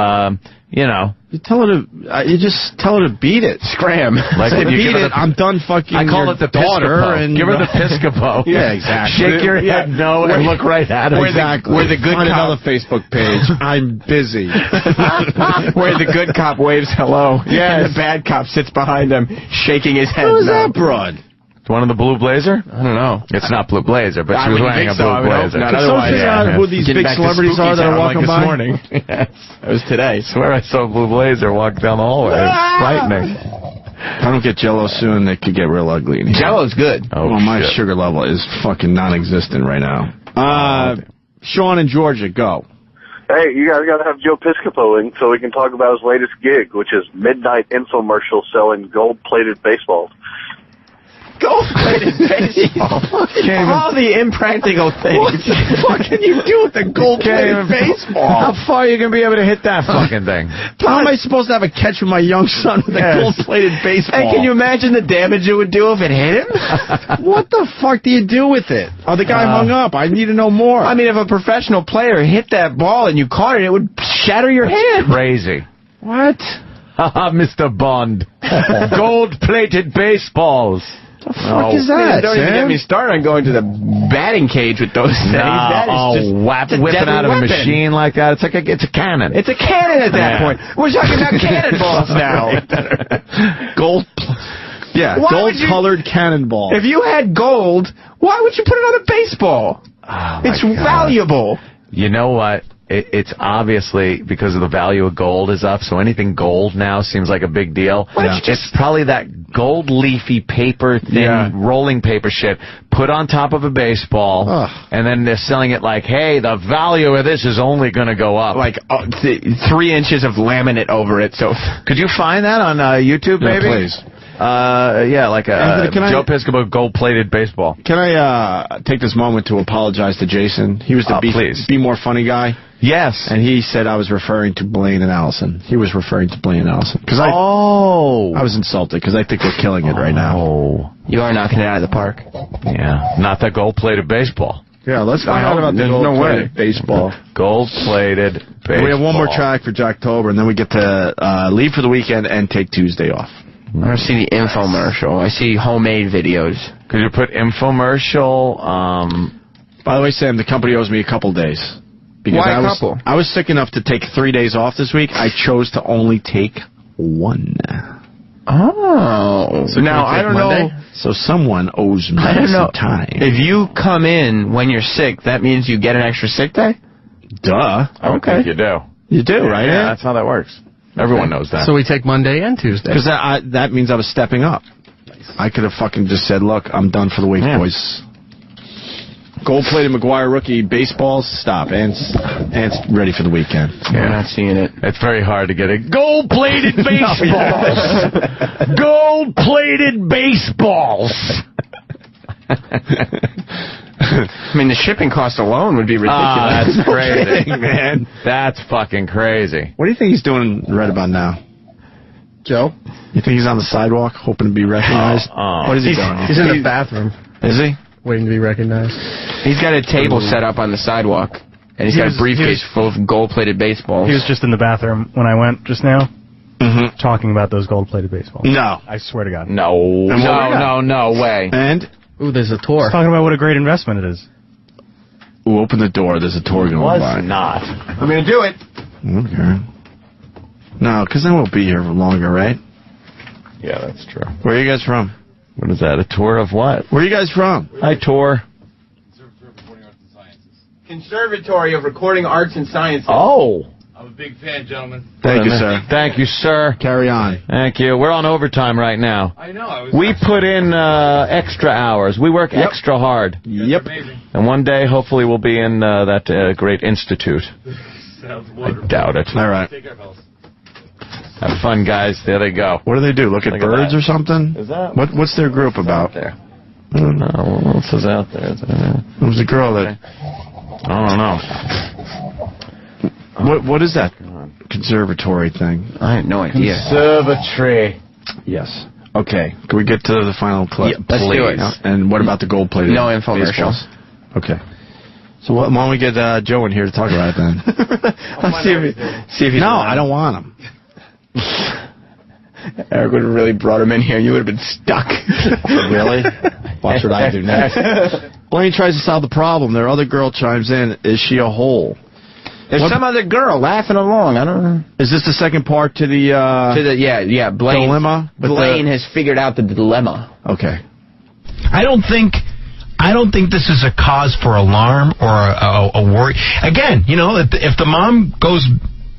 You tell her to. You just tell her to beat it.
Scram.
Like
if you beat it. I'm done fucking.
I call it the
daughter.
And give her the Piscopo.
Yeah, exactly.
Shake your head no and look right at her.
Exactly.
Where the good
on
cop.
Another Facebook page. I'm busy.
Where the good cop waves hello.
Yes.
And the bad cop sits behind him, shaking his head.
Who's that broad?
One in the blue blazer?
I don't know.
It's not blue blazer, but she was wearing a blue blazer.
Not otherwise.
Figure out who these big celebrities are that are walking by.
This morning. Yes. It was today.
I swear I saw a blue blazer walk down the hallway. It's frightening.
If I don't get Jell-O soon, they could get real ugly.
Jell-O's good.
Well, my sugar level is fucking non-existent right now. Sean in Georgia, go.
Hey, you guys got to have Joe Piscopo in so we can talk about his latest gig, which is midnight infomercial selling gold-plated baseballs.
Gold-plated baseball. All the impractical things.
What the fuck can you do with a gold-plated baseball?
How far are you going to be able to hit that fucking thing?
How am I supposed to have a catch with my young son with a gold-plated baseball?
Hey, can you imagine the damage it would do if it hit him?
What the fuck do you do with it? Oh, the guy hung up. I need to know more.
I mean, if a professional player hit that ball and you caught it, it would shatter your hand.
Crazy.
What?
Mr. Bond. Gold-plated baseballs.
The fuck is that?
Don't even get me started on going to the batting cage with those things. That is just
whipping out of
weapon.
a machine like that. It's a cannon.
It's a cannon at that point. We're talking about cannonballs now.
Gold-colored cannonball.
If you had gold, why would you put it on a baseball? It's valuable.
You know what? It's obviously because of the value of gold is up, so anything gold now seems like a big deal. It's probably that gold leafy paper, thin rolling paper shit put on top of a baseball, and then they're selling it like, hey, the value of this is only going to go up.
Like 3 inches of laminate over it. So
could you find that on YouTube, maybe?
Yeah, please.
Like a Joe Piscopo gold-plated baseball.
Can I take this moment to apologize to Jason? He was the Be More Funny guy.
Yes.
And he said I was referring to Blaine and Allison. He was referring to Blaine and Allison. I was insulted because I think we're killing it right now.
You are knocking it out of the park.
Yeah. Not the gold-plated baseball.
Yeah, let's find out about the gold-plated baseball.
Gold-plated baseball.
We have one more track for Jocktober, and then we get to leave for the weekend and take Tuesday off.
I don't see the infomercial. I see homemade videos.
Could you put infomercial?
By the way, Sam, the company owes me a couple days. Because
Why a couple?
I was sick enough to take 3 days off this week. I chose to only take 1.
Oh.
So
now, I don't know.
So someone owes me some time.
If you come in when you're sick, that means you get an extra sick day?
Duh.
Okay. You do.
You do, right?
Yeah, that's how that works. Everyone knows that.
So we take Monday and Tuesday.
Because that means I was stepping up. I could have fucking just said, look, I'm done for the week, boys. Gold-plated McGuire rookie baseballs, stop. And ready for the weekend.
Yeah, I'm not seeing it.
It's very hard to get a gold-plated baseballs. Gold-plated baseballs.
I mean, the shipping cost alone would be ridiculous.
That's crazy, man. That's fucking crazy.
What do you think he's doing right about now? Joe? You think he's on the sidewalk hoping to be recognized? What is he doing?
He's in the bathroom.
Is he?
Waiting to be recognized.
He's got a table set up on the sidewalk, and he's got a briefcase full of gold-plated baseballs.
He was just in the bathroom when I went just now, talking about those gold-plated baseballs.
No.
I swear to God.
No way.
And?
Ooh, there's a tour.
He's talking about what a great investment it is.
Ooh, open the door. There's a tour going by.
Not.
I'm going to do it.
Okay. No, because then we'll be here for longer, right?
Yeah, that's true.
Where are you guys from?
What is that? A tour of what?
Where are you guys from?
I tour.
Conservatory of Recording Arts and Sciences.
Oh.
I'm a big fan, gentlemen.
Thank you, sir.
Thank you, sir.
Carry on.
Thank you. We're on overtime right now.
I know.
We put in extra hours. We work extra hard.
Yep.
And one day, hopefully, we'll be in that great institute.
Sounds wonderful.
I doubt it.
All right.
Take care, fellas.
Have fun, guys. There they go.
What do they do? Look at birds
that.
or something?
Is that
What's their group about?
There. I don't know. What else is out there?
It was a girl that...
I don't know.
What is that conservatory thing?
I have no idea.
Conservatory.
Yes. Okay. Can we get to the final clip?
Yeah, let's do it.
And what about the gold-plated
No infomercials.
baseballs? Okay. So why don't we get Joe in here to talk about it then?
Let's see if he's
No,
around.
I don't want him.
Eric would have really brought him in here. You would have been stuck.
Really? Watch what I do next. Well, he tries to solve the problem. Their other girl chimes in. Is she a hole?
There's some other girl laughing along. I don't know.
Is this the second part to the
Blaine,
dilemma?
Blaine has figured out the dilemma.
Okay.
I don't think this is a cause for alarm or a worry. Again, if the mom goes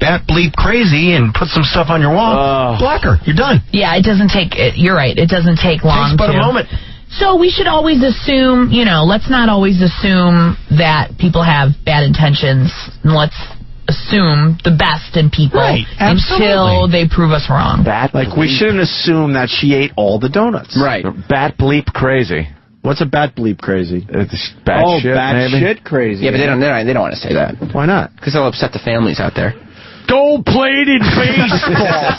bat bleep crazy and puts some stuff on your wall, block her. You're done.
Yeah, it doesn't take. You're right. It doesn't take long.
Takes but a moment.
So we should always assume, let's not always assume that people have bad intentions. Let's assume the best in people until they prove us wrong.
We shouldn't assume that she ate all the donuts.
Right.
Bat bleep crazy.
What's a bat bleep crazy?
It's bat shit,
bat
maybe?
shit crazy.
Yeah, but they don't want to say that.
Why not?
Because they'll upset the families out there.
Gold-plated baseball.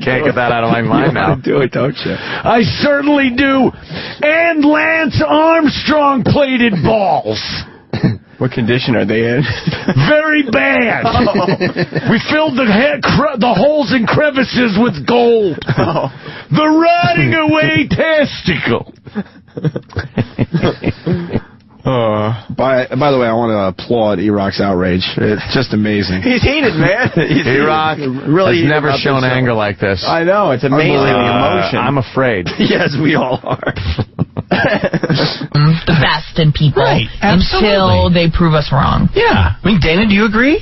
Can't get that out of my mind now.
You do it, don't you?
I certainly do. And Lance Armstrong-plated balls.
What condition are they in?
Very bad. We filled the holes and crevices with gold. The rotting away testicle.
By the way, I want to applaud E-Rock's outrage. It's just amazing.
He's heated, man.
E-Rock
really
has never shown anger like this.
I know. It's amazing, the emotion.
I'm afraid.
Yes, we all are.
The best in people until they prove us wrong.
Yeah. I mean, Dana, do you agree?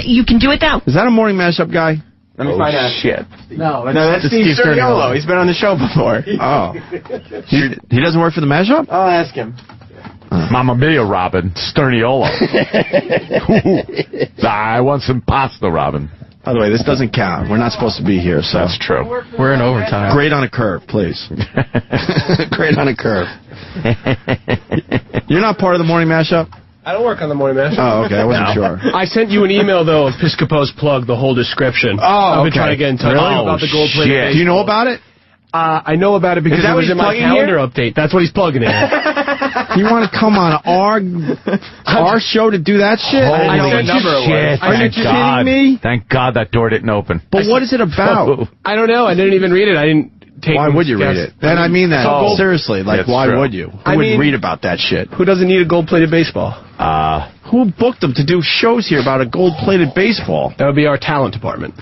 You can do it that way.
Is that a morning mashup guy?
Let me find out.
Shit.
No, that's Steve Sturniolo. He's been on the show before.
Oh. He doesn't work for the mashup?
I'll ask him.
Mamma mia, Robin. Sturniolo. I want some pasta, Robin.
By the way, this doesn't count. We're not supposed to be here, so.
That's true.
We're in overtime.
Grade on a curve, please. Grade on a curve. You're not part of the morning mashup?
I don't work on the morning mashup.
Oh, okay. I wasn't sure.
I sent you an email, though, of Piscopo's plug, the whole descrirtion.
Oh,
I've been trying to get in touch about the gold plated baseball.
Do you know about it?
I know about it because it was in my calendar update. That's what he's plugging in.
You want to come on our show to do that shit?
Holy
I know what number it was. Are you kidding me?
Thank God that door didn't open.
But what is it about?
I don't know. I didn't even read it. I didn't take.
Why would you read it? And I mean that seriously. Like, why would you? Who would read about that shit?
Who doesn't need a gold-plated baseball?
Who booked them to do shows here about a gold-plated baseball?
That would be our talent department.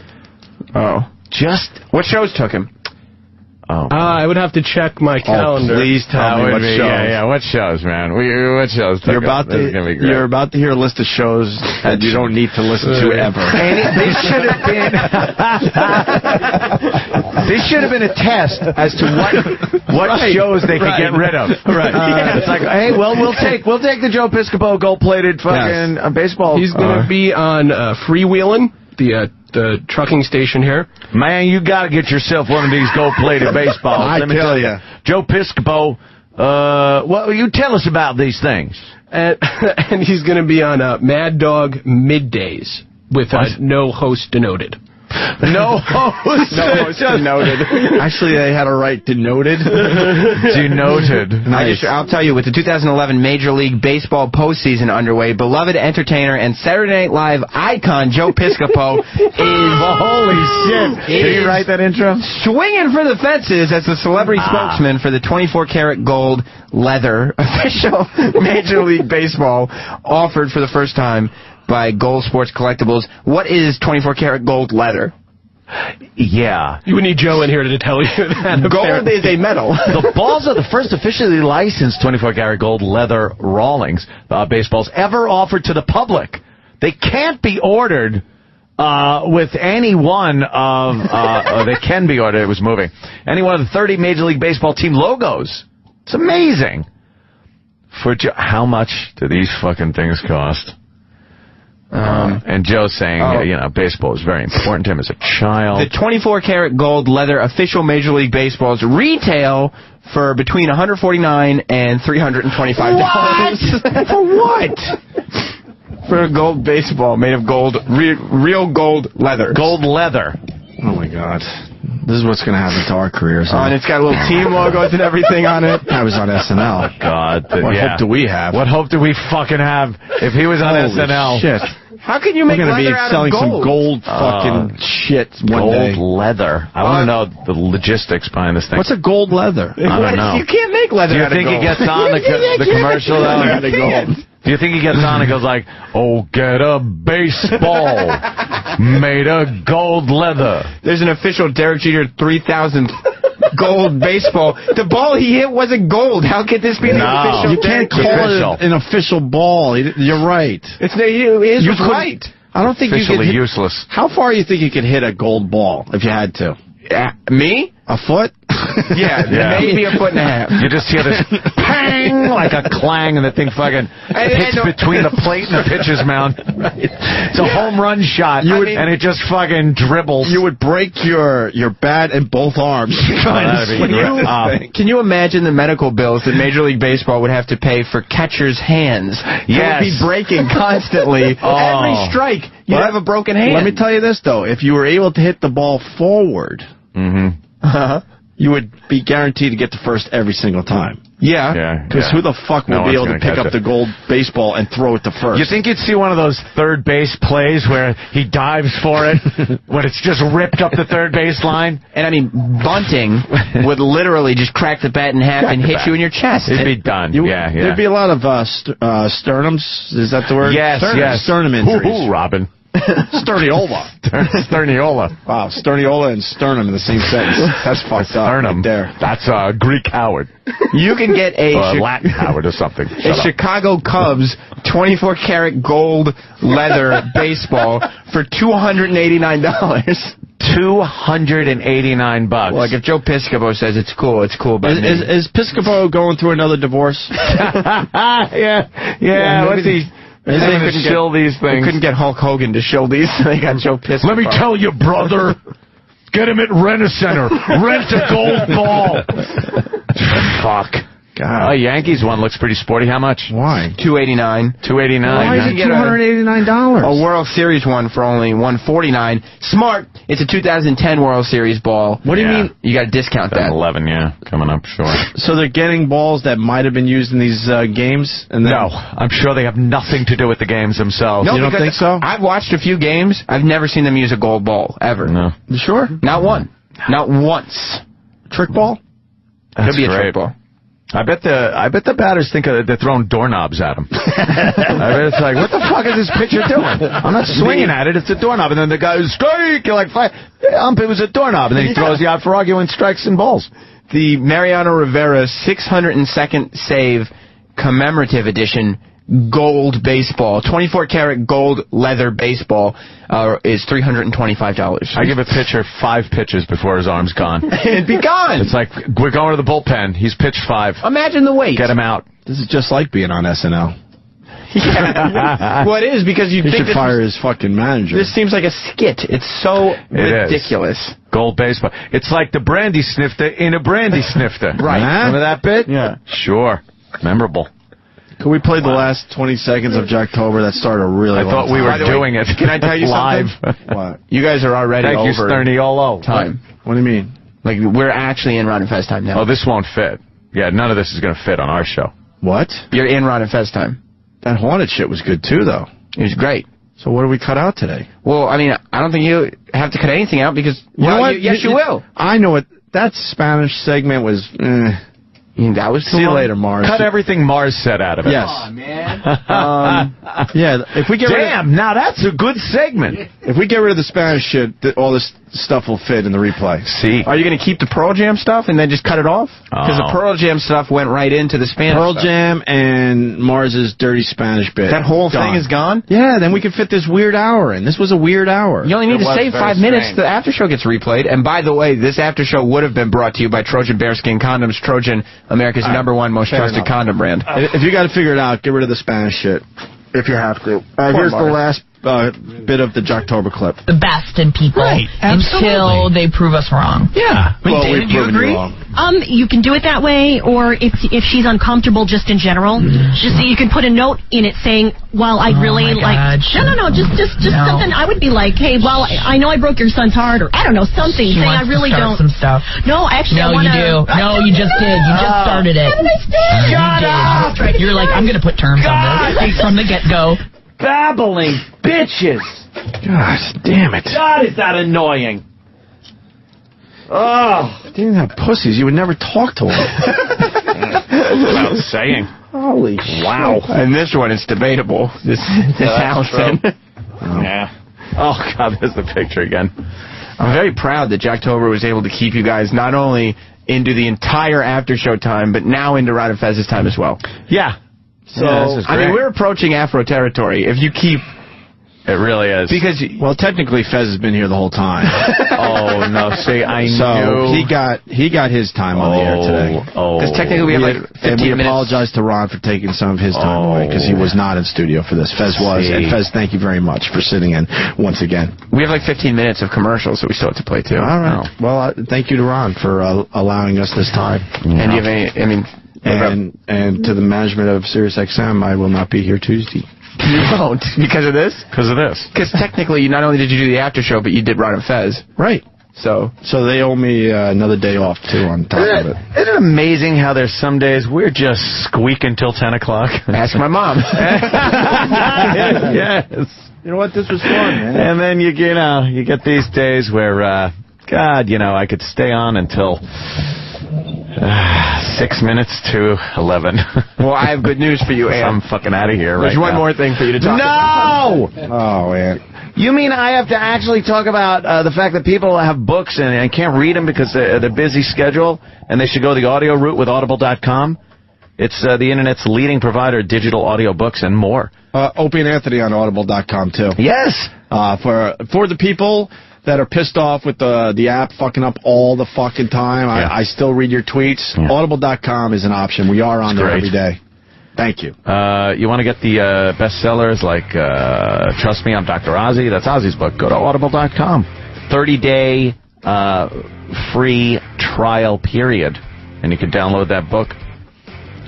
Oh.
What shows took him?
Oh. I would have to check my calendar.
Please tell me what shows.
Yeah, what shows, man? What shows?
You're about to hear a list of shows that you don't need to listen to ever.
And this should have been a test as to what shows they could get rid of.
Right.
It's like, hey, well, we'll take the Joe Piscopo gold-plated fucking baseball.
He's going to be on Freewheelin', the trucking station here.
Man, you got to get yourself one of these gold-plated baseballs.
I tell you.
Joe Piscopo, you tell us about these things.
And he's going to be on Mad Dog Middays with no host denoted.
No host denoted.
Actually, they had a right denoted.
Denoted.
Nice.
I'll tell you, with the 2011 Major League Baseball postseason underway, beloved entertainer and Saturday Night Live icon Joe Piscopo is...
Holy shit. Did you write that intro?
Swinging for the fences as the celebrity spokesman for the 24-karat gold leather official Major League Baseball offered for the first time by Gold Sports Collectibles. What is 24-karat gold leather?
Yeah.
You would need Joe in here to tell you that.
Gold is a metal.
The balls are the first officially licensed 24-karat gold leather Rawlings baseballs ever offered to the public. They can't be ordered with any one of... they can be ordered. It was moving. Any one of the 30 Major League Baseball team logos. It's amazing. How much do these fucking things cost? And Joe's saying, baseball is very important to him as a child.
The 24-karat gold leather official Major League Baseballs retail for between $149 and $325.
What?
For what? For a gold baseball made of gold, real gold leather.
Gold leather.
Oh, my God. This is what's going to happen to our careers.
And it's got little team logos and everything on it.
I was on SNL.
God.
What hope do we have?
What hope do we fucking have if he was on SNL?
Shit.
How can you make leather out of gold?
We're going to be selling some gold fucking shit one day.
Gold leather. I want to know the logistics behind this thing.
What's a gold leather?
I don't know.
You can't make leather out of gold.
Do you think he gets on the commercial though? Do you think he gets on and goes like, "Oh, get a baseball made of gold leather"?
There's an official Derek Jeter 3000th gold baseball. The ball he hit wasn't gold. How could this be the official?
You can't call it an official ball. You're right.
It's right.
I don't think
officially
you could
useless.
How far do you think you could hit a gold ball if you had to?
Me?
A foot?
Yeah, maybe a foot and a half.
You just hear this pang, like a clang, and the thing fucking hits between the plate and the pitcher's mound. Right. It's a home run shot, and it just fucking dribbles.
You would break your bat in both arms.
Can you imagine the medical bills that Major League Baseball would have to pay for catchers' hands?
Yes.
They would be breaking constantly. Every strike, you'd have a broken hand.
Let me tell you this, though. If you were able to hit the ball forward... you would be guaranteed to get to first every single time.
Yeah.
Because who the fuck will be able to pick up the gold baseball and throw it to first?
You think you'd see one of those third base plays where he dives for it when it's just ripped up the third base line?
And I mean, bunting would literally just crack the bat in half and hit you in your chest.
It'd be done.
There'd be a lot of sternums. Is that the word?
Yes.
Sternum injuries.
Ooh, Robin.
Sterniola.
Sterniola.
Wow, sterniola and sternum in the same sentence. That's fucked up.
Sternum.
Right there.
That's Greek Howard.
You can get a
Latin Howard or something.
Chicago Cubs 24-karat gold leather baseball for $289.
$289.
Well, like if Joe Piscopo says it's cool, but
is Piscopo going through another divorce?
Yeah. What's he? They couldn't shill these things.
They couldn't get Hulk Hogan to shill these. They got Joe Piscopo.
Let me tell you, brother. Get him at Rent-A-Center. Rent a gold ball. Fuck. God. Yankees one looks pretty sporty. How much?
Why?
$289.
$289.
Why is it $289?
A World Series one for only $149. Smart. It's a 2010 World Series ball.
What do you mean?
You got to discount that.
11, coming up, sure.
So they're getting balls that might have been used in these games? And then...
No, I'm sure they have nothing to do with the games themselves.
No,
you don't think so?
I've watched a few games. I've never seen them use a gold ball, ever.
No.
You sure?
Not one. Not once.
Trick ball?
Could be a trick ball.
I bet the batters think they're throwing doorknobs at him. I bet it's like, what the fuck is this pitcher doing? I'm not swinging at it. It's a doorknob. And then the guy goes, strike! You're like, it was a doorknob. And then he throws you out for arguing strikes and balls.
The Mariano Rivera 602nd save commemorative edition gold baseball, 24-karat gold leather baseball is $325.
I give a pitcher 5 pitches before his arm's gone.
It'd be gone.
It's like, we're going to the bullpen. He's pitched 5.
Imagine the wait.
Get him out.
This is just like being on SNL.
Yeah. Well, it is because you think
should fire his fucking manager.
This seems like a skit. It's so ridiculous.
Gold baseball. It's like the brandy snifter in a brandy snifter.
Right.
Remember that bit?
Yeah.
Sure. Memorable.
Can we play the last 20 seconds of Jocktober? That started a really long
thought we were doing it.
Can I tell you
live.
something? What? You guys are already
over. Thank you, Sterniolo.
Time.
What do you mean?
Like, we're actually in Ron and Fez time now.
Oh, this won't fit. Yeah, none of this is going to fit on our show.
What?
You're in Ron and Fez time.
That Haunted shit was good, too, though.
It was great.
So what do we cut out today?
Well, I mean, I don't think you have to cut anything out because...
You know what?
Yes, you will.
I know it. That Spanish segment was...
That was
See you later, Mars.
Cut everything Mars said out of it.
Yes.
Aw, man.
Yeah, if we get
Damn, now that's a good segment.
If we get rid of the Spanish shit, all this stuff will fit in the replay.
See.
Are you going to keep the Pearl Jam stuff and then just cut it off? Because the Pearl Jam stuff went right into the Spanish
Pearl
stuff.
Jam and Mars's dirty Spanish bit.
That whole
Gone.
thing is gone?
Yeah, then we can fit this weird hour in. This was a weird hour.
You only need to save 5 minutes. The after show gets replayed. And by the way, this after show would have been brought to you by Trojan Bearskin Condoms. Trojan, America's #1 most trusted condom brand.
If you got to figure it out, get rid of the Spanish shit. If you have to. Here's the last bit of the Jocktober clip.
The best in people until they prove us wrong.
Yeah.
Well,
Dana, do you agree?
You can do it that way, or if she's uncomfortable just in general, just so you can put a note in it saying, well, I'd really like... No, just something I would be like, hey, well, I know I broke your son's heart, or I don't know, something, saying I really don't...
some stuff.
No, actually,
No,
I want to...
you do. No, you just did. You just started it.
Shut up!
You're like, I'm going to put terms on this from the get-go.
Babbling bitches.
God damn it.
God, is that annoying. Oh.
If they didn't have pussies, you would never talk to them.
Without saying.
Holy
wow.
And this one is debatable. This Allison.
Yeah. Oh, God, there's the picture again.
I'm very proud that Jocktober was able to keep you guys not only into the entire after show time, but now into Rod and Fez's time as well.
Yeah.
So, I mean, we're approaching Afro territory. If you keep...
It really is.
Because,
well, technically, Fez has been here the whole time.
Oh, no, see, I
so
knew.
he got his time on the air today.
Because technically we have like 15
and we
minutes.
apologize to Ron for taking some of his time away, because he was not in studio for this. Fez was. And Fez, thank you very much for sitting in once again.
We have like 15 minutes of commercials, so we still have to play, too.
All right. Well, thank you to Ron for allowing us this time.
And you have any... I mean...
And to the management of SiriusXM, I will not be here Tuesday.
You won't? Because of this?
Because of this.
Because technically, not only did you do the after show, but you did Rod and Fez.
Right. So they owe me another day off, too, on top of it.
Isn't it amazing how there's some days we're just squeaking till 10 o'clock?
Ask my mom.
Yes.
You know what? This was fun, man.
And then, you get these days where, God, I could stay on until... 6 minutes to 11.
Well, I have good news for you, Ann.
I'm fucking out of here.
There's one more thing for you to talk about.
No!
Oh, man.
You mean I have to actually talk about the fact that people have books and can't read them because they're busy schedule, and they should go the audio route with Audible.com? It's the Internet's leading provider of digital audio books and more.
Opie and Anthony on Audible.com, too.
Yes!
For the people that are pissed off with the app fucking up all the fucking time, I still read your tweets. Yeah. Audible.com is an option. We are on there every day. Thank you.
You want to get the bestsellers like Trust Me, I'm Dr. Ozzy? That's Ozzy's book. Go to Audible.com. 30-day free trial period. And you can download that book.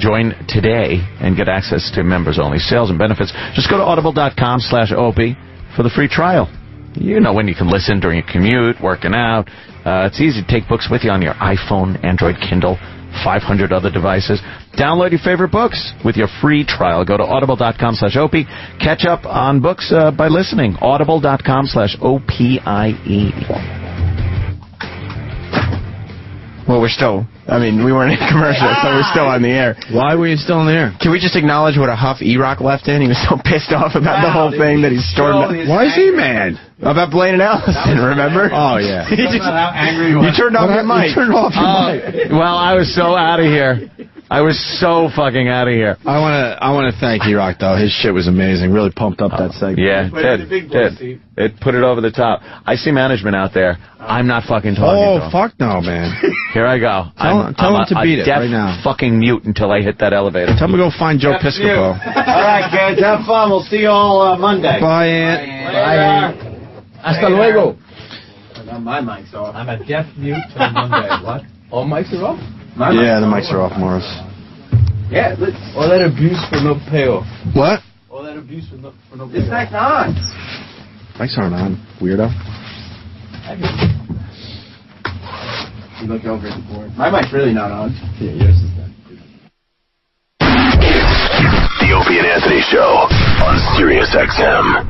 Join today and get access to members-only sales and benefits. Just go to Audible.com/Opie for the free trial. You know when you can listen during your commute, working out. It's easy to take books with you on your iPhone, Android, Kindle, 500 other devices. Download your favorite books with your free trial. Go to audible.com/Opie. Catch up on books by listening. Audible.com/OPIE.
Well, we weren't in commercial, so we're still on the air.
Why were you still on the air?
Can we just acknowledge what a huff E-Rock left in? He was so pissed off about the whole thing that he stormed...
Why is he mad?
About Blaine and Allison, remember?
Oh, yeah.
How angry you turned off your mic.
You turned off your mic.
Well, I was so out of here. I was so fucking out of here.
I want to thank E-Rock, though. His shit was amazing. Really pumped up that segment.
Yeah, it It put it over the top. I see management out there. I'm not fucking talking to them.
Oh, fuck no, man.
Here I go.
Tell him to beat it right now.
Fucking mute until I hit that elevator.
Tell him to go find Joe Piscopo.
All right, kids. Have fun. We'll see you all Monday.
Bye, Aunt.
Bye.
Hasta luego.
My mic's off. I'm a deaf mute till Monday. What? All mics are off?
Yeah, the mics are off, Morris.
Yeah, all that abuse for no payoff.
What?
All that abuse for no payoff. It's not on.
Mics aren't on, weirdo.
You look over at the board. My mic's really not on.
Yeah, yours is done.
The Opie and Anthony Show on SiriusXM.